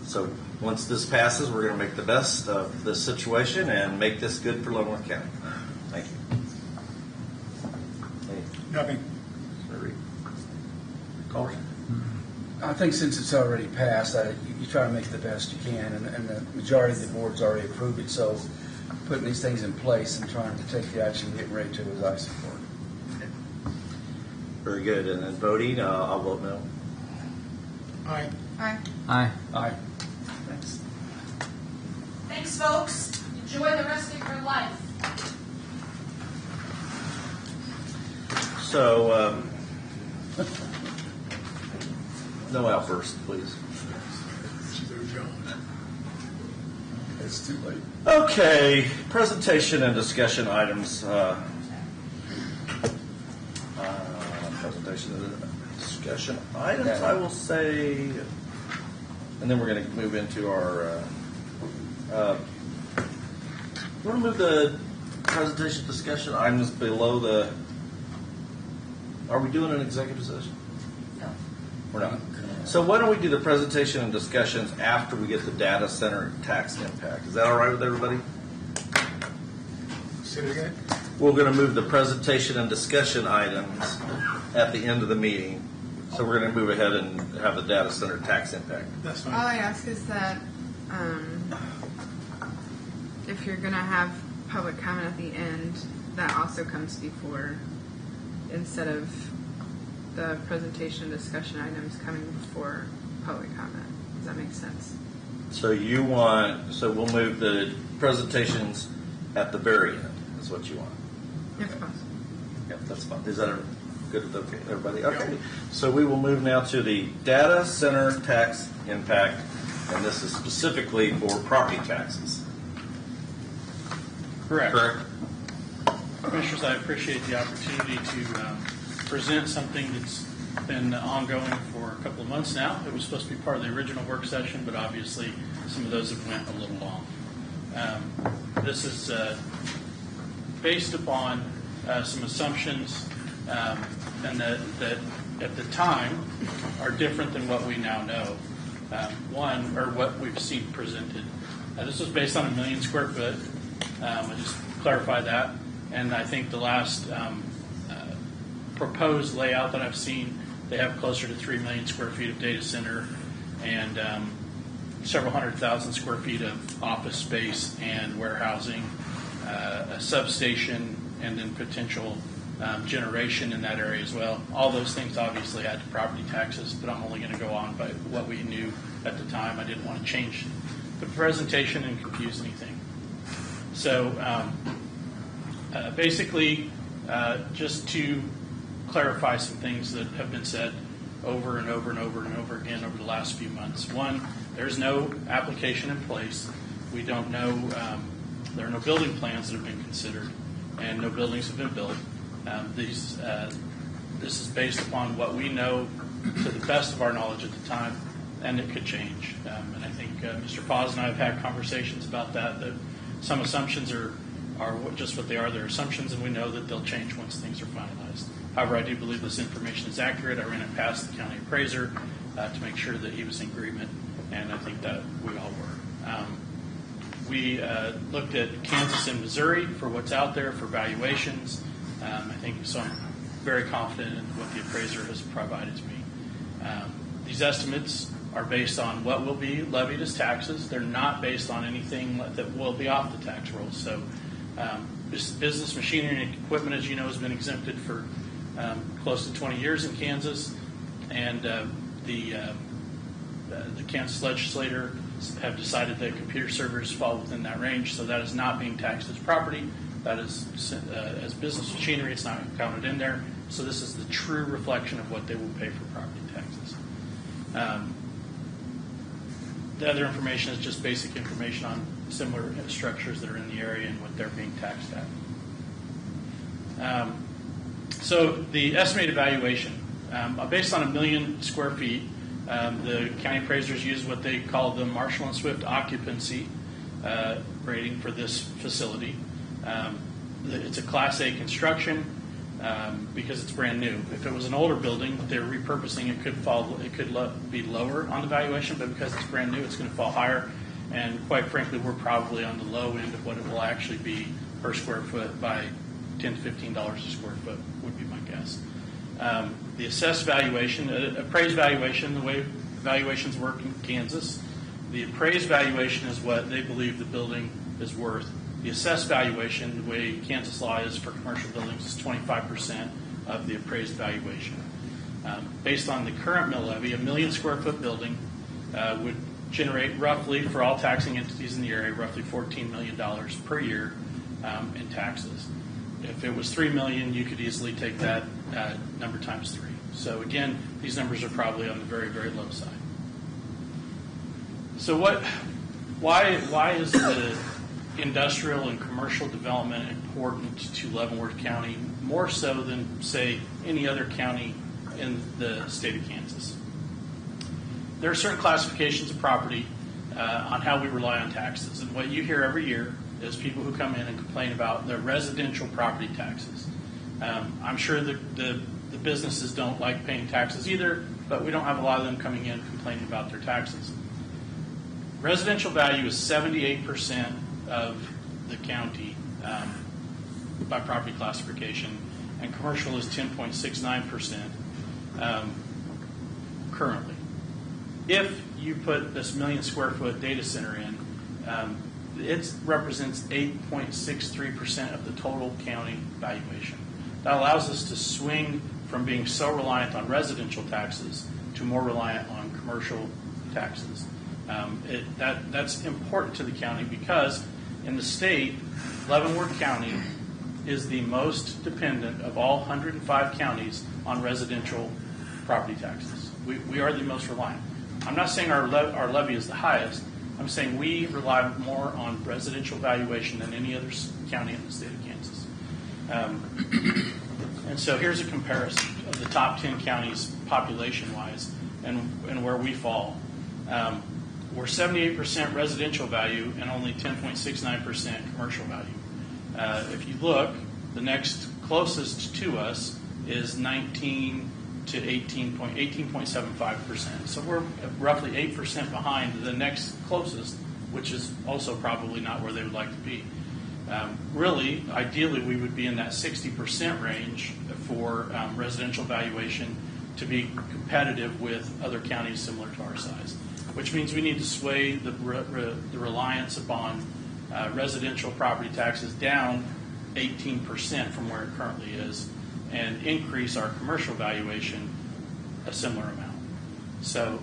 so once this passes, we're going to make the best of this situation and make this good for Leavenworth County. Thank you. Nothing. Callers? I think since it's already passed, you try to make the best you can, and the majority of the board's already approved it, so putting these things in place and trying to take the action getting ready to is I support. Very good. And then voting, I'll vote no. Aye. Aye. Aye. Aye. Thanks. Thanks, folks. Enjoy the rest of your life. So, no outburst, please. It's too late. Okay, presentation and discussion items. Presentation and discussion items, I will say, and then we're going to move into our. You want to move the presentation discussion items below the. Are we doing an executive session? No. We're not. So why don't we do the presentation and discussions after we get the data center tax impact? Is that all right with everybody? Say it again. We're going to move the presentation and discussion items at the end of the meeting. So we're going to move ahead and have the data center tax impact. That's All fine. I ask is that if you're going to have public comment at the end, that also comes before, instead of the presentation and discussion items coming before public comment. Does that make sense? So we'll move the presentations at the very end, is what you want. If possible. Yep, that's fine. Is that good with everybody? Okay. So we will move now to the data center tax impact, and this is specifically for property taxes. Correct. Correct? Commissioners, I appreciate the opportunity to present something that's been ongoing for a couple of months now. It was supposed to be part of the original work session, but obviously some of those have went a little long. This is based upon some assumptions and that at the time are different than what we now know. One, or what we've seen presented. This was based on 1 million square foot. I just clarify that. And I think the last proposed layout that I've seen, they have closer to 3 million square feet of data center and several 100,000 square feet of office space and warehousing, a substation, and then potential generation in that area as well. All those things obviously add to property taxes, but I'm only going to go on by what we knew at the time. I didn't want to change the presentation and confuse anything. So basically, just to clarify some things that have been said over and over and over and over again over the last few months. One, there's no application in place. We don't know, there are no building plans that have been considered, and no buildings have been built. This is based upon what we know to the best of our knowledge at the time, and it could change. And I think Mr. Paz and I have had conversations about that some assumptions are just what they are. They're assumptions, and we know that they'll change once things are finalized. However, I do believe this information is accurate. I ran it past the county appraiser to make sure that he was in agreement, and I think that we all were. We looked at Kansas and Missouri for what's out there for valuations. I think so. I'm very confident in what the appraiser has provided to me. These estimates are based on what will be levied as taxes. They're not based on anything that will be off the tax rolls. So business machinery and equipment, as you know, has been exempted for close to 20 years in Kansas, and the Kansas legislature have decided that computer servers fall within that range, so that is not being taxed as property. That is as business machinery. It's not counted in there. So this is the true reflection of what they will pay for property taxes. The other information is just basic information on similar structures that are in the area and what they're being taxed at. So the estimated valuation Based on 1 million square feet, the county appraisers use what they call the Marshall and Swift occupancy rating for this facility. It's a Class A construction because it's brand new. If it was an older building, they're repurposing. It could be lower on the valuation, but because it's brand new, it's going to fall higher. And quite frankly, we're probably on the low end of what it will actually be per square foot by $10 to $15 a square foot would be my guess. The assessed valuation, appraised valuation, the way valuations work in Kansas, the appraised valuation is what they believe the building is worth. The assessed valuation, the way Kansas law is for commercial buildings, is 25% of the appraised valuation. Based on the current mill levy, a 1 million square foot building would generate roughly, for all taxing entities in the area, roughly $14 million per year in taxes. If it was $3 million, you could easily take that number times 3. So again, these numbers are probably on the very, very low side. So why is the industrial and commercial development important to Leavenworth County more so than, say, any other county in the state of Kansas? There are certain classifications of property on how we rely on taxes. And what you hear every year is people who come in and complain about their residential property taxes. I'm sure the businesses don't like paying taxes either, but we don't have a lot of them coming in complaining about their taxes. Residential value is 78% of the county by property classification, and commercial is 10.69% currently. If you put this 1 million square foot data center in, it represents 8.63% of the total county valuation. That allows us to swing from being so reliant on residential taxes to more reliant on commercial taxes. That's important to the county because in the state, Leavenworth County is the most dependent of all 105 counties on residential property taxes. We are the most reliant. I'm not saying our levy is the highest. I'm saying we rely more on residential valuation than any other county in the state of Kansas. And so here's a comparison of the top 10 counties population-wise and where we fall. We're 78% residential value and only 10.69% commercial value. If you look, the next closest to us is 19 to 18.75%. So we're roughly 8% behind the next closest, which is also probably not where they would like to be. Really, ideally, we would be in that 60% range for residential valuation to be competitive with other counties similar to our size, which means we need to sway the reliance upon residential property taxes down 18% from where it currently is and increase our commercial valuation a similar amount. So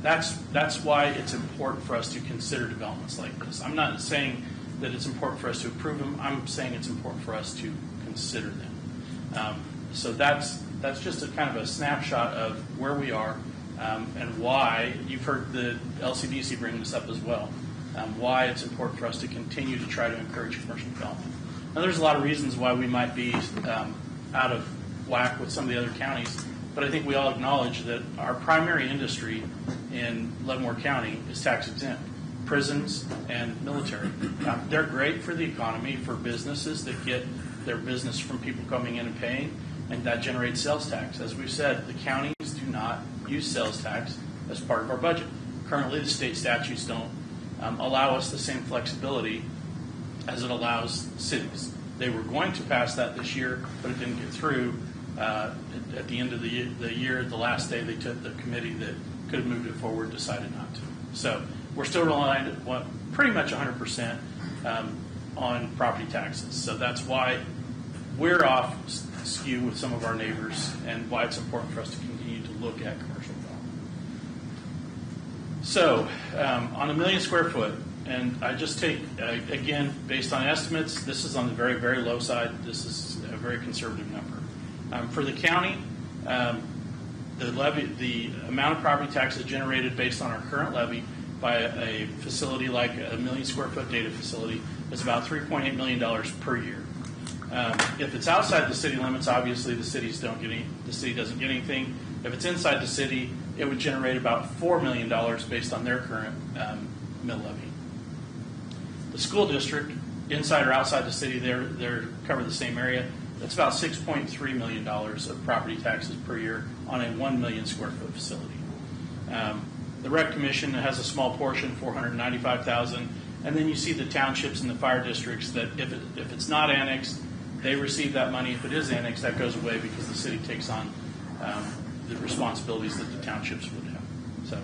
that's why it's important for us to consider developments like this. I'm not saying that it's important for us to approve them. I'm saying it's important for us to consider them. So that's just a kind of a snapshot of where we are and why. You've heard the LCDC bring this up as well. Why it's important for us to continue to try to encourage commercial development. Now, there's a lot of reasons why we might be out of whack with some of the other counties, but I think we all acknowledge that our primary industry in Leavenworth County is tax exempt. Prisons and military. They're great for the economy, for businesses that get their business from people coming in and paying, and that generates sales tax. As we've said, the counties do not use sales tax as part of our budget. Currently, the state statutes don't allow us the same flexibility as it allows cities. They were going to pass that this year, but it didn't get through. At the end of the year, the last day, they took the committee that could have moved it forward, decided not to. So we're still relying pretty much 100% on property taxes. So that's why we're off skew with some of our neighbors and why it's important for us to continue to look at commercial development. So on 1 million square foot, and I just take, again, based on estimates, this is on the very, very low side. This is a very conservative number. For the county, the amount of property taxes generated based on our current levy by a facility like a 1 million square foot data facility is about $3.8 million per year. If it's outside the city limits, obviously the city doesn't get anything. If it's inside the city, it would generate about $4 million based on their current mill levy. The school district, inside or outside the city, they're cover the same area. That's about $6.3 million of property taxes per year on a 1 million square foot facility. The Rec Commission has a small portion, $495,000, and then you see the townships and the fire districts that if it's not annexed, they receive that money. If it is annexed, that goes away because the city takes on the responsibilities that the townships would have. So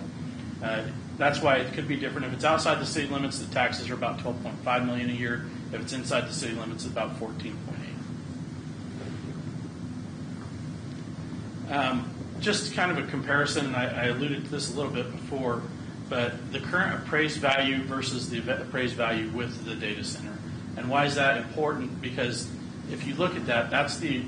that's why it could be different. If it's outside the city limits, the taxes are about $12.5 million a year. If it's inside the city limits, it's about 14.8. Just kind of a comparison, and I alluded to this a little bit before, but the current appraised value versus the appraised value with the data center. And why is that important? Because if you look at that, that's the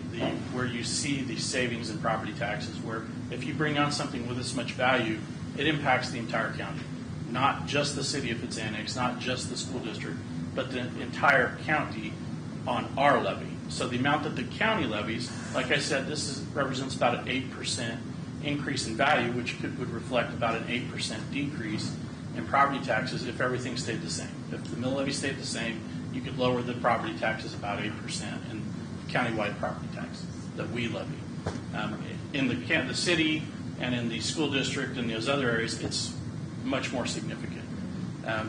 where you see the savings in property taxes, where if you bring on something with this much value, it impacts the entire county. Not just the city if it's annexed, not just the school district, but the entire county on our levy. So the amount that the county levies, like I said, represents about an 8% increase in value, which would reflect about an 8% decrease in property taxes if everything stayed the same. If the mill levy stayed the same, you could lower the property taxes about 8% in countywide property taxes that we levy. In the city and in the school district and those other areas, it's much more significant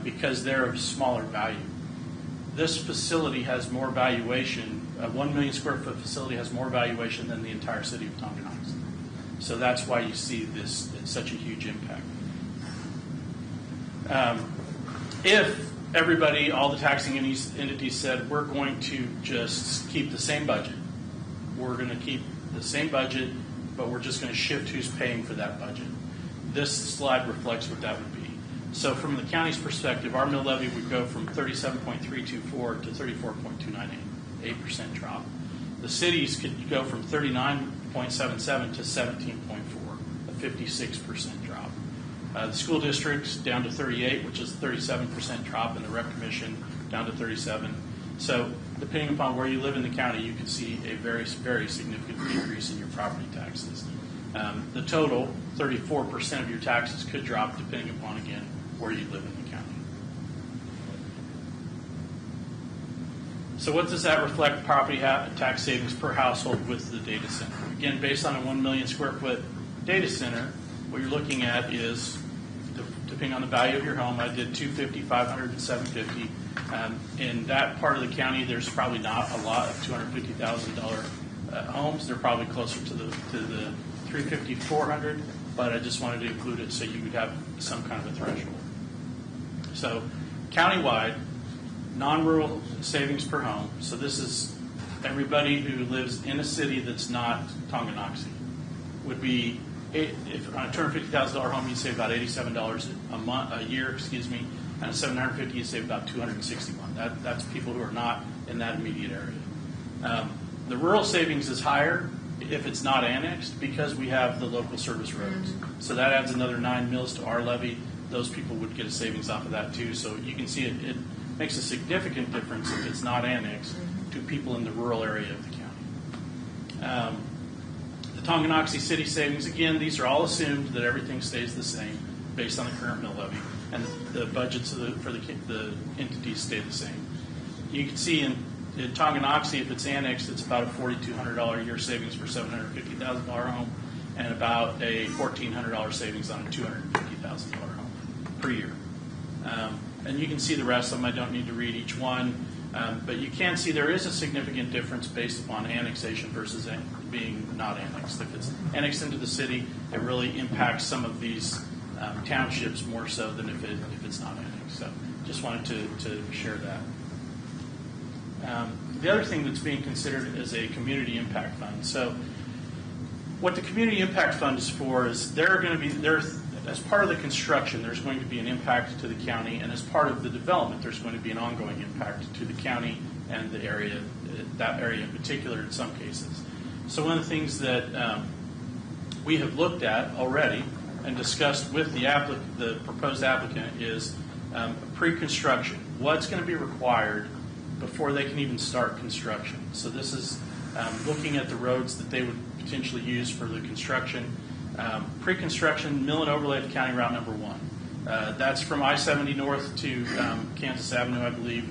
because they're of smaller value. This facility has more valuation. A 1 million square foot facility has more valuation than the entire city of Tonganoxie. So that's why you see this, it's such a huge impact. If everybody, all the taxing entities said, we're going to just keep the same budget, we're going to keep the same budget, but we're just going to shift who's paying for that budget. This slide reflects what that would be. So from the county's perspective, our mill levy would go from 37.324 to 34.298, 8% drop. The cities could go from 39.77 to 17.4, a 56% drop. The school districts down to 38, which is a 37% drop, and the Rec Commission down to 37. So depending upon where you live in the county, you can see a very, very significant decrease in your property taxes. The total, 34% of your taxes could drop depending upon, again, where you live in the county. So what does that reflect property tax savings per household with the data center? Again, based on a 1 million square foot data center, what you're looking at is, depending on the value of your home, I did 250, 500, and 750. In that part of the county, there's probably not a lot of $250,000 homes. They're probably closer to the 350, 400, but I just wanted to include it so you would have some kind of a threshold. So countywide, non-rural savings per home. So this is everybody who lives in a city that's not Tonganoxie. Would be, if on a $250,000 home, you'd save about $87 a year, and a $750, you'd save about $261. That's people who are not in that immediate area. The rural savings is higher if it's not annexed because we have the local service roads. So that adds another 9 mills to our levy. Those people would get a savings off of that too. So you can see it makes a significant difference if it's not annexed to people in the rural area of the county. The Tonganoxie city savings, again, these are all assumed that everything stays the same based on the current mill levy, and the budgets for the entities stay the same. You can see in Tonganoxie, if it's annexed, it's about a $4,200 a year savings for a $750,000 home, and about a $1,400 savings on a $250,000 home per year. And you can see the rest of them. I don't need to read each one, but you can see there is a significant difference based upon annexation versus being not annexed. If it's annexed into the city, it really impacts some of these townships more so than if it's not annexed. So just wanted to share that. The other thing that's being considered is a community impact fund. So what the community impact fund is for is as part of the construction, there's going to be an impact to the county, and as part of the development, there's going to be an ongoing impact to the county and the area, that area in particular in some cases. So one of the things that we have looked at already and discussed with the proposed applicant is pre-construction. What's going to be required before they can even start construction. So this is looking at the roads that they would potentially use for the construction. Pre-construction mill and overlay of County Route Number 1. That's from I-70 north to Kansas Avenue, I believe.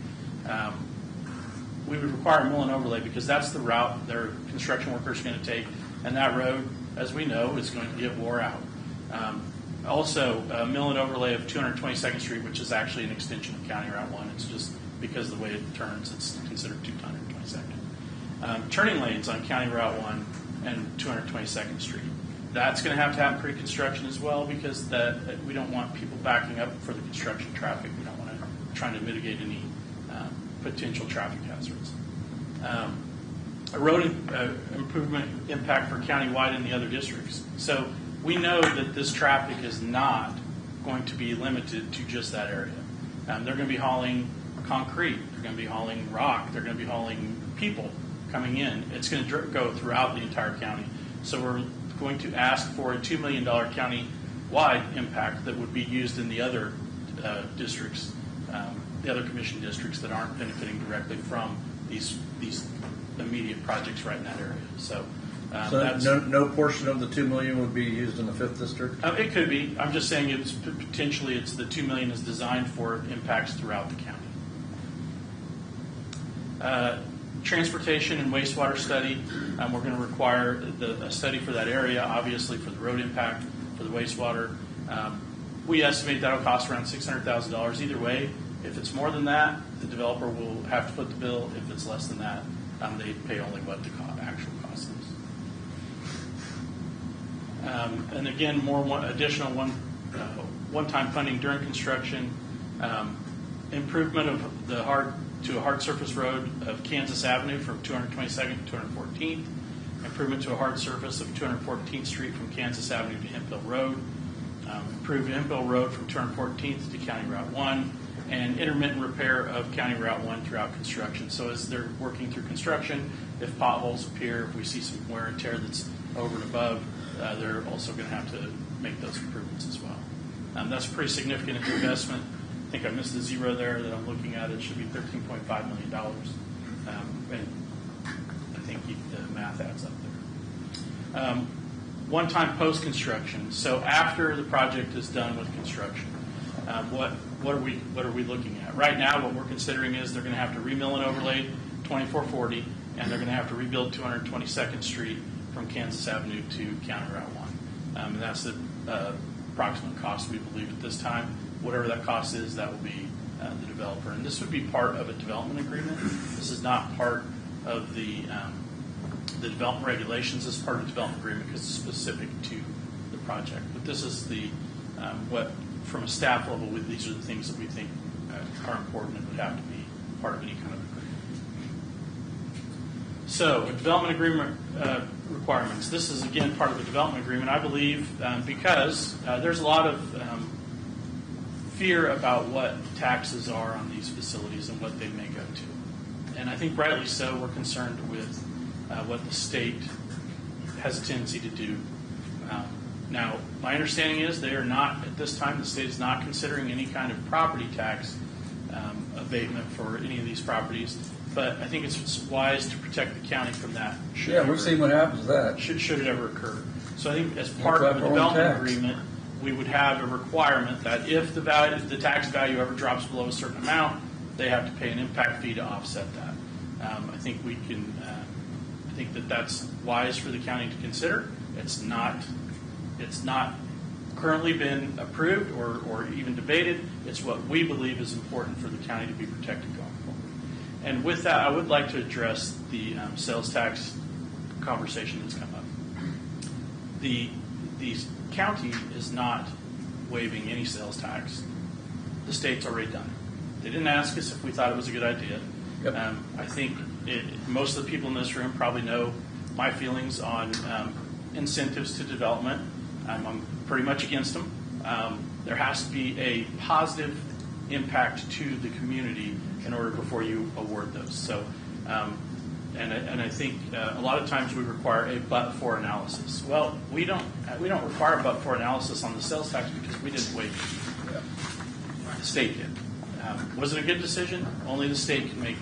We would require a mill and overlay because that's the route their construction workers are going to take, and that road, as we know, is going to get wore out. Also, a mill and overlay of 222nd Street, which is actually an extension of County Route 1. It's just because of the way it turns, it's considered 222nd. Turning lanes on County Route 1 and 222nd Street. That's going to happen pre-construction as well because we don't want people backing up for the construction traffic. We don't want to try to mitigate any potential traffic hazards. A road improvement impact for countywide and the other districts. So we know that this traffic is not going to be limited to just that area. They're going to be hauling concrete. They're going to be hauling rock. They're going to be hauling people coming in. It's going to go throughout the entire county. So we're going to ask for a $2 million county-wide impact that would be used in the other districts, the other commission districts that aren't benefiting directly from these immediate projects right in that area. So that's, no portion of the $2 million would be used in the 5th district? It could be. I'm just saying it's potentially the $2 million is designed for impacts throughout the county. Transportation and wastewater study. We're going to require a study for that area, obviously for the road impact, for the wastewater. We estimate that'll cost around $600,000 either way. If it's more than that, the developer will have to foot the bill. If it's less than that, they pay only what the actual cost is. And again, additional one-time funding during construction. Improvement of the to a hard surface road of Kansas Avenue from 222nd to 214th. Improvement to a hard surface of 214th Street from Kansas Avenue to Hemphill Road. Improved Hemphill Road from 214th to County Route 1. And intermittent repair of County Route 1 throughout construction. So as they're working through construction, if potholes appear, if we see some wear and tear that's over and above, they're also going to have to make those improvements as well. That's a pretty significant investment. I think I missed the zero there that I'm looking at. It should be $13.5 million. And I think the math adds up there. One-time post-construction. So after the project is done with construction, what are we looking at? Right now, what we're considering is they're going to have to remill and overlay 2440, and they're going to have to rebuild 222nd Street from Kansas Avenue to County Route 1. And that's the approximate cost we believe at this time. Whatever that cost is, that will be the developer. And this would be part of a development agreement. This is not part of the development regulations. This is part of the development agreement because it's specific to the project. But this is what, from a staff level, these are the things that we think are important and would have to be part of any kind of agreement. So, development agreement requirements. This is, again, part of the development agreement, I believe, because there's a lot of fear about what taxes are on these facilities and what they may go to. And I think rightly so, we're concerned with what the state has a tendency to do. Now, my understanding is they are not, at this time, the state is not considering any kind of property tax abatement for any of these properties, but I think it's wise to protect the county from that. We've seen what happens to that. Should it ever occur. So I think as part of the development agreement, we would have a requirement that if the tax value ever drops below a certain amount, they have to pay an impact fee to offset that. I think we can. I think that's wise for the county to consider. It's not currently been approved or even debated. It's what we believe is important for the county to be protected going forward. And with that, I would like to address the sales tax conversation that's come up. The county is not waiving any sales tax. The state's already done it. They didn't ask us if we thought it was a good idea. Yep. I think most of the people in this room probably know my feelings on incentives to development. I'm pretty much against them. There has to be a positive impact to the community in order before you award those. So, and I think a lot of times we require a but-for analysis. Well, we don't require a but-for analysis on the sales tax because we didn't waive it. The state did. Was it a good decision? Only the state can make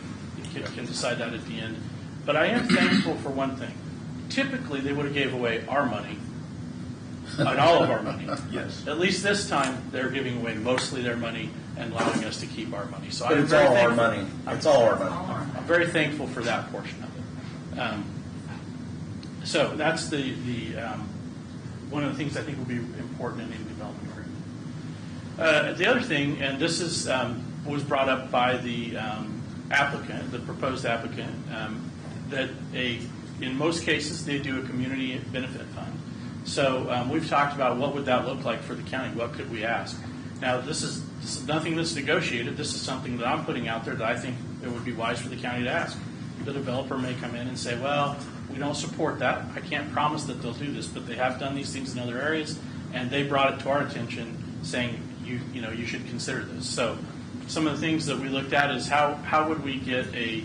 can decide that at the end. But I am thankful for one thing. Typically, they would have gave away our money, and all of our money. Yes. At least this time, they're giving away mostly their money and allowing us to keep our money. So But I'm it's very all our thankful. money. It's all our money. I'm very thankful for that portion of it. So that's the one of the things I think will be important in any development agreement. The other thing, and this is was brought up by the applicant, the proposed applicant, that in most cases they do a community benefit fund. So we've talked about what would that look like for the county. What could we ask? Now this is nothing that's negotiated. This is something that I'm putting out there that I think it would be wise for the county to ask. The developer may come in and say, well, we don't support that. I can't promise that they'll do this, but they have done these things in other areas, and they brought it to our attention saying, you should consider this. So some of the things that we looked at is how would we get a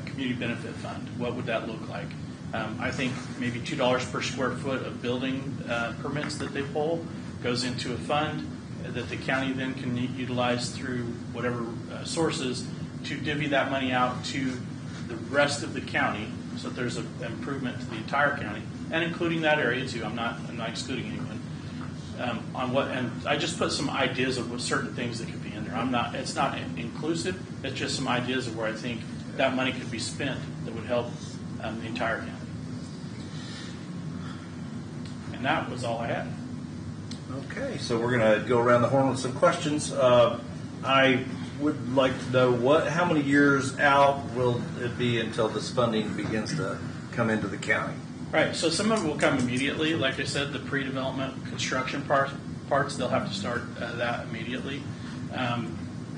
community benefit fund? What would that look like? I think maybe $2 per square foot of building permits that they pull goes into a fund that the county then can utilize through whatever sources to divvy that money out to the rest of the county, so that there's an improvement to the entire county, and including that area too. I'm not excluding anyone. And I just put some ideas of what certain things that could be in there. It's not inclusive. It's just some ideas of where I think that money could be spent that would help the entire county. And that was all I had. Okay, so we're going to go around the horn with some questions. I would like to know how many years out will it be until this funding begins to come into the county? Right, so some of it will come immediately. Like I said, the pre-development construction parts, they'll have to start that immediately.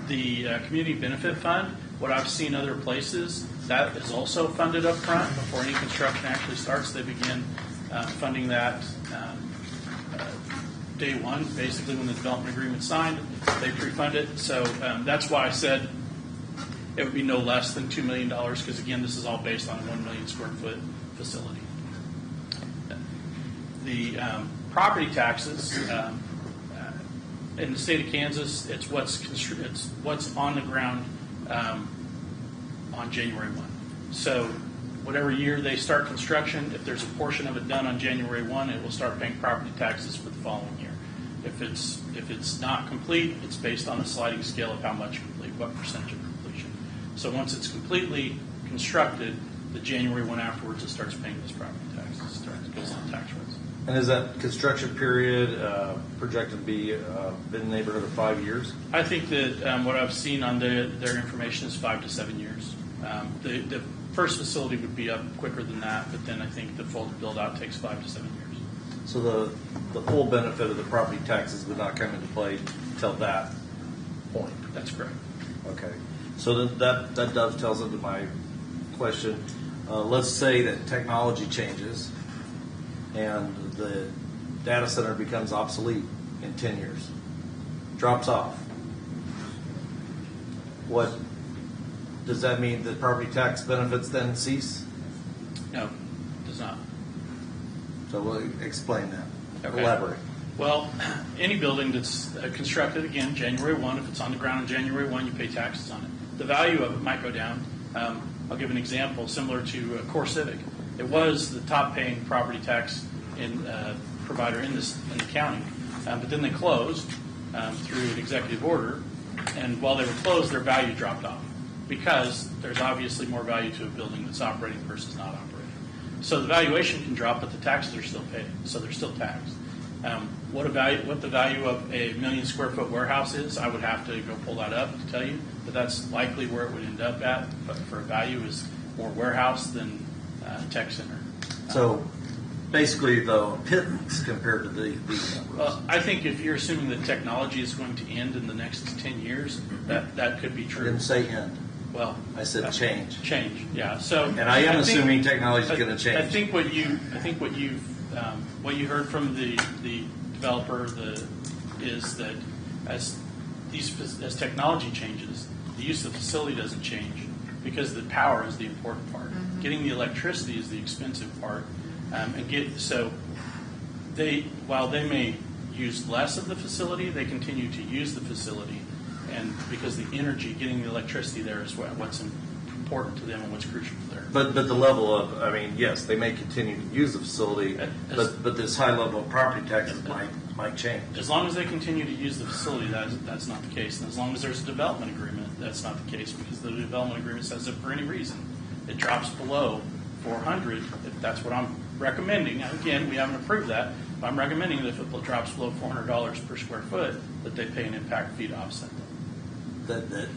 The community benefit fund, what I've seen other places, that is also funded up front before any construction actually starts. They begin funding that day one, basically when the development agreement's signed, they pre-fund it. So that's why I said it would be no less than $2 million, because again, this is all based on a 1 million square foot facility. The property taxes in the state of Kansas, it's what's on the ground on January 1. So whatever year they start construction, if there's a portion of it done on January 1, it will start paying property taxes for the following year. If it's not complete, it's based on a sliding scale of how much complete, what percentage of completion. So once it's completely constructed, the January 1 afterwards, it starts paying those property taxes. It goes on tax rates. And is that construction period projected to be in the neighborhood of 5 years? I think that what I've seen on their information is 5 to 7 years. The first facility would be up quicker than that, but then I think the full build-out takes 5 to 7 years. So the full benefit of the property taxes would not come into play until that point? That's correct. Okay. So that dovetails into my question. Let's say that technology changes and the data center becomes obsolete in 10 years, drops off. What does that mean? The property tax benefits then cease? No, it does not. So we'll explain that. Okay. Elaborate. Well, any building that's constructed, again, January 1, if it's on the ground on January 1, you pay taxes on it. The value of it might go down. I'll give an example similar to Core Civic. It was the top paying property tax provider in the county, but then they closed through an executive order, and while they were closed, their value dropped off because there's obviously more value to a building that's operating versus not operating. So the valuation can drop, but the taxes are still paid, so they're still taxed. What the value of a 1 million square foot warehouse is, I would have to go pull that up to tell you, but that's likely where it would end up at. But for a value is more warehouse than tech center. So basically, the pittance compared to these numbers. Well, I think if you're assuming that technology is going to end in the next 10 years, that could be true. I didn't say end. Well, I said change. Change, yeah. So, and I am assuming technology is going to change. I think what you heard from the developer is that as technology changes, the use of the facility doesn't change because the power is the important part. Mm-hmm. Getting the electricity is the expensive part, while they may use less of the facility, they continue to use the facility. And because the energy, getting the electricity there is what's important to them and what's crucial to their. But the level of, I mean, yes, they may continue to use the facility, but this high level of property taxes might change. As long as they continue to use the facility, that's not the case. And as long as there's a development agreement, that's not the case, because the development agreement says that for any reason it drops below 400, if that's what I'm recommending. Again, we haven't approved that. But I'm recommending that if it drops below $400 per square foot, that they pay an impact fee to offset that.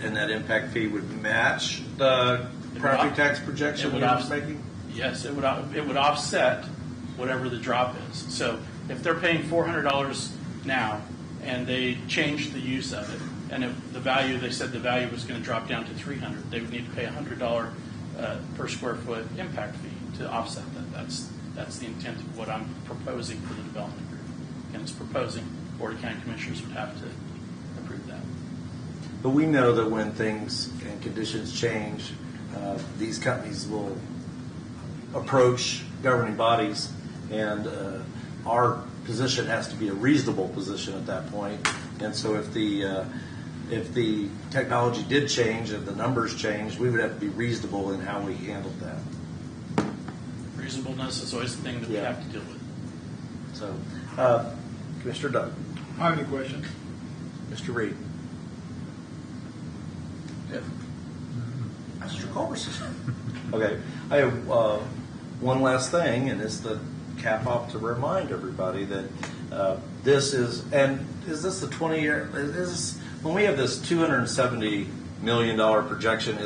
And that impact fee would match the property tax projection we were making? Yes, it would offset whatever the drop is. So if they're paying $400 now and they changed the use of it, and if they said the value was going to drop down to $300, they would need to pay $100 per square foot impact fee to offset that. That's the intent of what I'm proposing for the development agreement. And it's proposing, Board of County Commissioners would have to approve that. But we know that when things and conditions change, these companies will approach governing bodies, and our position has to be a reasonable position at that point. And so if the technology did change, if the numbers changed, we would have to be reasonable in how we handled that. Reasonableness is always the thing that we have to deal with. So, Commissioner Doug. I have any questions? Mr. Reed. Good. Mr. Culberson. Okay. I have one last thing, and it's the cap off to remind everybody that this is this the 20-year? When we have this $270 million projection,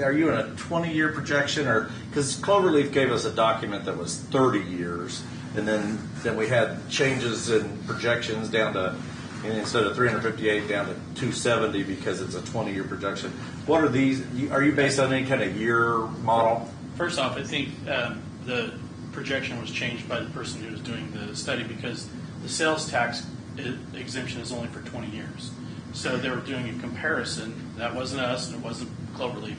are you in a 20-year projection, or because Cloverleaf gave us a document that was 30 years, and then we had changes in projections down to, instead of 358 down to 270 because it's a 20-year projection. What are these? Are you based on any kind of year model? First off, I think the projection was changed by the person who was doing the study, because the sales tax exemption is only for 20 years. So they were doing a comparison. That wasn't us, and it wasn't Cloverleaf.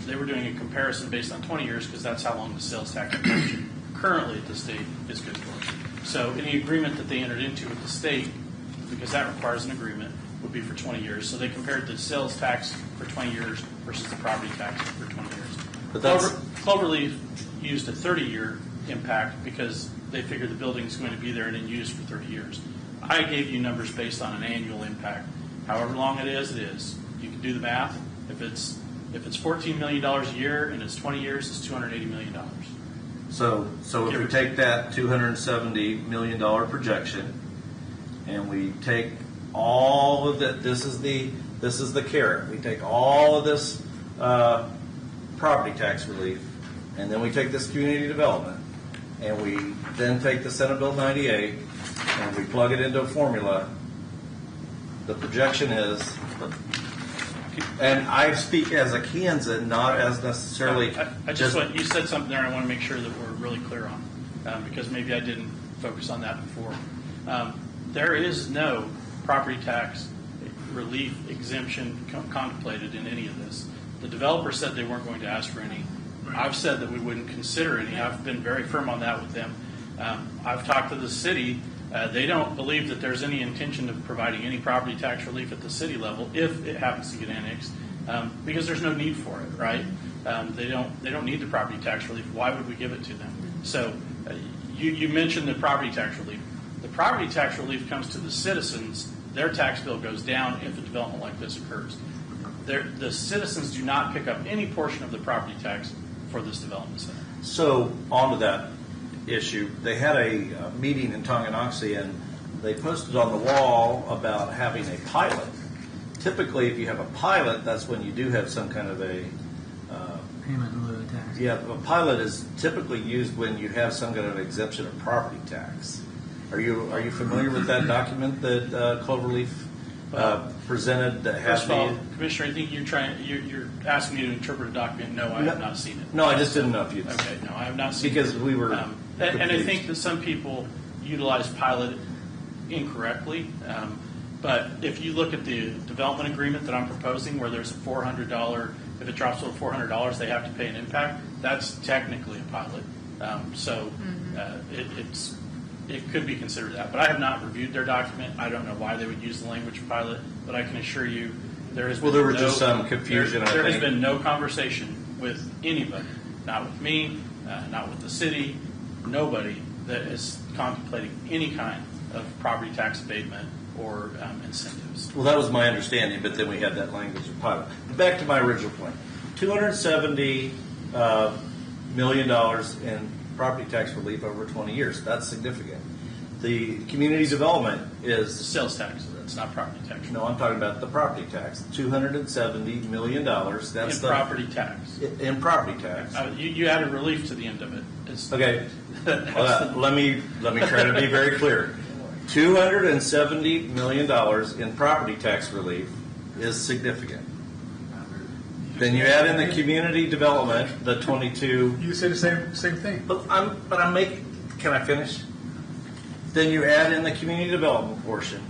They were doing a comparison based on 20 years because that's how long the sales tax exemption currently at the state is good for. So any agreement that they entered into with the state, because that requires an agreement, would be for 20 years. So they compared the sales tax for 20 years versus the property tax for 20 years. But Cloverleaf used a 30-year impact because they figured the building is going to be there and in use for 30 years. I gave you numbers based on an annual impact. However long it is, you can do the math. If it's $14 million a year and it's 20 years, it's $280 million. So if we take that $270 million projection and we take all of that, this is the carrot. We take all of this property tax relief, and then we take this community development, and we then take the Senate Bill 98 and we plug it into a formula. The projection is, and I speak as a Kansan, not as necessarily. You said something there I want to make sure that we're really clear on, because maybe I didn't focus on that before. There is no property tax relief exemption contemplated in any of this. The developer said they weren't going to ask for any. I've said that we wouldn't consider any. I've been very firm on that with them. I've talked to the city. They don't believe that there's any intention of providing any property tax relief at the city level if it happens to get annexed, because there's no need for it, right? They don't need the property tax relief. Why would we give it to them? So you mentioned the property tax relief. The property tax relief comes to the citizens. Their tax bill goes down if a development like this occurs. The citizens do not pick up any portion of the property tax for this development center. So on to that issue, they had a meeting in Tonganoxie, and they posted on the wall about having a pilot. Typically, if you have a pilot, that's when you do have some kind of a payment in lieu of tax. Yeah, a pilot is typically used when you have some kind of exemption of property tax. Are you familiar with that document that Cloverleaf presented that has First of all, Commissioner, I think you're asking me to interpret a document. No, I have not seen it. No, I just didn't know if you'd. Okay, no, I have not seen it. Because we were. And I think that some people utilize pilot incorrectly. But if you look at the development agreement that I'm proposing, where there's a $400, if it drops below $400, they have to pay an impact. That's technically a pilot. It could be considered that. But I have not reviewed their document. I don't know why they would use the language pilot. But I can assure you There has Well, been there was just some confusion, There I has think. been no conversation with anybody, not with me, not with the city, nobody that is contemplating any kind of property tax abatement or incentives. Well, that was my understanding, but then we had that language of pilot. Back to my original point. $270 million in property tax relief over 20 years. That's significant. The community development is... Sales tax. That's not property tax. No, I'm talking about the property tax. $270 million. That's In the property tax. In property tax. You added relief to the end of it. Okay. Let me try to be very clear. $270 million in property tax relief is significant. Then you add in the community development, the 22. You said the same thing. But I'm making. Can I finish? Then you add in the community development portion.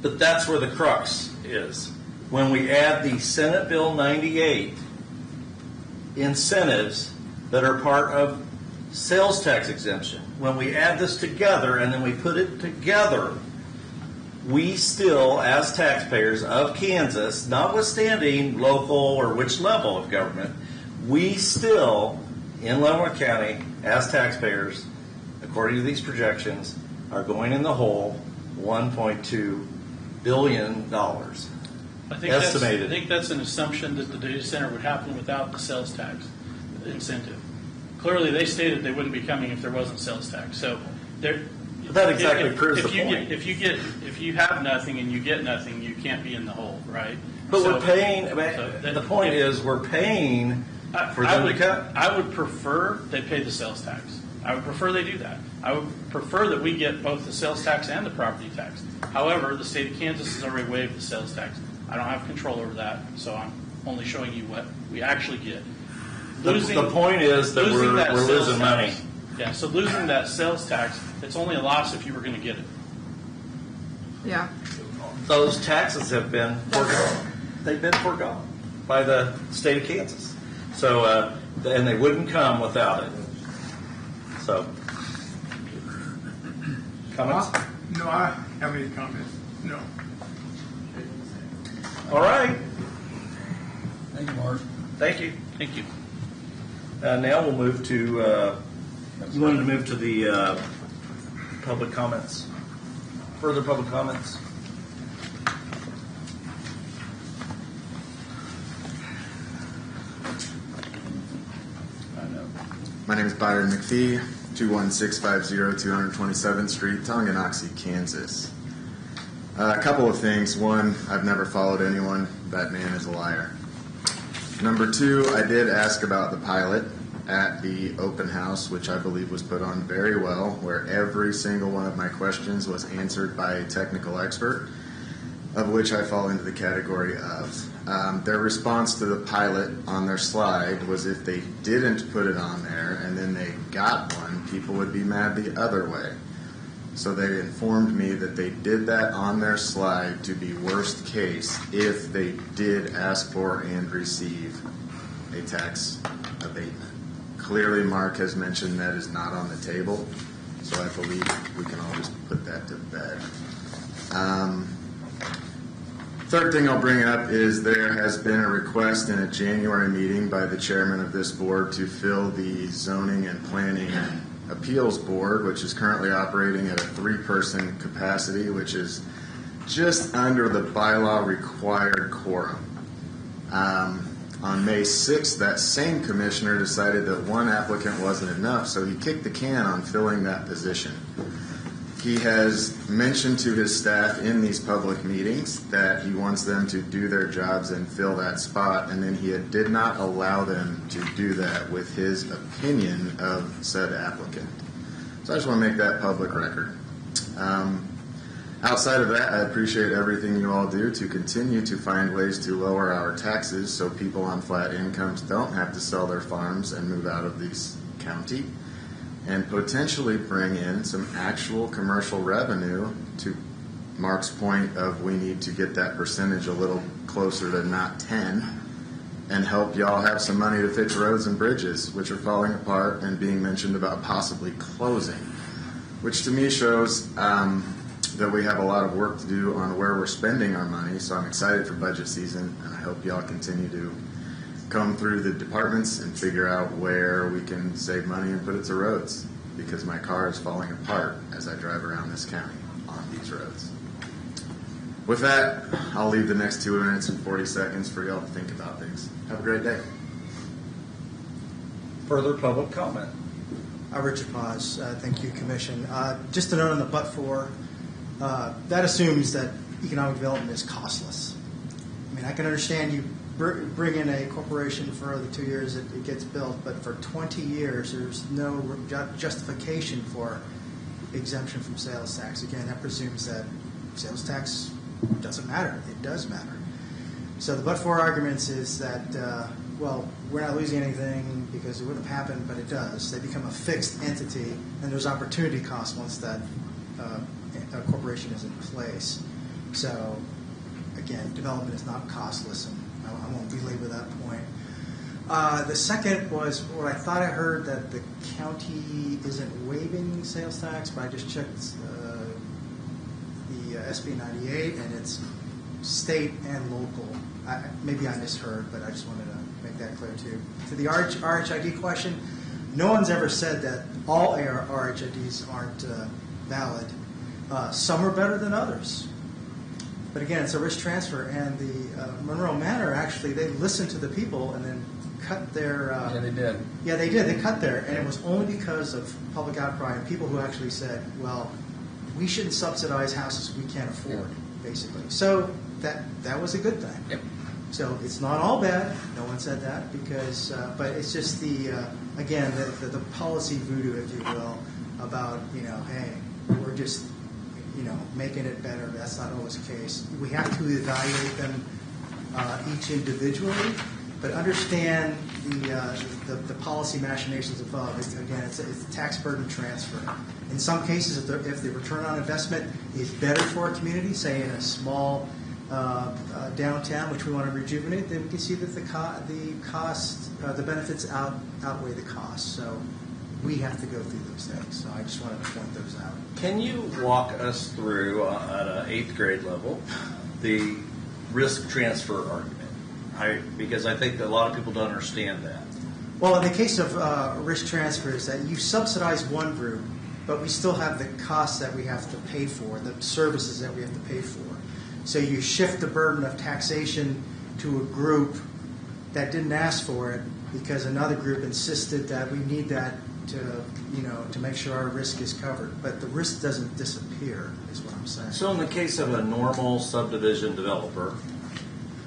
But that's where the crux is. When we add the Senate Bill 98 incentives that are part of sales tax exemption, when we add this together and then we put it together, we still, as taxpayers of Kansas, notwithstanding local or which level of government, we still, in Leavenworth County, as taxpayers, according to these projections, are going in the hole $1.2 billion. Estimated. I think that's an assumption that the data center would happen without the sales tax incentive. Clearly, they stated they wouldn't be coming if there wasn't sales tax. So that exactly proves the point. If you have nothing and you get nothing, you can't be in the hole, right? But we're paying. The point is, we're paying for them to cut. I would prefer they pay the sales tax. I would prefer they do that. I would prefer that we get both the sales tax and the property tax. However, the state of Kansas has already waived the sales tax. I don't have control over that, so I'm only showing you what we actually get. The point is that we're losing money. Yeah, so losing that sales tax, it's only a loss if you were going to get it. Yeah. Those taxes have been forgone. They've been forgone by the state of Kansas. So, and they wouldn't come without it. So, comments? No, I have any comments. No. All right. Thank you, Mark. Thank you. Thank you. Now we'll move to. You wanted to move to the public comments. Further public comments. My name is Byron McPhee, 21650 227th Street, Tonganoxie, Kansas. A couple of things. One, I've never followed anyone. That man is a liar. Number two, I did ask about the pilot at the open house, which I believe was put on very well, where every single one of my questions was answered by a technical expert, of which I fall into the category of. Their response to the pilot on their slide was if they didn't put it on there and then they got one, people would be mad the other way. So they informed me that they did that on their slide to be worst case if they did ask for and receive a tax abatement. Clearly, Mark has mentioned that is not on the table, so I believe we can all just put that to bed. Third thing I'll bring up is there has been a request in a January meeting by the chairman of this board to fill the zoning and planning appeals board, which is currently operating at a 3-person capacity, which is just under the bylaw required quorum. On May 6th, that same commissioner decided that one applicant wasn't enough, so he kicked the can on filling that position. He has mentioned to his staff in these public meetings that he wants them to do their jobs and fill that spot, and then he did not allow them to do that with his opinion of said applicant. So I just want to make that public record. Outside of that, I appreciate everything you all do to continue to find ways to lower our taxes so people on flat incomes don't have to sell their farms and move out of this county, and potentially bring in some actual commercial revenue, to Mark's point of we need to get that percentage a little closer to not 10, and help y'all have some money to fix roads and bridges, which are falling apart and being mentioned about possibly closing, which to me shows that we have a lot of work to do on where we're spending our money, so I'm excited for budget season, and I hope y'all continue to come through the departments and figure out where we can save money and put it to roads, because my car is falling apart as I drive around this county on these roads. With that, I'll leave the next 2 minutes and 40 seconds for y'all to think about things. Have a great day. Further public comment. Richard Paz, thank you, Commission. Just a note on the but-for, that assumes that economic development is costless. I mean, I can understand you bring in a corporation for the 2 years it gets built, but for 20 years there's no justification for exemption from sales tax. Again, that presumes that sales tax doesn't matter. It does matter. So the but-for arguments is that, well, we're not losing anything because it wouldn't have happened, but it does. They become a fixed entity, and there's opportunity cost once that a corporation is in place. So, again, development is not costless, and I won't belabor that point. The second was what I thought I heard, that the county isn't waiving sales tax, but I just checked the SB 98, and it's state and local. Maybe I misheard, but I just wanted to make that clear too. To the RHID question, no one's ever said that all RHIDs aren't valid. Some are better than others. But again, it's a risk transfer, and the Monroe Manor, actually, they listened to the people and then cut their... yeah, they did. Yeah, they did. They cut there, and it was only because of public outcry and people who actually said, well, we shouldn't subsidize houses we can't afford, basically. So that was a good thing. Yep. So it's not all bad. No one said that, because, but it's just again, the policy voodoo, if you will, about, hey, we're just, making it better. That's not always the case. We have to evaluate them each individually, but understand the policy machinations above. It's a tax burden transfer. In some cases, if the return on investment is better for a community, say in a small downtown, which we want to rejuvenate, then we can see that the benefits outweigh the costs. So we have to go through those things. So I just wanted to point those out. Can you walk us through, at an 8th grade level, the risk transfer argument? Because I think that a lot of people don't understand that. Well, in the case of risk transfers, that you subsidize one group, but we still have the costs that we have to pay for, the services that we have to pay for. So you shift the burden of taxation to a group that didn't ask for it because another group insisted that we need that to make sure our risk is covered. But the risk doesn't disappear, is what I'm saying. So in the case of a normal subdivision developer,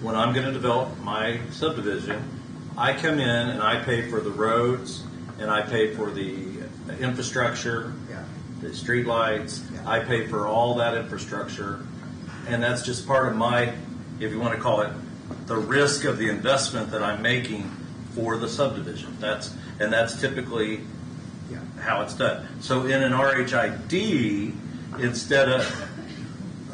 when I'm going to develop my subdivision, I come in and I pay for the roads and I pay for the infrastructure, the street lights. I pay for all that infrastructure. And that's just part of my, if you want to call it, the risk of the investment that I'm making for the subdivision. That's typically how it's done. So in an RHID, instead of,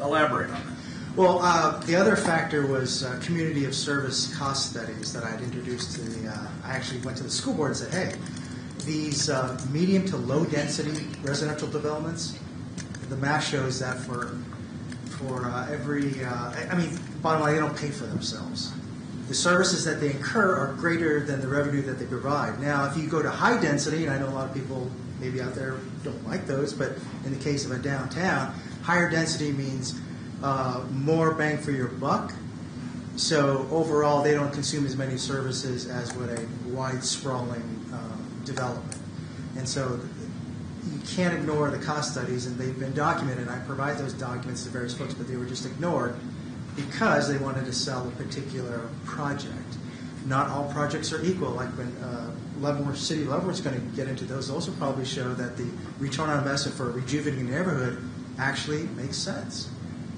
elaborate on that. Well, the other factor was community of service cost studies that I'd introduced to I actually went to the school board and said, hey, these medium to low density residential developments, the math shows that for every, bottom line, they don't pay for themselves. The services that they incur are greater than the revenue that they provide. Now, if you go to high density, and I know a lot of people maybe out there don't like those, but in the case of a downtown, higher density means more bang for your buck. So overall, they don't consume as many services as would a wide sprawling development. And so you can't ignore the cost studies, and they've been documented. I provide those documents to various folks, but they were just ignored because they wanted to sell a particular project. Not all projects are equal. Like when City of Leavenworth's going to get into those will probably show that the return on investment for a rejuvenating neighborhood actually makes sense.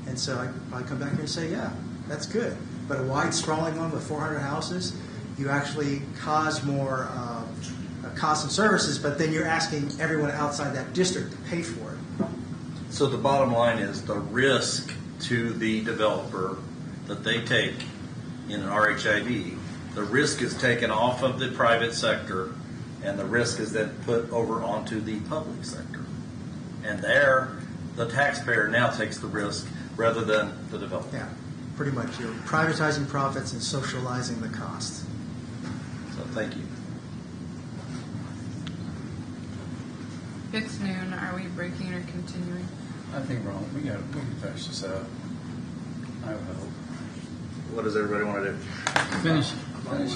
And so I come back here and say, yeah, that's good. But a wide sprawling one with 400 houses, you actually cause more costs and services, but then you're asking everyone outside that district to pay for it. So the bottom line is the risk to the developer that they take in an RHID, the risk is taken off of the private sector and the risk is then put over onto the public sector. And there, the taxpayer now takes the risk rather than the developer. Yeah, pretty much. You're privatizing profits and socializing the cost. So thank you. It's noon. Are we breaking or continuing? I think we can finish this up. I would hope. What does everybody want to do? Finish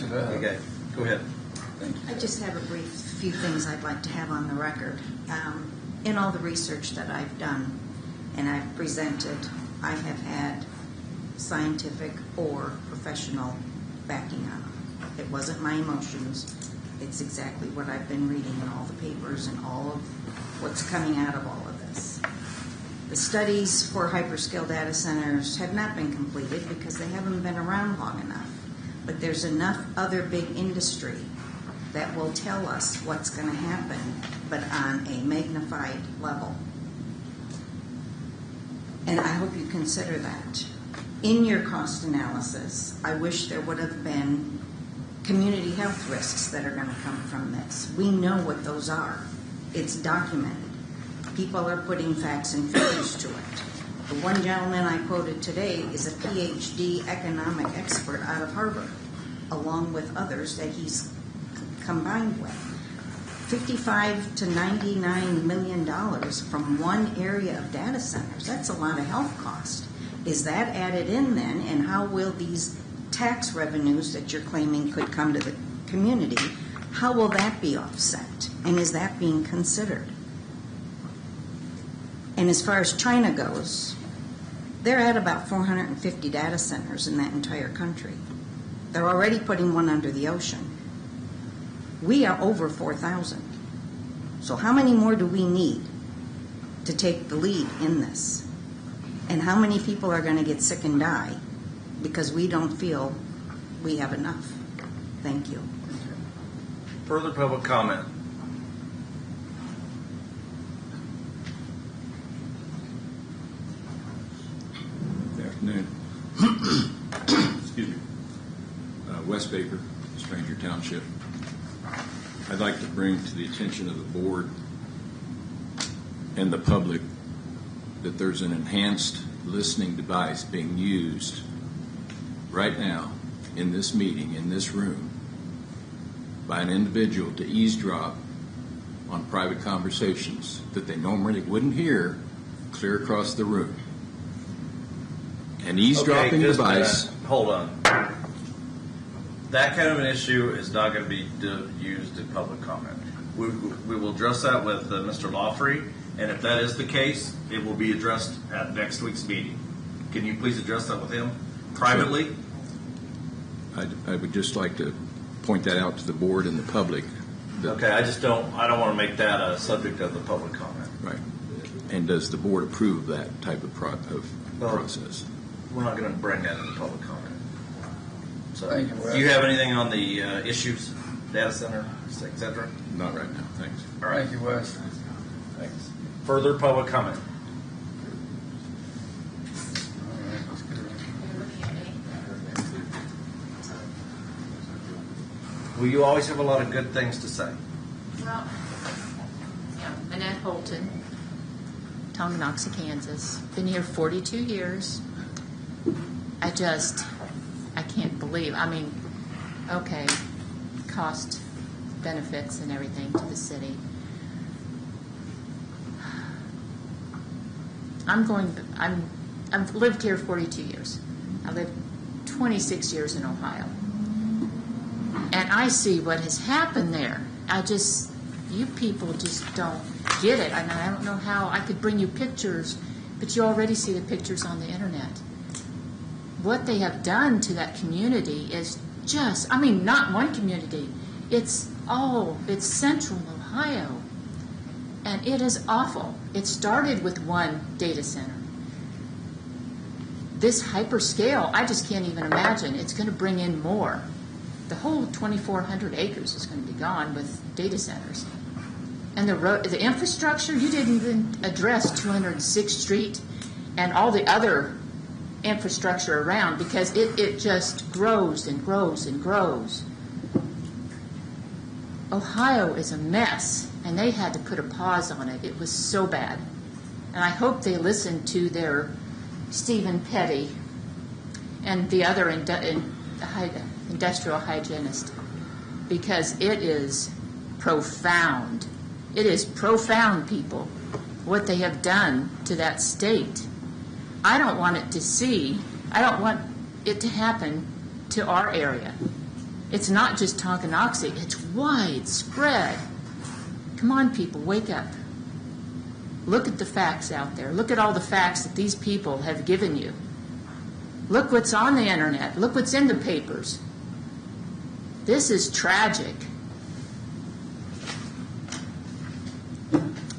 it up. Okay, go ahead. Thank you. I just have a brief few things I'd like to have on the record. In all the research that I've done and I've presented, I have had scientific or professional backing on them. It wasn't my emotions. It's exactly what I've been reading in all the papers and all of what's coming out of all of this. The studies for hyperscale data centers have not been completed because they haven't been around long enough. But there's enough other big industry that will tell us what's going to happen, but on a magnified level. And I hope you consider that. In your cost analysis, I wish there would have been community health risks that are going to come from this. We know what those are. It's documented. People are putting facts and figures to it. The one gentleman I quoted today is a PhD economic expert out of Harvard, along with others that he's combined with. $55 to $99 million from one area of data centers. That's a lot of health cost. Is that added in then, and how will these tax revenues that you're claiming could come to the community, how will that be offset? And is that being considered? And as far as China goes, they're at about 450 data centers in that entire country. They're already putting one under the ocean. We are over 4,000. So how many more do we need to take the lead in this? And how many people are going to get sick and die because we don't feel we have enough? Thank you. Further public comment? Good afternoon. Excuse me. Wes Baker, Stranger Township. I'd like to bring to the attention of the board and the public that there's an enhanced listening device being used right now in this meeting, in this room, by an individual to eavesdrop on private conversations that they normally wouldn't hear clear across the room. An eavesdropping device. Hold on. That kind of an issue is not going to be used in public comment. We will address that with Mr. Lawfrey, and if that is the case, it will be addressed at next week's meeting. Can you please address that with him privately? Sure. I would just like to point that out to the board and the public. Okay, I don't want to make that a subject of the public comment. Right. And does the board approve that type of process? We're not going to bring that into public comment. So, Thank you, Wes. do you have anything on the issues, data center, et cetera? Not right now, thanks. All right. Thank you, Wes. Thanks. Further public comment? Well, you always have a lot of good things to say. Well, yeah, Annette Holton, Tonganoxie, Kansas. Been here 42 years. I can't believe. I mean, okay, cost, benefits, and everything to the city. I've lived here 42 years. I lived 26 years in Ohio. And I see what has happened there. You people just don't get it. And I don't know how I could bring you pictures, but you already see the pictures on the internet. What they have done to that community is not one community. It's central Ohio. And it is awful. It started with one data center. This hyperscale, I just can't even imagine. It's going to bring in more. The whole 2,400 acres is going to be gone with data centers. And the infrastructure, you didn't even address 206th Street and all the other infrastructure around because it just grows and grows and grows. Ohio is a mess, and they had to put a pause on it. It was so bad. And I hope they listen to their Stephen Petty and the other industrial hygienist, because it is profound. It is profound, people, what they have done to that state. I don't want it to happen to our area. It's not just Tonganoxie, it's widespread. Come on, people, wake up. Look at the facts out there. Look at all the facts that these people have given you. Look what's on the internet. Look what's in the papers. This is tragic.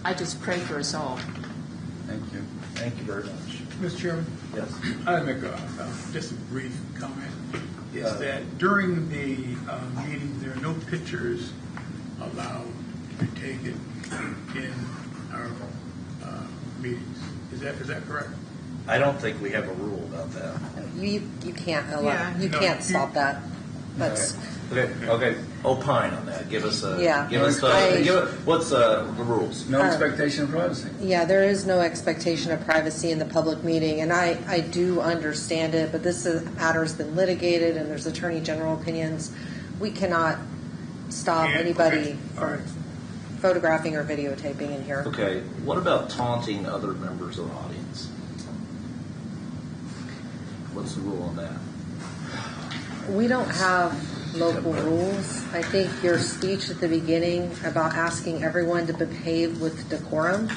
I just pray for us all. Thank you. Thank you very much. Mr. Chairman? Yes. I'll make just a brief comment. Is that during the meeting, there are no pictures allowed to be taken in our meetings. Is that correct? I don't think we have a rule about that. You can't allow, you can't stop that. That's Okay. Opine on that. Give us what's the rules? No expectation of privacy. Yeah, there is no expectation of privacy in the public meeting, and I do understand it, but this matter's been litigated, and there's attorney general opinions. We cannot stop anybody from photographing or videotaping in here. Okay. What about taunting other members of the audience? What's the rule on that? We don't have local rules. I think your speech at the beginning about asking everyone to behave with decorum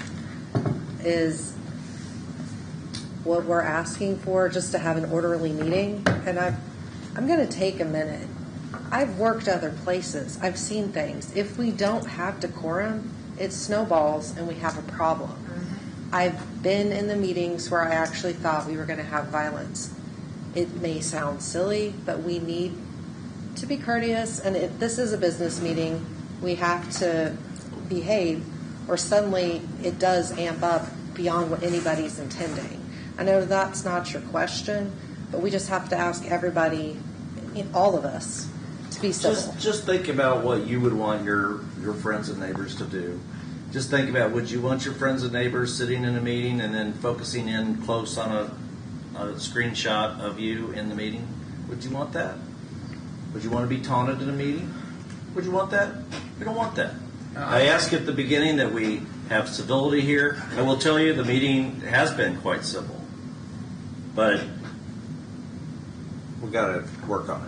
is what we're asking for, just to have an orderly meeting. And I'm going to take a minute. I've worked other places. I've seen things. If we don't have decorum, it snowballs and we have a problem. I've been in the meetings where I actually thought we were going to have violence. It may sound silly, but we need to be courteous, and if this is a business meeting, we have to behave, or suddenly it does amp up beyond what anybody's intending. I know that's not your question, but we just have to ask everybody, all of us, to be civil. Just think about what you would want your friends and neighbors to do. Just think about, would you want your friends and neighbors sitting in a meeting and then focusing in close on a screenshot of you in the meeting? Would you want that? Would you want to be taunted in a meeting? Would you want that? We don't want that. I ask at the beginning that we have civility here. I will tell you the meeting has been quite civil, but we've got to work on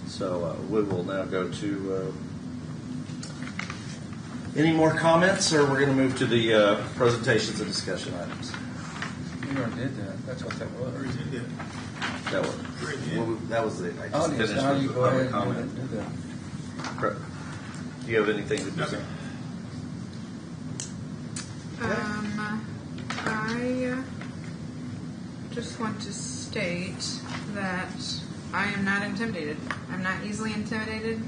it. So we will now go to any more comments, or we're going to move to the presentations and discussion items. You already did that. That's what that was. That was it. I just finished now with you the go public ahead comment. and do that. Do you have anything to say? I just want to state that I am not intimidated. I'm not easily intimidated.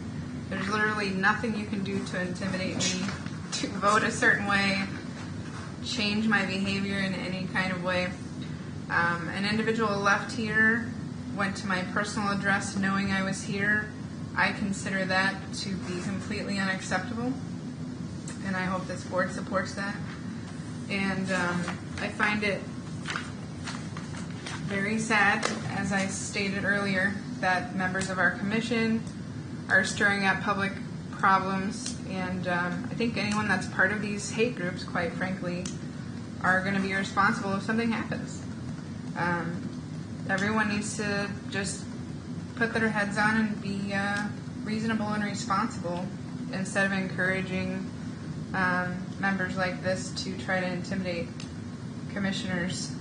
There's literally nothing you can do to intimidate me, to vote a certain way, change my behavior in any kind of way. An individual left here, went to my personal address knowing I was here. I consider that to be completely unacceptable, and I hope this board supports that. And I find it very sad, as I stated earlier, that members of our commission are stirring up public problems, and I think anyone that's part of these hate groups, quite frankly, are going to be responsible if something happens. Everyone needs to just put their heads on and be reasonable and responsible, instead of encouraging members like this to try to intimidate commissioners.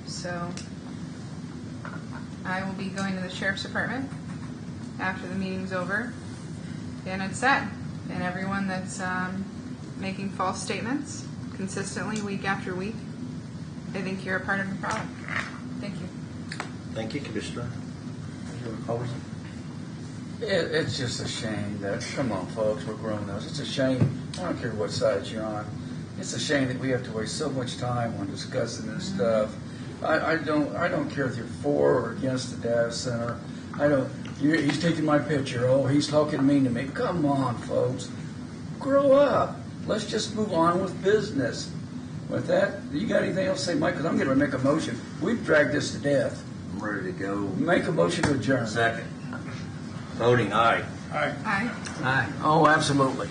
So I will be going to the sheriff's department after the meeting's over, and it's sad. And everyone that's making false statements consistently week after week, I think you're a part of the problem. Thank you. Thank you, Commissioner. It's just a shame that, come on, folks, we're grown-ups. It's a shame. I don't care what side you're on. It's a shame that we have to waste so much time on discussing this stuff. I don't care if you're for or against the data center. He's taking my picture. Oh, he's talking mean to me. Come on, folks. Grow up. let's just move on with business. With that, you got anything else to say, Mike? Because I'm going to make a motion. We've dragged this to death. I'm ready to go. Make a motion to adjourn. Second. Voting aye. Aye. Aye. Aye. Oh, absolutely.